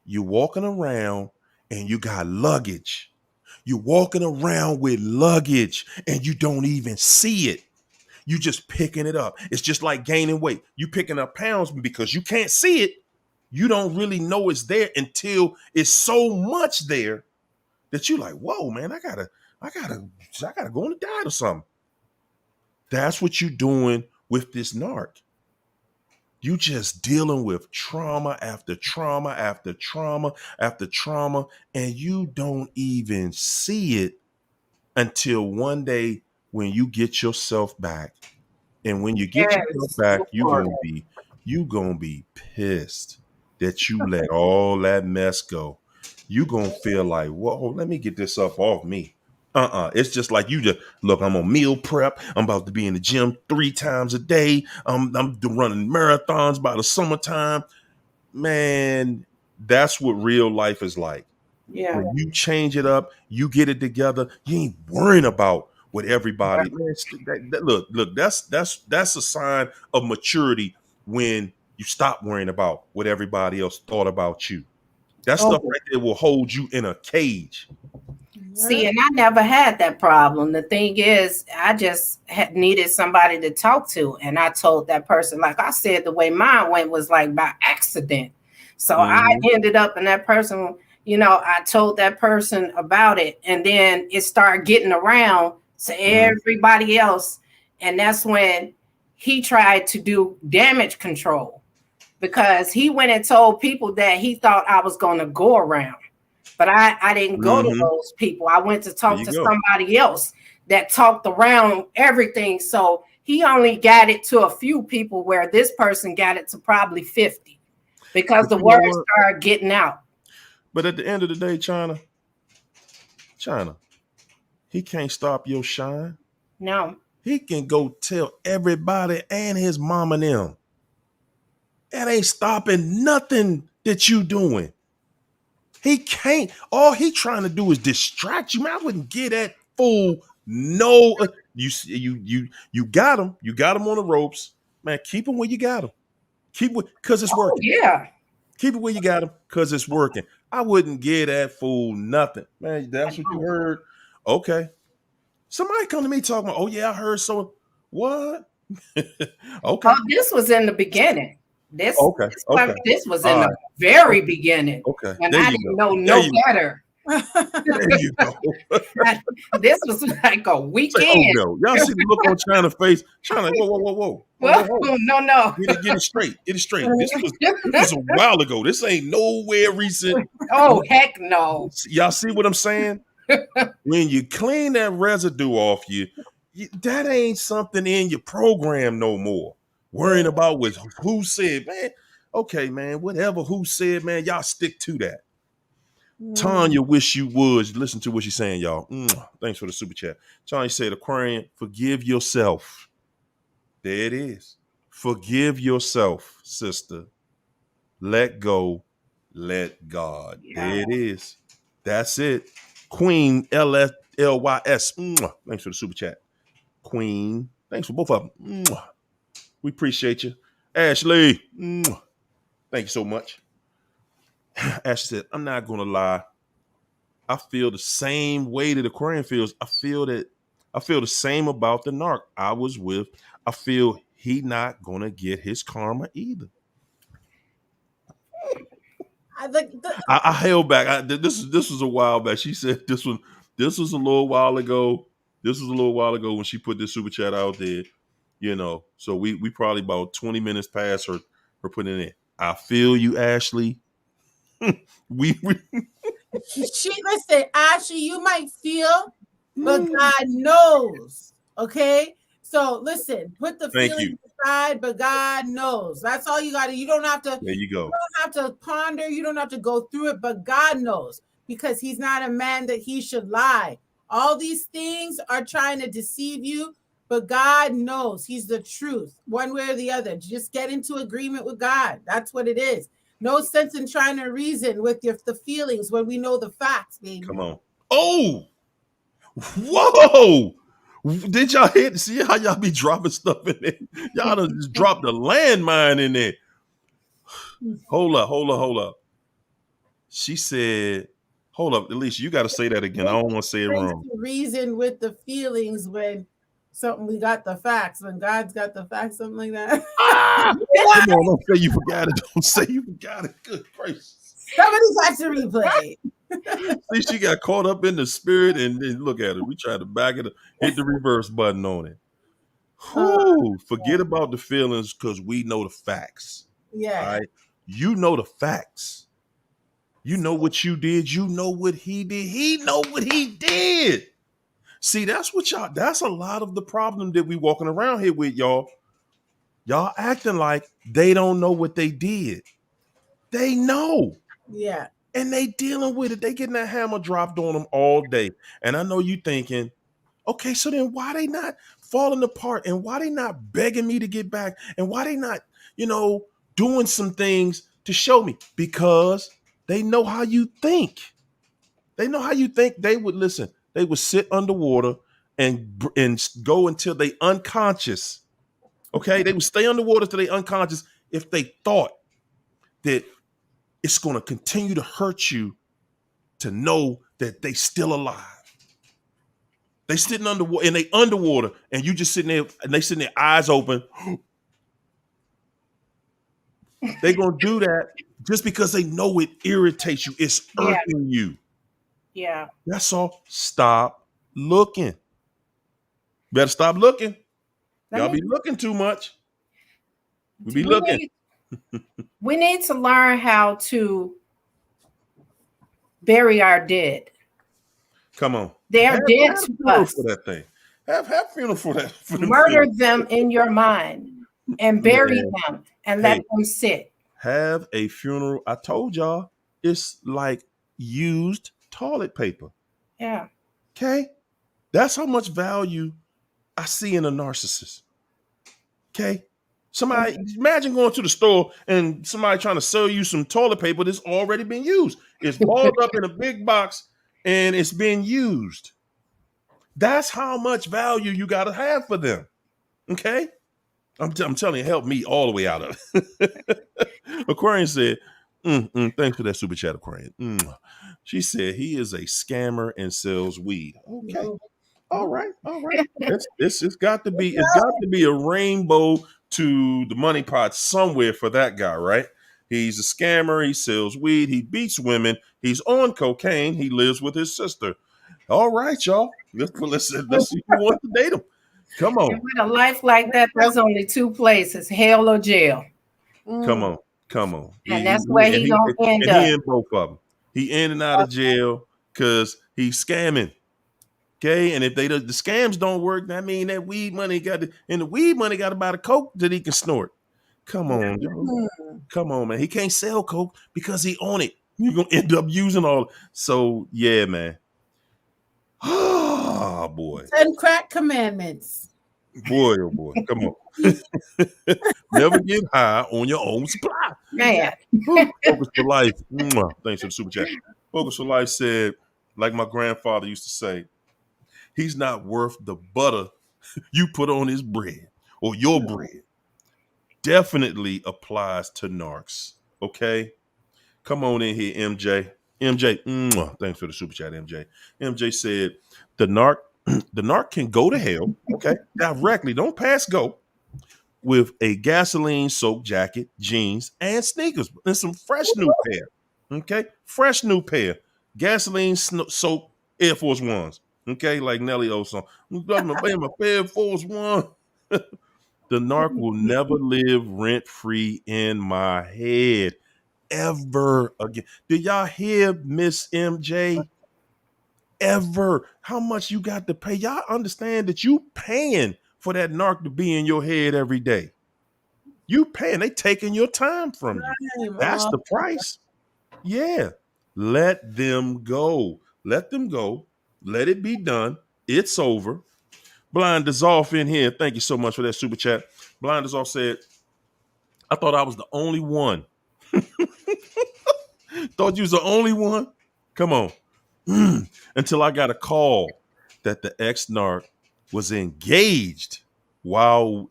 you're walking around and you got luggage. You're walking around with luggage and you don't even see it. You just picking it up. It's just like gaining weight. You picking up pounds because you can't see it. You don't really know it's there until it's so much there that you like, whoa, man, I gotta go on a diet or something. That's what you're doing with this narc. You just dealing with trauma after trauma after trauma after trauma, and you don't even see it until one day when you get yourself back. And when you get yourself
Yes.
back,
Lord.
you gonna be pissed that you let all that mess go. You gonna feel like, whoa, let me get this up off me. It's just like you just look. I'm on meal prep. I'm about to be in the gym 3 times a day. I'm running marathons by the summertime. Man, that's what real life is like.
Yeah.
When you change it up, you get it together. You ain't worrying about what everybody. Man, look. That's a sign of maturity when you stop worrying about what everybody else thought about you. That stuff
Oh,
right there will hold you in a cage.
see, and I never had that problem. The thing is, I just had needed somebody to talk to. And I told that person, like I said, the way mine went was like by accident. So I
Mm-hmm.
ended up, and that person, I told that person about it. And then it started getting around to
Mm-hmm.
everybody else. And that's when he tried to do damage control because he went and told people that he thought I was going to go around. But I didn't go to
Mm-hmm.
those people. I went to
There
talk
you
to
go.
somebody else that talked around everything. So he only got it to a few people where this person got it to probably 50 because
But
the
you know
word
what?
started getting out.
But at the end of the day, China, he can't stop your shine.
No.
He can go tell everybody and his mom and them. That ain't stopping nothing that you doing. He can't. All he trying to do is distract you. Man, I wouldn't get that fool. No, you got him. You got him on the ropes, man. Keep him where you got him. Keep it because it's
Oh,
working.
yeah.
Keep it where you got him because it's working. I wouldn't give that fool nothing, man.
I
That's what you
know.
heard. Okay. Somebody come to me talking about, oh yeah, I heard so. What?
Oh,
Okay.
this was in the beginning. This
Okay.
this,
Okay.
this was in
All
the
right.
very
Okay.
beginning
Okay.
when
There
I
you
didn't
go.
know
There
no
you
better.
there you go.
This was like a
Say, oh
weekend.
no. Y'all see the look on China's face. China, like, whoa, whoa, whoa, whoa. Whoa, whoa,
Well,
whoa.
no, no.
Get it straight. Get it straight. This was a while ago. This ain't nowhere recent.
Oh, heck no.
Y'all see what I'm saying? When you clean that residue off you, that ain't something in your program no more. Worrying about what who said, man. Okay, man, whatever who said, man, y'all stick to that. Tanya wish you would listen to what she's saying, y'all. Thanks for the super chat. Tanya said, Aquarian, forgive yourself. There it is. Forgive yourself, sister. Let go. Let God.
Yeah.
There it is. That's it. Queen LS. Thanks for the super chat. Queen. Thanks for both of them. We appreciate you. Ashley. Thank you so much. Ashley said, I'm not going to lie. I feel the same way that Aquarian feels. I feel the same about the narc I was with. I feel he not going to get his karma either. I held back. This was a while back. She said this was a little while ago. This was a little while ago when she put this super chat out there. So we probably about 20 minutes past her putting it in. I feel you, Ashley. we
Listen, Ashley, you might feel, but God knows. Okay. So listen, put the feelings aside, but God knows. That's all you got to. You don't have to.
There you go.
You don't have to ponder. You don't have to go through it, but God knows, because He's not a man that He should lie. All these things are trying to deceive you, but God knows. He's the truth, one way or the other. Just get into agreement with God. That's what it is. No sense in trying to reason with the feelings when we know the facts, baby.
Come on. Oh, whoa. Did y'all see how y'all be dropping stuff in there? Y'all done just dropped a landmine in there. Hold up. She said, hold up. At least you got to say that again. I don't want to say it wrong.
Reason with the feelings when we got the facts, when God's got the facts, something like that.
Come on, don't say you forgot it. Don't say you forgot it. Good gracious.
Somebody's got to replay.
See, she got caught up in the spirit, and then look at it. We tried to back it up, hit the reverse button on it. Forget about the feelings, because we know the facts.
Yeah.
All right? You know the facts. You know what you did. You know what he did. He know what he did. See, that's a lot of the problem that we walking around here with, y'all. Y'all acting like they don't know what they did. They know.
Yeah.
And they dealing with it. They getting that hammer dropped on them all day. And I know you thinking, okay, so then why they not falling apart? And why they not begging me to get back? And why they not, doing some things to show me? Because they know how you think. They know how you think. They would listen. They would sit underwater and go until they unconscious. Okay, they would stay underwater till they unconscious if they thought that it's going to continue to hurt you to know that they still alive. They sitting underwater and they underwater, and you just sitting there and they sitting there eyes open. They're going to do that just because they know it irritates you. It's irking you.
Yeah.
That's all. Stop looking. Better stop looking. Y'all be looking too much. We be looking.
We need to learn how to bury our dead.
Come on.
They're dead to us.
For that thing. Have funeral for that.
Murder them in your mind and bury them and let them sit.
Have a funeral. I told y'all, it's like used toilet paper.
Yeah.
Okay? That's how much value I see in a narcissist. Okay? Somebody, imagine going to the store and somebody trying to sell you some toilet paper that's already been used. It's balled up in a big box and it's been used. That's how much value you got to have for them. Okay? I'm telling you, help me all the way out of it. Aquarian said, thanks for that super chat, Aquarian. She said he is a scammer and sells weed. Okay. All right. It's got to be a rainbow to the money pot somewhere for that guy, right? He's a scammer. He sells weed. He beats women. He's on cocaine. He lives with his sister. All right, y'all. Let's see who wants to date him. Come on.
And with a life like that, there's only two places: hell or jail.
Come on.
And that's where he gonna end up.
He in both of them. He in and out of jail because he's scamming. Okay, and if the scams don't work, that mean that weed money and the weed money got to buy the coke that he can snort. Come on, Joe.
Mm.
Come on, man. He can't sell coke because he own it. You're gonna end up using all. So yeah, man. Oh boy,
10 crack commandments.
boy, oh boy. Come on. Never get high on your own supply.
Man.
Focus for Life. Mwah. Thanks for the super chat. Focus for Life said, like my grandfather used to say, he's not worth the butter you put on his bread or your bread. Definitely applies to narcs. Okay? Come on in here, MJ. MJ, thanks for the super chat, MJ. MJ said, the narc, the narc can go to hell, okay? Directly, don't pass go, with a gasoline-soaked jacket, jeans, and sneakers, and some fresh new pair. Okay, fresh new pair, gasoline-soaked Air Force Ones. Okay, like Nelly Olson. My Air Force One. The narc will never live rent-free in my head ever again. Did y'all hear Miss MJ? Ever? How much you got to pay? Y'all understand that you paying for that narc to be in your head every day. You paying, they taking your time from you. That's the price. Yeah. Let them go. Let them go. Let it be done. It's over. Blind Dissolve in here. Thank you so much for that super chat. Blind Dissolve said, I thought I was the only one. Thought you was the only one? Come on. Until I got a call that the ex-narc was engaged. Wow.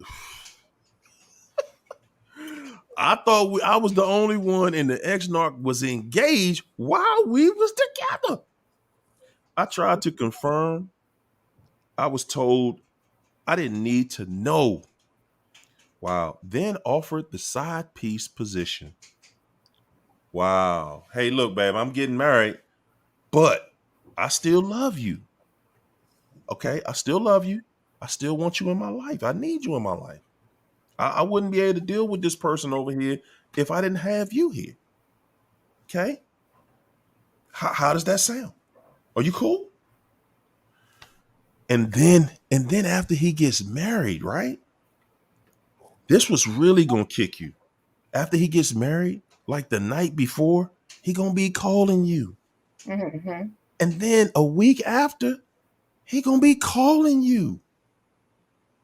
I thought I was the only one and the ex-narc was engaged while we was together. I tried to confirm. I was told I didn't need to know. Wow. Then offered the side piece position. Wow. Hey, look, babe, I'm getting married, but I still love you. Okay? I still love you. I still want you in my life. I need you in my life. I wouldn't be able to deal with this person over here if I didn't have you here. Okay? How does that sound? Are you cool? And then after he gets married, right? This was really gonna kick you. After he gets married, like the night before, he gonna be calling you.
Mm-hmm.
And then a week after, he gonna be calling you.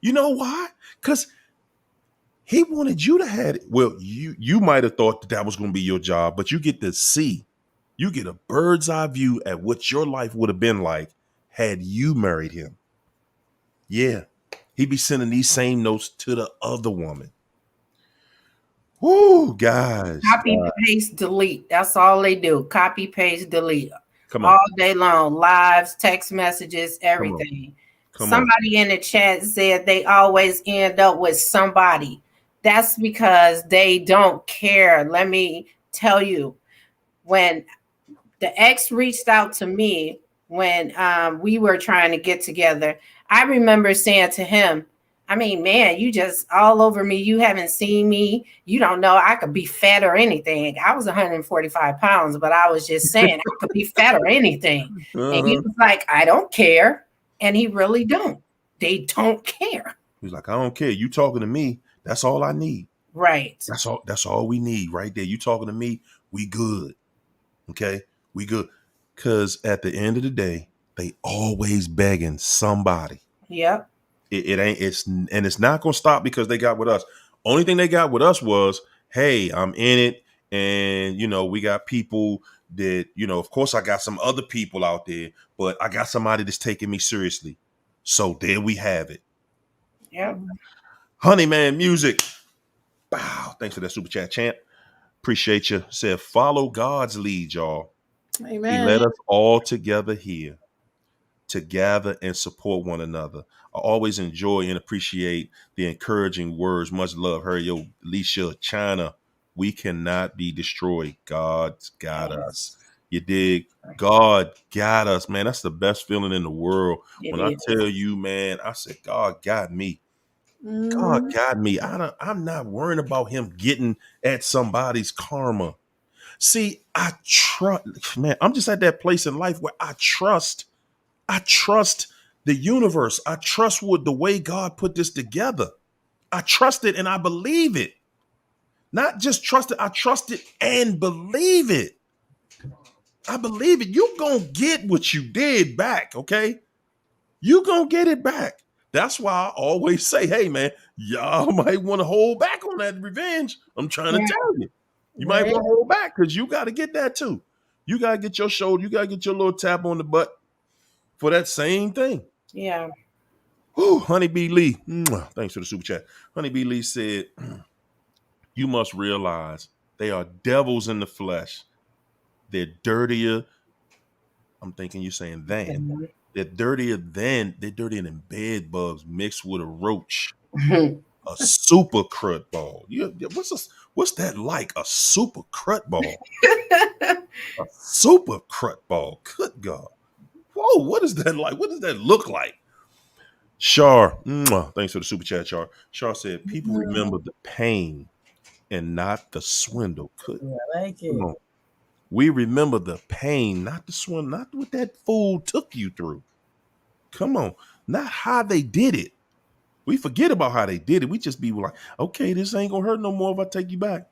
You know why? Because he wanted you to have it. Well, you might have thought that was gonna be your job, but you get to see, you get a bird's eye view at what your life would have been like had you married him. Yeah. He'd be sending these same notes to the other woman. Woo, guys.
Copy, paste, delete. That's all they do. Copy, paste, delete.
Come on.
All day long. Lives, text messages, everything. Somebody in the chat said they always end up with somebody. That's because they don't care. Let me tell you, when the ex reached out to me when we were trying to get together, I remember saying to him, I mean, man, you just all over me. You haven't seen me. You don't know I could be fat or anything. I was 145 pounds, but I was just saying I could be fat or anything. And he was like, I don't care. And he really don't. They don't care.
He's like, I don't care. You talking to me. That's all I need.
Right.
That's all we need right there. You talking to me. We good. Okay. We good. Because at the end of the day, they always begging somebody.
Yep.
It's not gonna stop because they got with us. Only thing they got with us was, hey, I'm in it, and we got people that, of course I got some other people out there, but I got somebody that's taking me seriously. So there we have it.
Yep.
Honeyman Music. Wow, thanks for that super chat, champ. Appreciate you. Said follow God's lead, y'all.
Amen.
He led us all together here to gather and support one another. I always enjoy and appreciate the encouraging words. Much love, her, yo, Alicia, China. We cannot be destroyed. God's got us. You dig? God got us, man. That's the best feeling in the world. I tell you, man, I said, God got me. God got me. I'm not worrying about him getting at somebody's karma. See, I trust, man, I'm just at that place in life where I trust The universe, I trust with the way God put this together. I trust it and I believe it. Not just trust it, I trust it and believe it. I believe it. You gonna get what you did back, okay? You gonna get it back. That's why I always say, hey man, y'all might want to hold back on that revenge. I'm trying to
Yeah.
tell you. You might
Right.
want to hold back because you got to get that too. You got to get your shoulder, you got to get your little tap on the butt for that same thing.
Yeah.
Whew, Honeybee Lee, thanks for the super chat. Honeybee Lee said, you must realize they are devils in the flesh. They're dirtier. I'm thinking you're saying than.
Mhm.
They're dirtier than bed bugs mixed with a roach. A super crud ball. What's that like? A super crud ball. A super crud ball. Good God. Whoa, what is that like? What does that look like? Shar, thanks for the super chat, Shar. Shar said, people remember the pain and not the swindle.
Yeah, I like
Come
it.
on. We remember the pain, not the swindle, not what that fool took you through. Come on. Not how they did it. We forget about how they did it. We just be like, okay, this ain't gonna hurt no more if I take you back.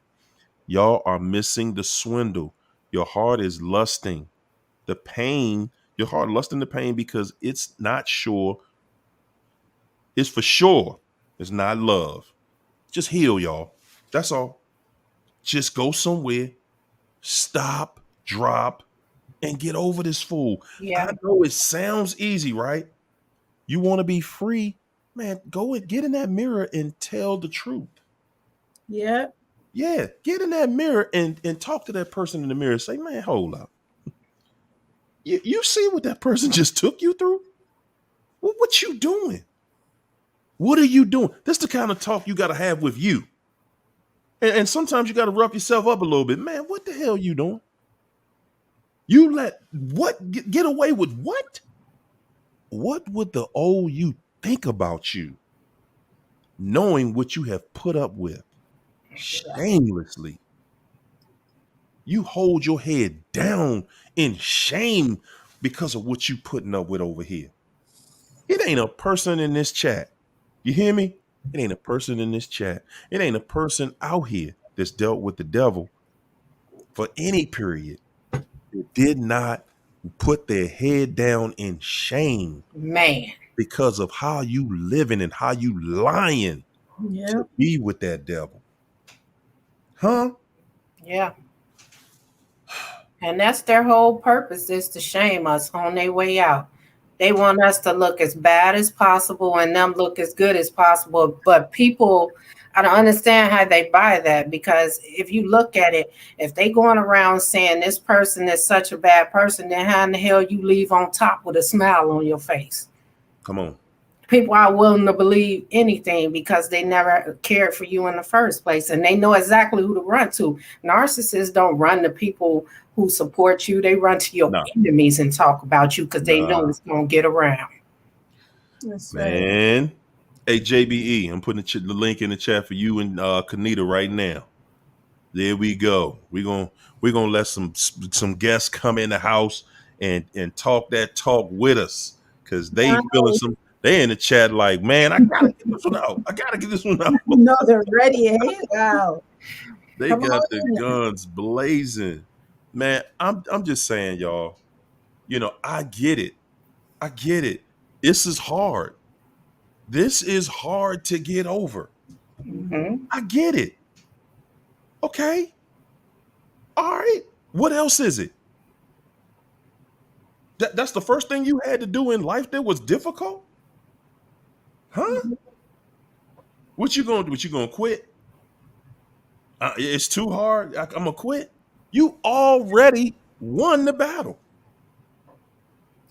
Y'all are missing the swindle. Your heart is lusting the pain. Your heart lusting the pain because it's not sure. It's for sure. It's not love. Just heal, y'all. That's all. Just go somewhere, stop, drop, and get over this fool.
Yeah.
I know it sounds easy, right? You want to be free, man, go and get in that mirror and tell the truth.
Yeah.
Yeah, get in that mirror and talk to that person in the mirror. Say, man, hold up. You see what that person just took you through? What you doing? What are you doing? This is the kind of talk you got to have with you. And sometimes you got to rough yourself up a little bit. Man, what the hell you doing? You let what get away with what? What would the old you think about you, knowing what you have put up with shamelessly? You hold your head down in shame because of what you putting up with over here. It ain't a person in this chat. You hear me? It ain't a person in this chat. It ain't a person out here that's dealt with the devil for any period that did not put their head down in shame
Man.
because of how you living and how you lying
Yeah.
to be with that devil. Huh?
Yeah. And that's their whole purpose, is to shame us on their way out. They want us to look as bad as possible and them look as good as possible. But people, I don't understand how they buy that, because if you look at it, if they going around saying this person is such a bad person, then how in the hell you leave on top with a smile on your face?
Come on.
People are willing to believe anything because they never cared for you in the first place, and they know exactly who to run to. Narcissists don't run to people who support you. They run to your enemies and talk about you because they know it's going to get around.
That's
Man. Hey, JBE, I'm putting the link in the chat for you and Kanita right now. There we go. We're gonna let some guests come in the house and talk that talk with us, because they feeling some. They in the chat like, man, I gotta get this one out. I gotta get this one out.
No, they're ready. Hey, wow.
They
Come
got
on
the
in.
guns blazing. Man, I'm just saying, y'all. You know, I get it. I get it. This is hard. This is hard to get over.
Mm-hmm.
I get it. Okay. All right. What else is it? That's the first thing you had to do in life that was difficult? Huh? What you gonna do? What you gonna quit? It's too hard. I'm gonna quit. You already won the battle.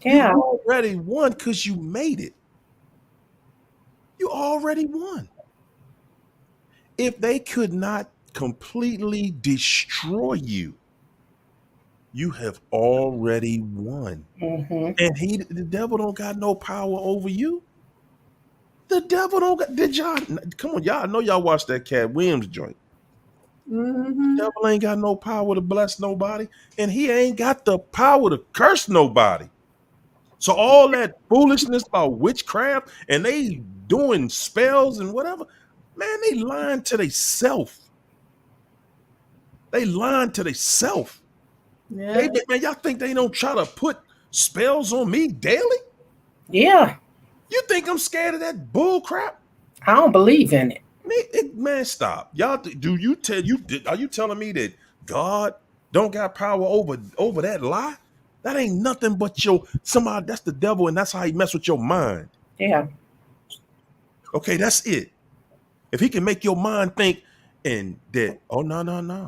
Yeah.
You already won because you made it. You already won. If they could not completely destroy you, you have already won.
Mm-hmm.
And the devil don't got no power over you. The devil don't got. Did y'all come on? Y'all I know y'all watched that Cat Williams joint.
Mm-hmm.
The devil ain't got no power to bless nobody, and he ain't got the power to curse nobody. So all that foolishness about witchcraft and they doing spells and whatever, man, they lying to themselves. They lying to themselves.
Yeah.
Man, y'all think they don't try to put spells on me daily?
Yeah.
You think I'm scared of that bull crap?
I don't believe in it.
Man, stop. Y'all, do you tell you? Are you telling me that God don't got power over that lie? That ain't nothing but somebody. That's the devil, and that's how he mess with your mind.
Yeah.
Okay, that's it. If he can make your mind think, and that, oh no,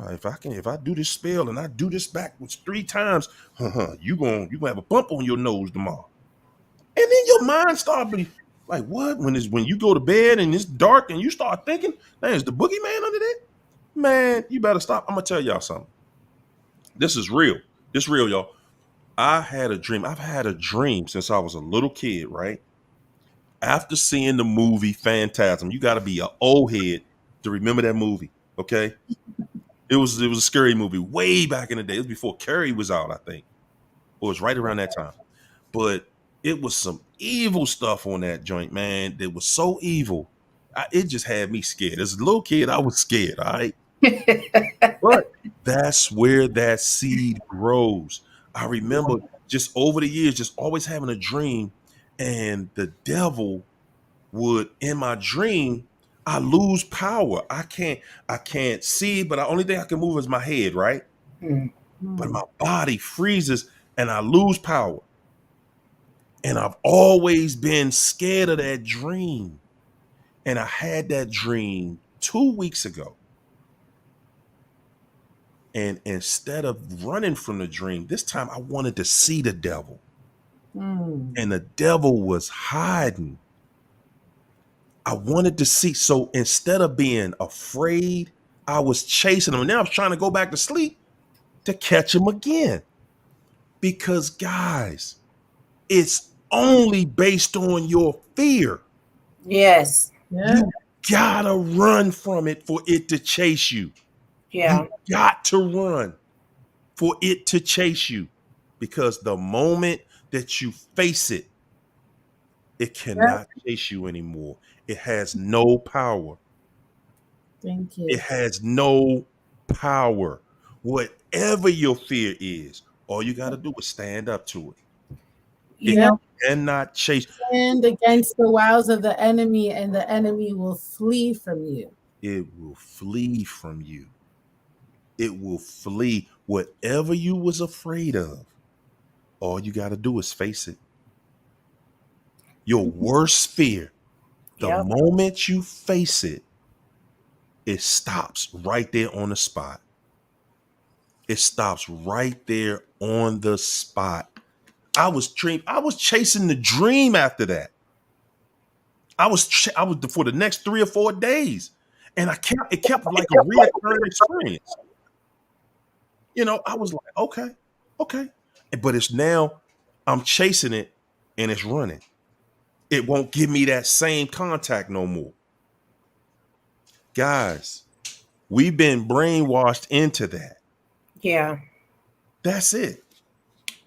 if I do this spell and I do this backwards 3 times, you gonna have a bump on your nose tomorrow. And then your mind start be like, what? When you go to bed and it's dark and you start thinking, man, is the boogeyman under there? Man, you better stop. I'm gonna tell y'all something. This is real. This real, y'all. I had a dream. I've had a dream since I was a little kid, right? After seeing the movie Phantasm, you gotta be an old head to remember that movie. Okay. It was a scary movie way back in the day. It was before Carrie was out, I think. Or it was right around that time. But it was some evil stuff on that joint, man. That was so evil. It just had me scared. As a little kid, I was scared, all right? But that's where that seed grows. I remember just over the years, just always having a dream, and the devil would, in my dream, I lose power. I can't see, but the only thing I can move is my head, right?
Mm.
But my body freezes and I lose power. And I've always been scared of that dream. And I had that dream 2 weeks ago. And instead of running from the dream, this time I wanted to see the devil. And the devil was hiding. I wanted to see. So instead of being afraid, I was chasing him. And now I was trying to go back to sleep to catch him again. Because, guys, it's only based on your fear.
Yes.
Yeah.
You gotta run from it for it to chase you.
Yeah.
You got to run for it to chase you. Because the moment that you face it, it cannot chase you anymore. It has no power.
Thank you.
It has no power. Whatever your fear is, all you got to do is stand up to it.
You
It
know,
cannot chase.
Stand against the wiles of the enemy, and the enemy will flee from you.
It will flee from you. It will flee. Whatever you was afraid of, all you got to do is face it. Your worst fear, the
yep.
moment you face it, it stops right there on the spot. It stops right there on the spot. I was chasing the dream after that. I was for the next 3 or 4 days, and it kept like a reoccurring experience. I was like, okay, but it's now I'm chasing it and it's running. It won't give me that same contact no more. Guys, we've been brainwashed into that.
Yeah.
That's it.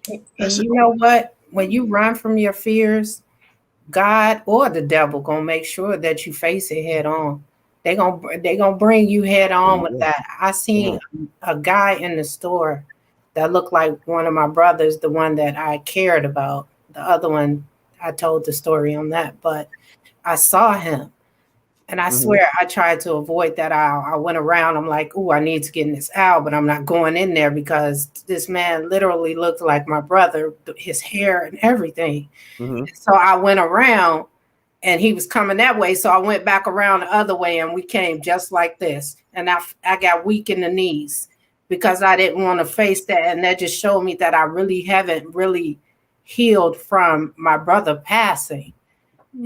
And you know what? When you run from your fears, God or the devil gonna make sure that you face it head on. They gonna bring you head on with that. I seen a guy in the store that looked like one of my brothers, the one that I cared about. The other one, I told the story on that, but I saw him. And I swear I tried to avoid that aisle. I went around. I'm like, "Ooh, I need to get in this aisle," but I'm not going in there because this man literally looked like my brother, his hair and everything. So I went around and he was coming that way. So I went back around the other way and we came just like this. And I got weak in the knees because I didn't want to face that. And that just showed me that I really haven't really healed from my brother passing.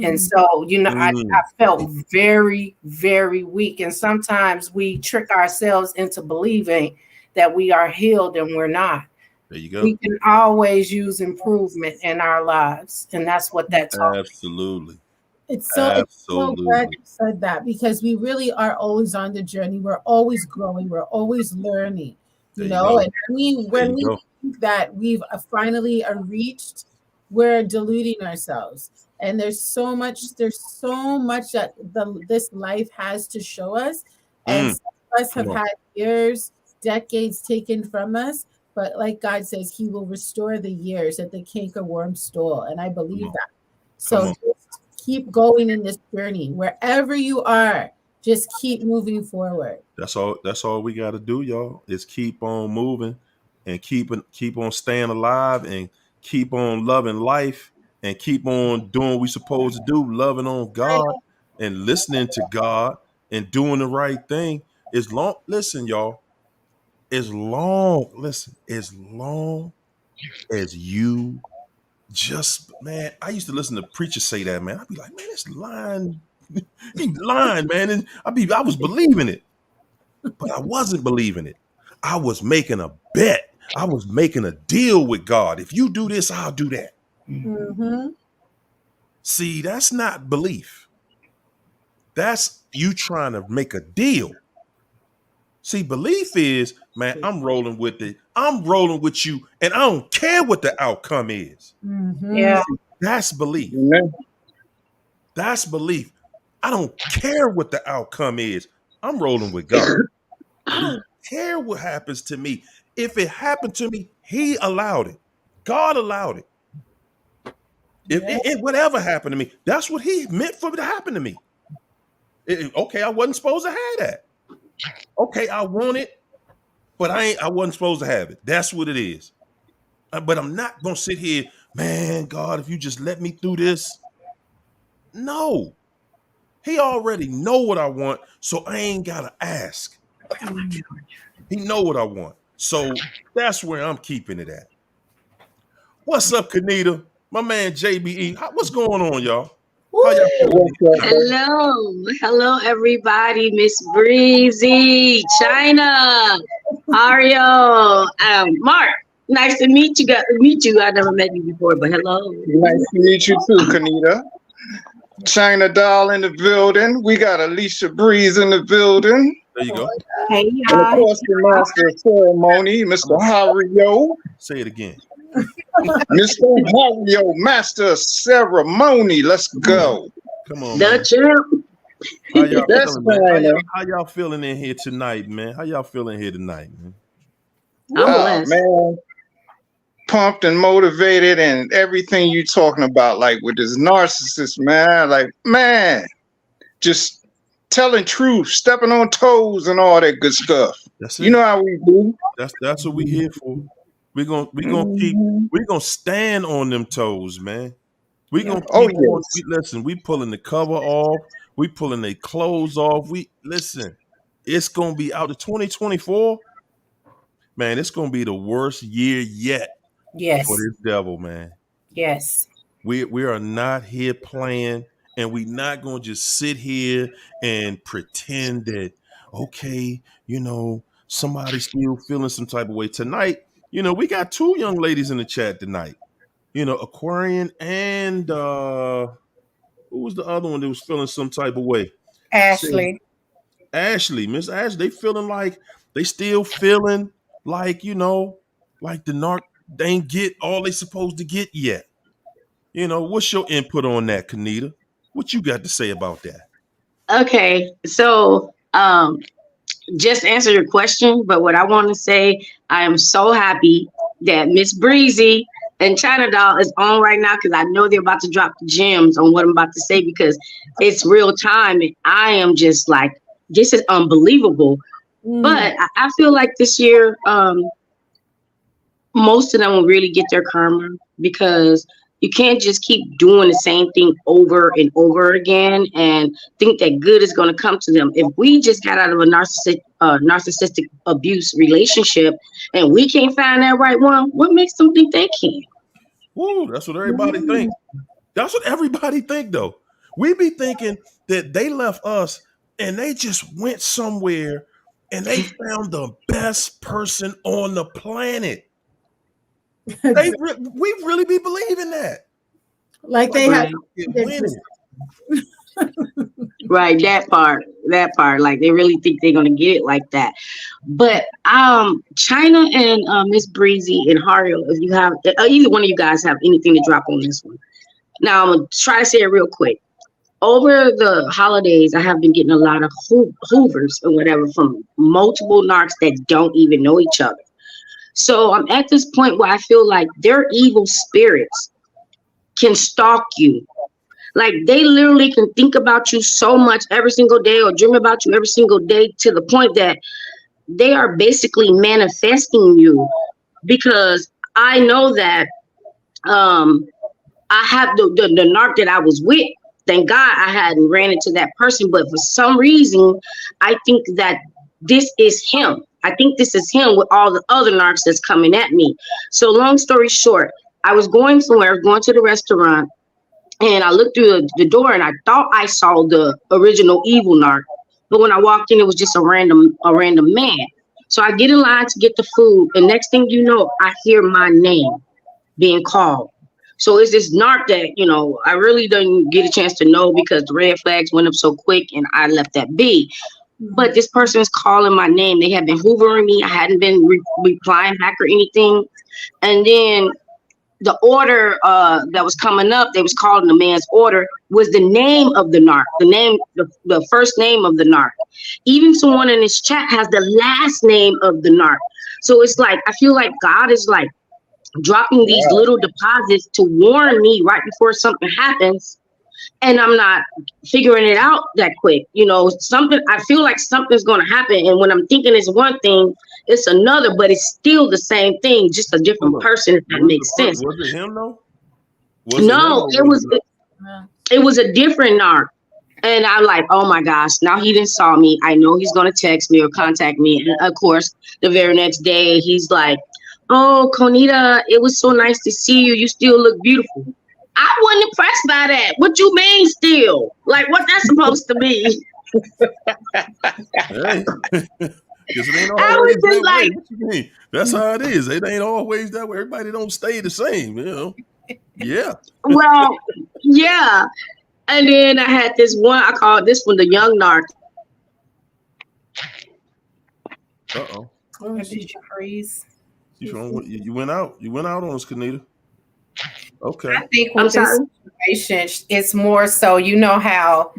And so, I felt very, very weak. And sometimes we trick ourselves into believing that we are healed and we're not.
There you go.
We can always use improvement in our lives. And that's what that taught me.
Absolutely.
It's so glad you said that, because we really are always on the journey. We're always growing. We're always learning, and when we think that we've finally reached we're deluding ourselves. And there's so much that this life has to show us. And
Mm,
some of us
come
have
on.
had years, decades taken from us. But like God says, He will restore the years that the cankerworm stole. And I
Come
believe
on.
that.
Come
So
on.
just keep going in this journey. Wherever you are, just keep moving forward.
That's all we got to do, y'all. Is keep on moving and keep on staying alive and keep on loving life and keep on doing what we supposed to do, loving on God and listening to God and doing the right thing. Listen, y'all, as long as you just, man, I used to listen to preachers say that, man. I'd be like, man, this lying, he lying, man. And I was believing it. But I wasn't believing it. I was making a bet. I was making a deal with God. If you do this, I'll do that.
Mm-hmm.
See, that's not belief. That's you trying to make a deal. See, belief is, man, I'm rolling with it. I'm rolling with you, and I don't care what the outcome is.
Mm-hmm.
Yeah.
See, that's belief.
Amen.
That's belief. I don't care what the outcome is. I'm rolling with God. I don't care what happens to me. If it happened to me, He allowed it. God allowed it. If
Yeah.
whatever happened to me, that's what He meant for it to happen to me. Okay, I wasn't supposed to have that. Okay, I want it, but I wasn't supposed to have it. That's what it is. But I'm not gonna sit here, man, God, if you just let me through this. No. He already know what I want, so I ain't gotta ask. He know what I want. So that's where I'm keeping it at. What's up, Kanita? My man JBE. What's going on, y'all? How y'all feeling
What's up,
tonight?
bro?
Hello, everybody. Miss Breezy, China, Ario, Mark. Nice to meet you. I never met you before, but hello.
Nice to meet you too, Kanita. China Doll in the building. We got Alicia Breeze in the building.
There you go.
Hey,
And of
y'all.
course, the master of ceremony,
Come
Mr.
on.
Hario.
Say it again.
Mr. Hario, master of ceremony. Let's go.
Come on,
The
man.
champ.
How y'all
That's
feeling, man?
China.
How y'all feeling in here tonight, man? How y'all feeling here tonight, man?
I'm
Oh,
blessed.
man. Pumped and motivated and everything you talking about, like with this narcissist, man. Like, man, just telling truth, stepping on toes and all that good stuff.
That's
You
it.
know how we do.
That's what we here for.
Mhm.
we're gonna stand on them toes, man. We're
Yeah.
gonna
Oh,
keep on.
yes.
Listen, we pulling the cover off. We pulling their clothes off. We listen. It's gonna be out of 2024, man. It's gonna be the worst year yet for
Yes.
this devil, man.
Yes.
We are not here playing, and we not gonna just sit here and pretend that okay, somebody's still feeling some type of way tonight. We got two young ladies in the chat tonight. Aquarian and who was the other one that was feeling some type of way? Say
Ashley.
Ashley, Miss Ashley, they feeling like they still feeling like, like the narc they ain't get all they supposed to get yet. What's your input on that, Kanita? What you got to say about that?
Okay, so just to answer your question, but what I want to say, I am so happy that Miss Breezy and China Doll is on right now because I know they're about to drop gems on what I'm about to say because it's real time and I am just like, this is unbelievable. But I feel like this year, most of them will really get their karma because you can't just keep doing the same thing over and over again and think that good is going to come to them. If we just got out of a narcissistic abuse relationship and we can't find that right one, what makes them think they can?
Woo, that's what everybody think. That's what everybody think, though. We be thinking that they left us and they just went somewhere and they found the best person on the planet. We really be believing that.
Like
Like
they
they
have
Right.
get winning.
Right, that part. Like they really think they're gonna get it like that. But China and Miss Breezy and Hario, if you have either one of you guys have anything to drop on this one. Now I'm gonna try to say it real quick. Over the holidays, I have been getting a lot of hoovers or whatever from multiple narcs that don't even know each other. So I'm at this point where I feel like their evil spirits can stalk you. Like they literally can think about you so much every single day or dream about you every single day to the point that they are basically manifesting you because I know that I have the narc that I was with. Thank God I hadn't ran into that person, but for some reason, I think that this is him. I think this is him with all the other narcs that's coming at me. So long story short, I was going somewhere, I was going to the restaurant, and I looked through the door and I thought I saw the original evil narc. But when I walked in, it was just a random man. So I get in line to get the food, and next thing you know, I hear my name being called. So it's this narc that, I really didn't get a chance to know because the red flags went up so quick and I left that be. But this person is calling my name. They have been hoovering me. I hadn't been replying back or anything. And then the order that was coming up, they was calling the man's order, was the name of the narc, the first name of the narc. Even someone in this chat has the last name of the narc. So it's like, I feel like God is like dropping these little deposits to warn me right before something happens. And I'm not figuring it out that quick. I feel like something's going to happen. And when I'm thinking it's one thing, it's another, but it's still the same thing, just a different person, if that makes sense.
Was it him though?
No, it was a different narc. And I'm like, oh my gosh, now he didn't saw me. I know he's going to text me or contact me. And of course, the very next day, he's like, oh, Conita, it was so nice to see you. You still look beautiful. I wasn't impressed by that. What you mean still? Like, what that's supposed to be?
Hey. It ain't always that way. What you mean? That's how it is. It ain't always that way. Everybody don't stay the same, Yeah.
Well, yeah. And then I had this one, I called this one the young narc.
Uh-oh.
Oh, did you freeze?
You went out. You went out on us, Kanita. Okay.
I think with this situation, it's more so, how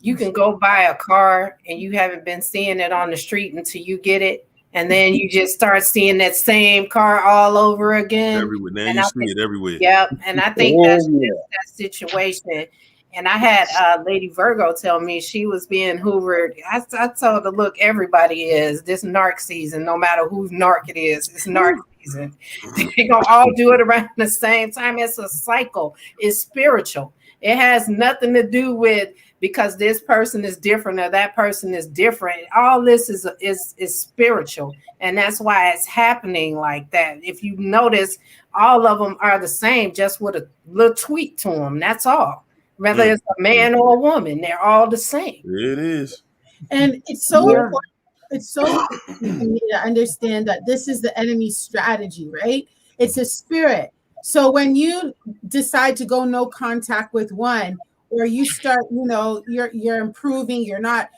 you can go buy a car and you haven't been seeing it on the street until you get it. And then you just start seeing that same car all over again.
Everywhere. Now you see it everywhere.
Yep. And I think that's that situation. And I had Lady Virgo tell me she was being hoovered. I told her, look, everybody is. This narc season, no matter whose narc it is, it's narc season. They're going to all do it around the same time. It's a cycle. It's spiritual. It has nothing to do with because this person is different or that person is different. All this is spiritual. And that's why it's happening like that. If you notice, all of them are the same, just with a little tweak to them. That's all. Whether it's a man or a woman, they're all the same.
It is.
And it's so important. It's so important for me to understand that this is the enemy's strategy, right? It's a spirit. So when you decide to go no contact with one, or you start, you're improving, you're not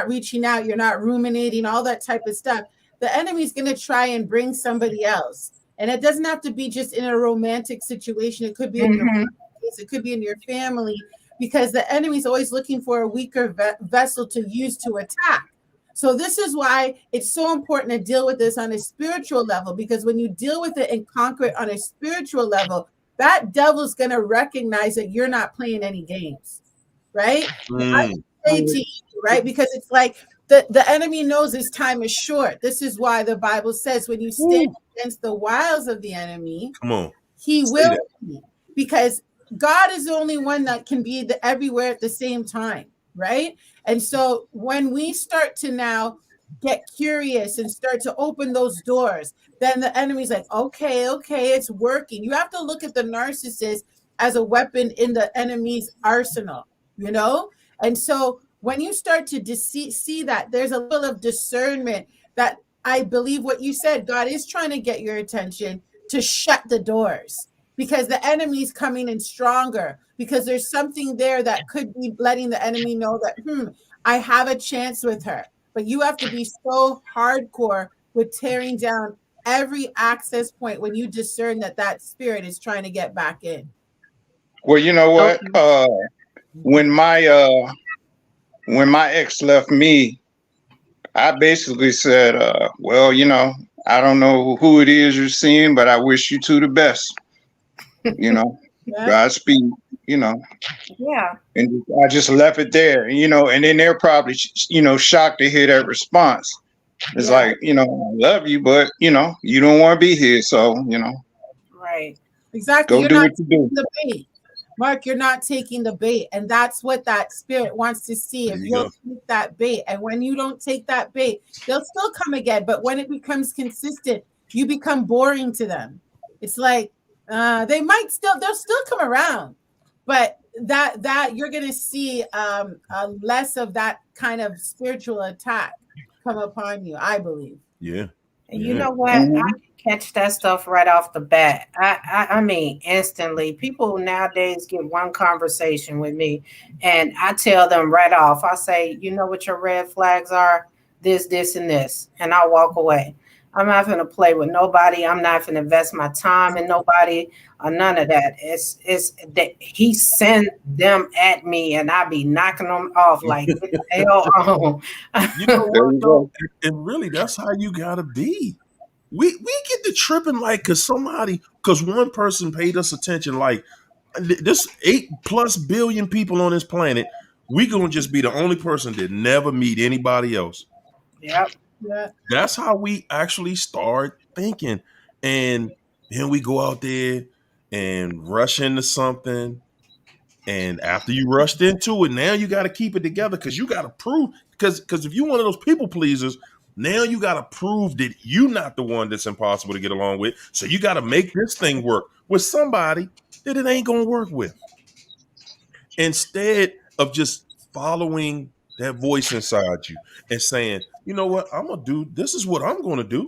reaching out, you're not ruminating, all that type of stuff, the enemy's going to try and bring somebody else. And it doesn't have to be just in a romantic situation. It could be in your case, it could be in your family, because the enemy's always looking for a weaker vessel to use to attack. So this is why it's so important to deal with this on a spiritual level, because when you deal with it and conquer it on a spiritual level, that devil's going to recognize that you're not playing any games, right? I say to you, right? Because it's like the enemy knows his time is short. This is why the Bible says when you stand against the wiles of the enemy, he will be, because God is the only one that can be everywhere at the same time, right? And so when we start to now get curious and start to open those doors, then the enemy's like, okay, it's working. You have to look at the narcissist as a weapon in the enemy's arsenal, And so when you start to see that, there's a little of discernment that I believe what you said, God is trying to get your attention to shut the doors, because the enemy's coming in stronger. because there's something there that could be letting the enemy know that, I have a chance with her. But you have to be so hardcore with tearing down every access point when you discern that that spirit is trying to get back in.
Well, you know what?
Okay.
When my when my ex left me, I basically said, well, I don't know who it is you're seeing, but I wish you two the best. You know,
Yeah.
Godspeed. You know,
Yeah.
and I just left it there. And then they're probably shocked to hear that response. It's
Yeah.
like, I love you, but you don't want to be here, so
Right.
Exactly.
go
You're
do
not
what you do.
taking the bait. Mark, you're not taking the bait. And that's what that spirit wants to see.
There
If
you
you'll
go.
take that bait. And when you don't take that bait, they'll still come again. But when it becomes consistent, you become boring to them. It's like they'll still come around. But that you're gonna see less of that kind of spiritual attack come upon you, I believe.
Yeah.
And you
Yeah.
know what? I
Mhm.
can catch that stuff right off the bat. I mean, instantly. People nowadays get one conversation with me, and I tell them right off. I say, you know what your red flags are? This, and this, and I walk away. I'm not going to play with nobody. I'm not going to invest my time in nobody or none of that. It's that he sent them at me, and I be knocking them off like get the hell on.
You know
There
what
you
though?
go.
And really, that's how you gotta be. We get to tripping like because one person paid us attention. Like this 8+ billion people on this planet, we gonna just be the only person that never meet anybody else.
Yep.
Yeah.
That's how we actually start thinking, and then we go out there and rush into something. And after you rushed into it, now you got to keep it together because you got to prove. Because if you're one of those people pleasers, now you got to prove that you're not the one that's impossible to get along with. So you got to make this thing work with somebody that it ain't gonna work with. Instead of just following that voice inside you and saying, you know what, I'm gonna do. This is what I'm gonna do.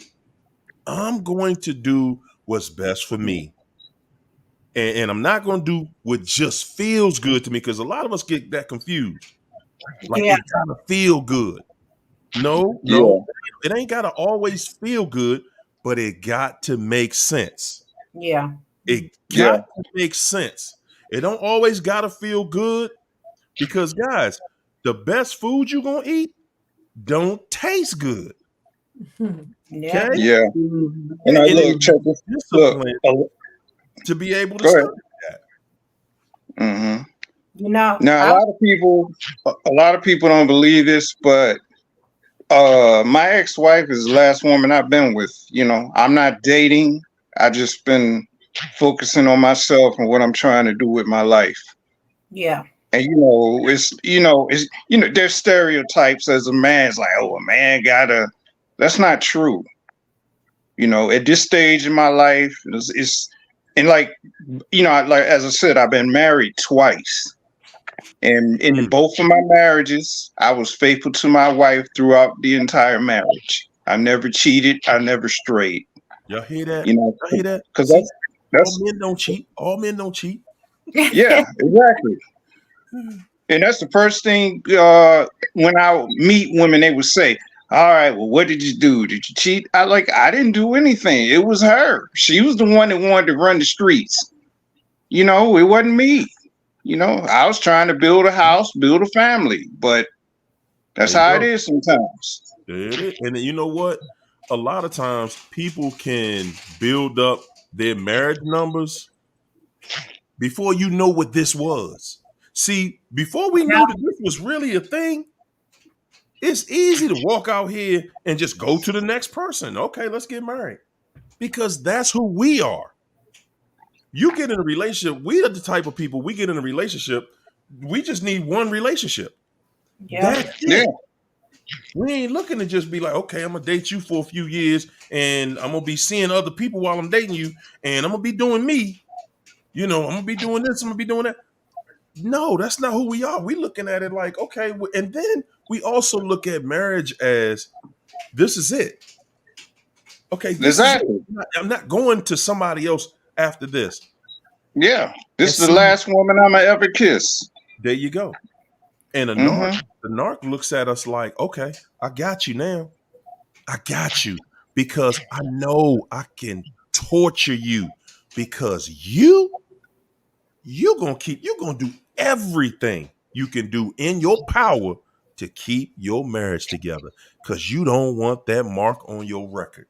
I'm going to do what's best for me. And I'm not going to do what just feels good to me because a lot of us get that confused. Like
Yeah.
it gotta feel good. No,
Yeah,
it ain't gotta always feel good, but it got to make sense.
Yeah.
It
yeah,
got to make sense. It don't always gotta feel good because guys, the best food you gonna eat don't taste good.
Yeah.
Okay,
yeah.
Mhm.
And
and
I
it
look, check this. Look,
discipline to be able to
go ahead.
stop that.
Hmm.
You know,
Now,
I
a lot of people don't believe this, but my ex-wife is the last woman I've been with. I'm not dating. I just been focusing on myself and what I'm trying to do with my life.
yeah.
And there's stereotypes as a man. It's like, oh, a man gotta. That's not true. At this stage in my life, it's and like like as I said, I've been married twice. And in
Mm,
both of my marriages, I was faithful to my wife throughout the entire marriage. I never cheated. I never strayed.
y'all hear that?
You know,
Y'all hear that?
because
See, all
that's
men don't cheat. All men don't cheat.
yeah, exactly. And that's the first thing when I meet women, they would say, "All right, well, what did you do? Did you cheat?" I didn't do anything. It was her. She was the one that wanted to run the streets. It wasn't me. I was trying to build a house, build a family, but that's
There you
how it
go.
is sometimes.
There it is. And then you know what? A lot of times people can build up their marriage numbers before you know what this was. See, before we
Yeah.
knew that this was really a thing, it's easy to walk out here and just go to the next person. Okay, let's get married. Because that's who we are. You get in a relationship, we are the type of people we get in a relationship, we just need one relationship.
Yeah.
That's
Yeah,
it. We ain't looking to just be like, okay, I'm gonna date you for a few years and I'm gonna be seeing other people while I'm dating you and I'm gonna be doing me. I'm gonna be doing this, I'm gonna be doing that. No, that's not who we are. We looking at it like, okay, and then we also look at marriage as this is it. Okay, this is it.
exactly.
I'm not going to somebody else after this.
Yeah,
And
this is the
see,
last woman I'ma ever kiss.
there you go. And
Mm-hmm.
the narc looks at us like, okay, I got you now. I got you because I know I can torture you because you're gonna do everything you can do in your power to keep your marriage together because you don't want that mark on your record.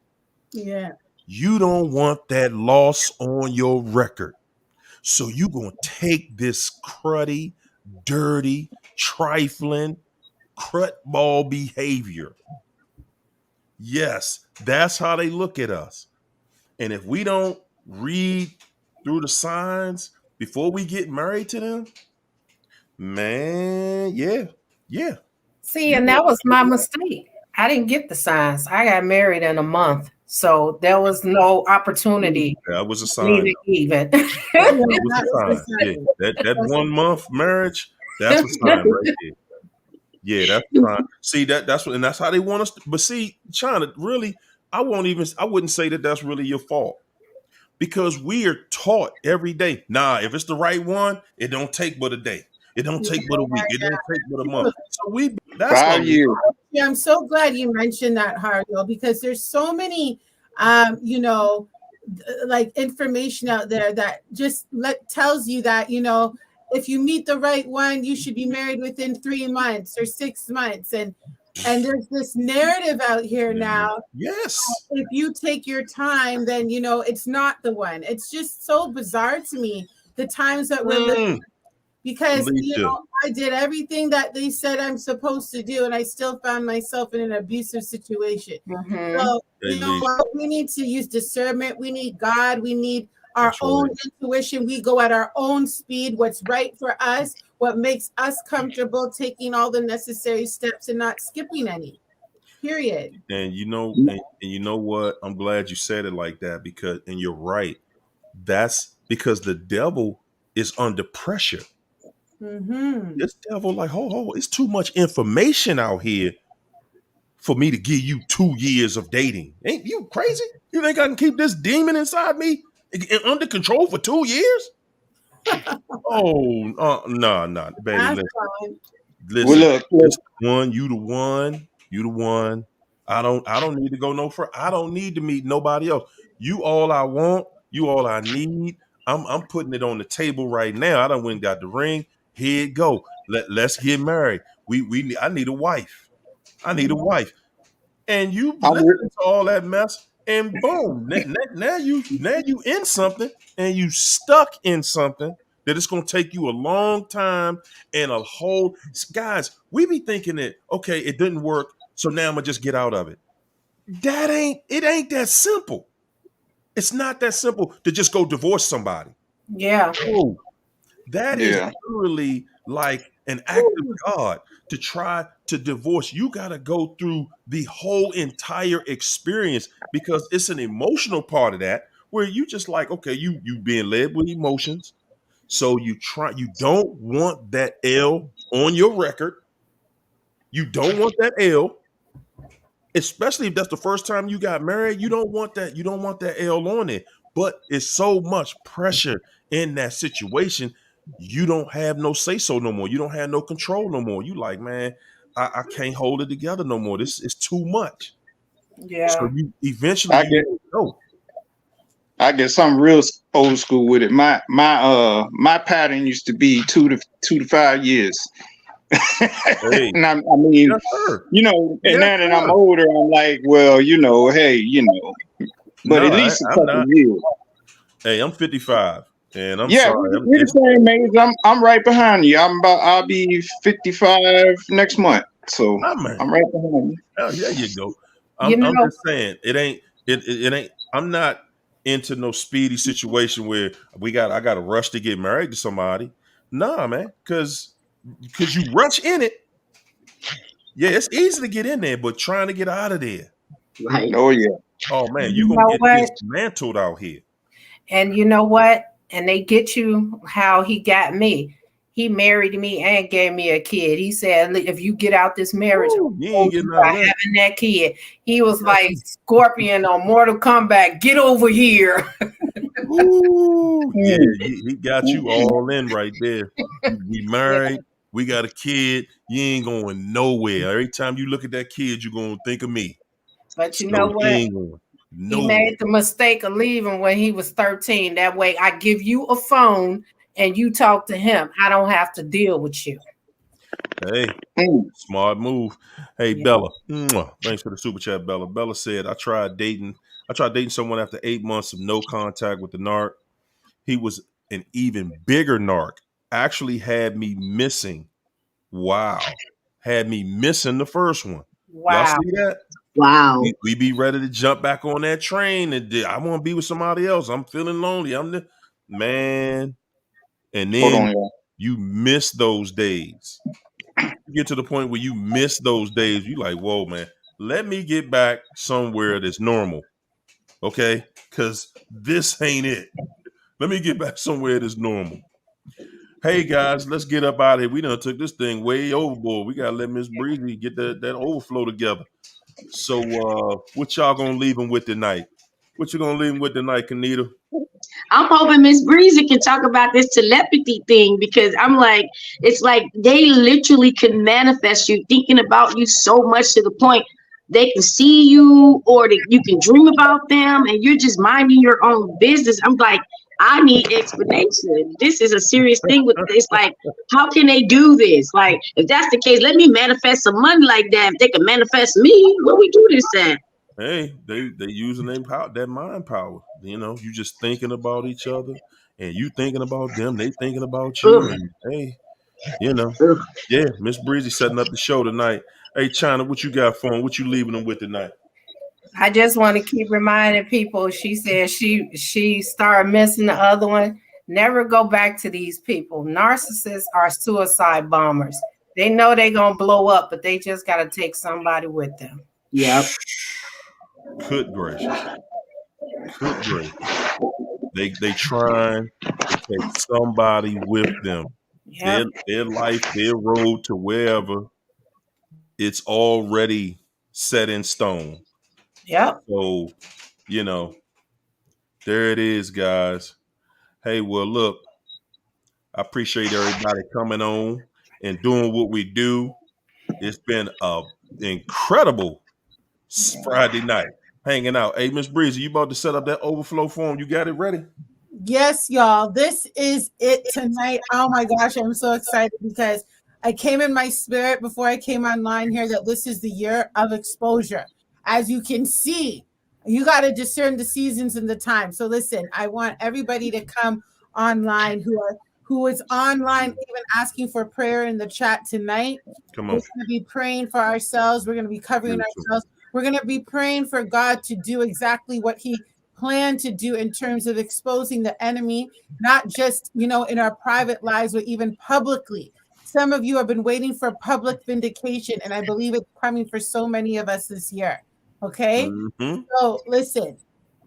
Yeah.
You don't want that loss on your record. So you gonna take this cruddy, dirty, trifling, crutball behavior. Yes, that's how they look at us. And if we don't read through the signs before we get married to them, man, yeah,
See,
you
and that was my mistake. I didn't get the signs. I got married in a month. So there was no opportunity
that was a
for me
sign.
to even.
That,
Yeah,
that was
that
a
was the
sign. Yeah,
sign.
that
That's
1 month marriage, that's a sign right there. Yeah, that's fine. See that's what, and that's how they want us. But see, China, really, I wouldn't say that that's really your fault because we are taught every day. Nah, if it's the right one, it don't take but a day. It don't
yeah.
take but a week. It don't take but a month. So that's a
5 years.
Yeah, I'm so glad you mentioned that, Hario, because there's so many, you know, like information out there that just tells you that, you know, if you meet the right one, you should be married within 3 months or 6 months, and there's this narrative out here now.
yes,
If you take your time, then you know it's not the one. It's just so bizarre to me the times that we're living
mm,
because you
Alicia.
know I did everything that they said I'm supposed to do, and I still found myself in an abusive situation.
Mhm.
So you know
Alicia.
what? We need to use discernment. We need God. We need our
That's
own
right.
intuition. We go at our own speed. What's right for us? What makes us comfortable? Taking all the necessary steps and not skipping any. Period.
And you know what? I'm glad you said it like that because, and you're right. That's because the devil is under pressure.
Mm-hmm.
This devil, like, it's too much information out here for me to give you 2 years of dating. Ain't you crazy? You think I can keep this demon inside me under control for 2 years? Oh, no, baby.
That's
Listen,
fine.
Well,
listen.
look,
This one, you the one, you the one. I don't need to go no further. I don't need to meet nobody else. You all I want. You all I need. I'm putting it on the table right now. I done went and got the ring. Here it go. Let's get married. I need a wife. I need a wife. And you
I'm
listen
re-
to all that mess, and boom, now you in something, and you stuck in something that it's gonna take you a long time and a whole guys. We be thinking that okay, it didn't work, so now I'm gonna just get out of it. It ain't that simple. It's not that simple to just go divorce somebody.
Yeah.
Oh, that is
yeah.
literally like an act of God to try to divorce. You got to go through the whole entire experience because it's an emotional part of that where you just like, okay, you being led with emotions. So you don't want that L on your record. You don't want that L, especially if that's the first time you got married. You don't want that L on it. But it's so much pressure in that situation. You don't have no say so no more. You don't have no control no more. You like, man, I can't hold it together no more. This is too much. So
Yeah.
you eventually
I
you
get
let it go.
I get something real old school with it. My pattern used to be 2 to 5 years.
Hey,
I mean,
yes, sir.
you know, and
Yes,
now that I'm
sir.
older, I'm like, well, you know, hey, you know, but
No,
at least a
I'm
couple
not.
of years.
Hey, I'm 55, and I'm
Yeah,
sorry.
we're the same age. I'm right behind you. I'll be 55 next month, so
Nah, man.
I'm right behind you.
Oh, there you go.
You
I'm
know,
just saying it ain't. I'm not into no speedy situation where I got to rush to get married to somebody. Nah, man, because you rush in it. Yeah, it's easy to get in there, but trying to get out of there,
Right.
Oh yeah,
oh man,
you
you're gonna
know
get
what?
dismantled out here.
And you know what? And they get you how he got me. He married me and gave me a kid. He said, if you get out this marriage,
Woo, you
oh,
ain't
you
getting out
are
of that.
having that kid. He was like Scorpion on Mortal Kombat. Get over here.
Ooh, yeah,
Mm,
he got you
mm,
all in right there. We
Yeah.
married, we got a kid. You ain't going nowhere. Every time you look at that kid, you're gonna think of me.
But you know
So he
what?
ain't going
He
nowhere.
made the mistake of leaving when he was 13. That way I give you a phone and you talk to him. I don't have to deal with you.
Hey,
mm.
smart move. Hey,
Yeah.
Bella. Thanks for the super chat, Bella. Bella said, I tried dating someone after 8 months of no contact with the narc. He was an even bigger narc. Actually had me missing. Wow. Had me missing the first one. Y'all
Wow.
see that?
Wow.
We be ready to jump back on that train and I want to be with somebody else. I'm feeling lonely. I'm the man. And
Hold
then
on, y'all.
you miss those days. You get to the point where you miss those days. You like, whoa, man, let me get back somewhere that's normal. Okay. Cause this ain't it. Let me get back somewhere that's normal. Hey guys, let's get up out of here. We done took this thing way overboard. We gotta let Miss Breezy get that overflow together. So what y'all gonna leave him with tonight? What you gonna leave him with tonight, Kanita?
I'm hoping Miss Breezy can talk about this telepathy thing because I'm like, it's like they literally can manifest you thinking about you so much to the point they can see you or you can dream about them and you're just minding your own business. I'm like, I need explanation. This is a serious thing with this. Like, how can they do this? Like, if that's the case, let me manifest some money like that. If they can manifest me, where we do this at?
Hey, they using their power, that mind power. You know, you just thinking about each other and you thinking about them, they thinking about you,
Ugh,
and hey, you know,
ugh.
yeah, Miss Breezy setting up the show tonight. Hey, China, what you got for him? What you leaving them with tonight?
I just want to keep reminding people. She said she started missing the other one. Never go back to these people. Narcissists are suicide bombers. They know they're gonna blow up, but they just gotta take somebody with them.
Yep.
Good gracious. Good gracious. They trying to take somebody with them.
Yep,
Their life, their road to wherever, it's already set in stone.
yep.
So, you know, there it is, guys. Hey, well, look, I appreciate everybody coming on and doing what we do. It's been a incredible Friday night hanging out. Hey, Miss Breezy, you about to set up that overflow form? You got it ready?
Yes, y'all. This is it tonight. Oh my gosh, I'm so excited because I came in my spirit before I came online here that this is the year of exposure. As you can see, you got to discern the seasons and the time. So listen, I want everybody to come online who is online even asking for prayer in the chat tonight.
Come
We're
on.
going to be praying for ourselves. We're going to be covering
Beautiful.
ourselves. We're going to be praying for God to do exactly what he planned to do in terms of exposing the enemy, not just, in our private lives, but even publicly. Some of you have been waiting for public vindication, and I believe it's coming for so many of us this year. Okay?
Mm-hmm.
So listen,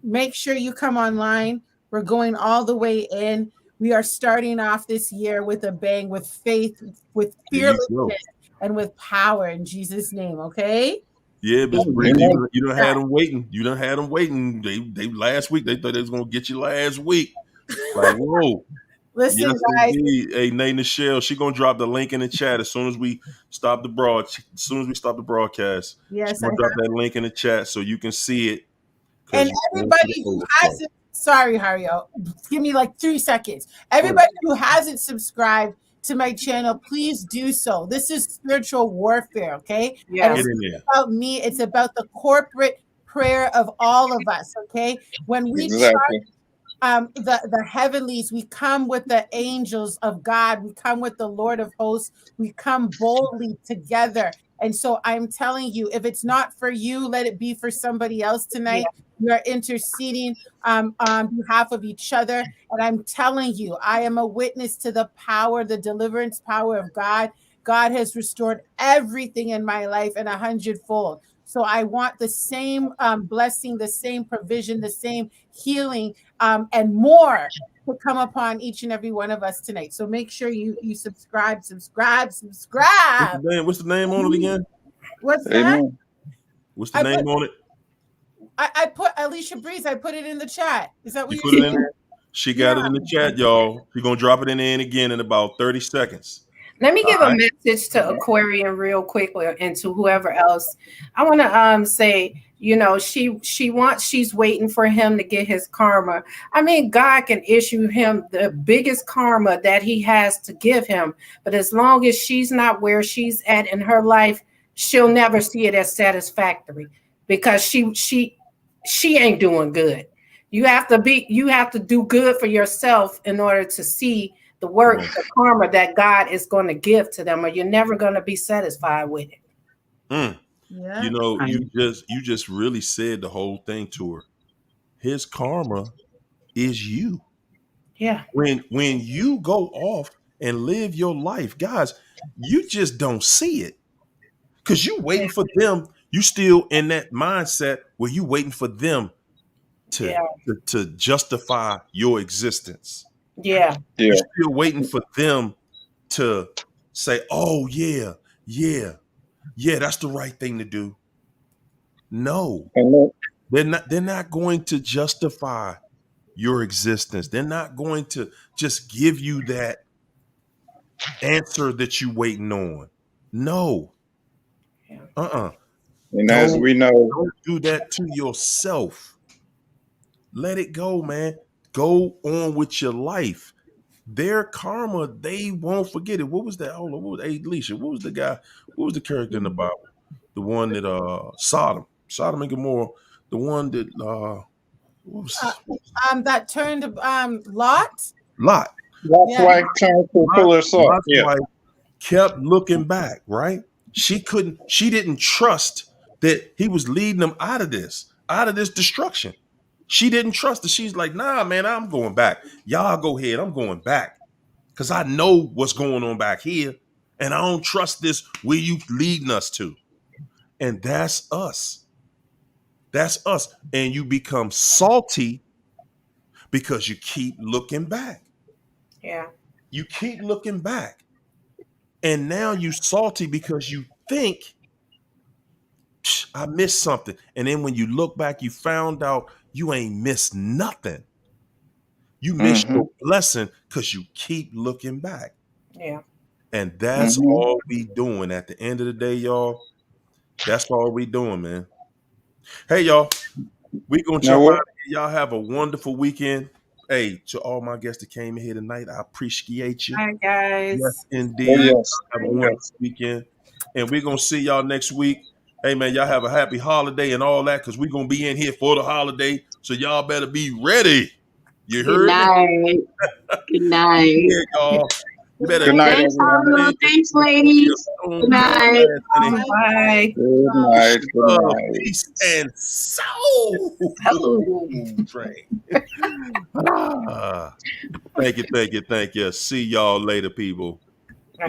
make sure you come online. We're going all the way in. We are starting off this year with a bang, with faith, with
There you go.
fearlessness, and with power in Jesus' name. Okay?
Yeah, Miss Breezy,
Amen.
you done had them waiting. You done had them waiting. They last week. They thought they was gonna get you last week. Like, whoa.
Listen,
Yes,
guys.
indeed. Hey, Nate Michelle, she gonna drop the link in the chat as soon as we stop the broadcast. She
Yes, I
gonna drop that link in the chat so you can see it because
and
you going to the
everybody who
overflow.
hasn't, sorry, Hario, give me like 3 seconds.
Go ahead.
Everybody who hasn't subscribed to my channel, please do so. This is spiritual warfare, okay? And
Get
Yeah.
it's
in
not
there.
about me, it's about the corporate prayer of all of us, okay? When we
Exactly.
the heavenlies, we come with the angels of God, we come with the Lord of hosts, we come boldly together. And so I'm telling you, if it's not for you, let it be for somebody else
Yeah.
tonight. We are interceding on behalf of each other. And I'm telling you, I am a witness to the power, the deliverance power of God. God has restored everything in my life in 100-fold. So I want the same blessing, the same provision, the same healing, and more to come upon each and every one of us tonight. So make sure you subscribe.
What's the name on it again?
What's that?
Amen.
What's the
I put
name on it?
I put Alicia Breeze. I put it in the chat. Is that what
You
you're
put it in
saying?
there? She got it
Yeah.
in the chat, y'all. She's gonna drop it in there again in about 30 seconds.
Let me
All
give a
right.
message to Aquarian real quickly and to whoever else. I want to say, you know, she's waiting for him to get his karma. I mean, God can issue him the biggest karma that he has to give him, but as long as she's not where she's at in her life, she'll never see it as satisfactory because she ain't doing good. You have to do good for yourself in order to see the work, the karma that God is going to give to them, or you're never going to be satisfied with it.
Mm.
Yeah.
You know, you just really said the whole thing to her. His karma is you.
Yeah.
When you go off and live your life, guys, you just don't see it. Because you waiting for them, you still in that mindset where you waiting for them to,
Yeah.
to justify your existence.
Yeah.
Yeah.
You're still waiting for them to say, oh yeah, yeah, yeah, that's the right thing to do. No,
And look,
they're not going to justify your existence. They're not going to just give you that answer that you waiting on. No.
Yeah.
Uh-uh.
and as
Don't
we know,
don't do that to yourself. Let it go, man. Go on with your life. Their karma, they won't forget it. What was that? Hold on. What was Alicia? What was the guy? What was the character in the Bible? The one that Sodom and Gomorrah, the one that
Uh,
what was
that turned Lot.
Lot.
that's
Yeah.
why turned to a pillar of salt.
Lot's
Yeah.
wife kept looking back, right? She didn't trust that he was leading them out of this destruction. She didn't trust it. She's like, nah, man, I'm going back. Y'all go ahead. I'm going back. Because I know what's going on back here. And I don't trust this where you leading us to. And that's us. That's us. And you become salty because you keep looking back.
Yeah.
You keep looking back. And now you salty because you think I missed something. And then when you look back, you found out you ain't missed nothing. You missed
Mm-hmm.
your blessing because you keep looking back.
Yeah.
And that's
Mm-hmm.
all we doing at the end of the day, y'all. That's all we doing, man. Hey, y'all, we gonna
Now
jump out
what?
of here. Y'all have a wonderful weekend. Hey, to all my guests that came in here tonight, I appreciate you.
Hi
Yes,
guys.
Oh
indeed.
yes.
Have a
Oh
wonderful
yes.
weekend. And we're gonna see y'all next week. Hey man, y'all have a happy holiday and all that because we're gonna be in here for the holiday. So y'all better be ready. You
Good
heard me?
night. Good night.
Yeah, y'all. You better
Good night,
Thanks,
everyone.
Harlow. Thanks, ladies. Good night.
honey.
Bye.
Good night. Good
Love,
night.
peace, and soul
Oh.
train. Ah, thank you, thank you, thank you. See y'all later, people.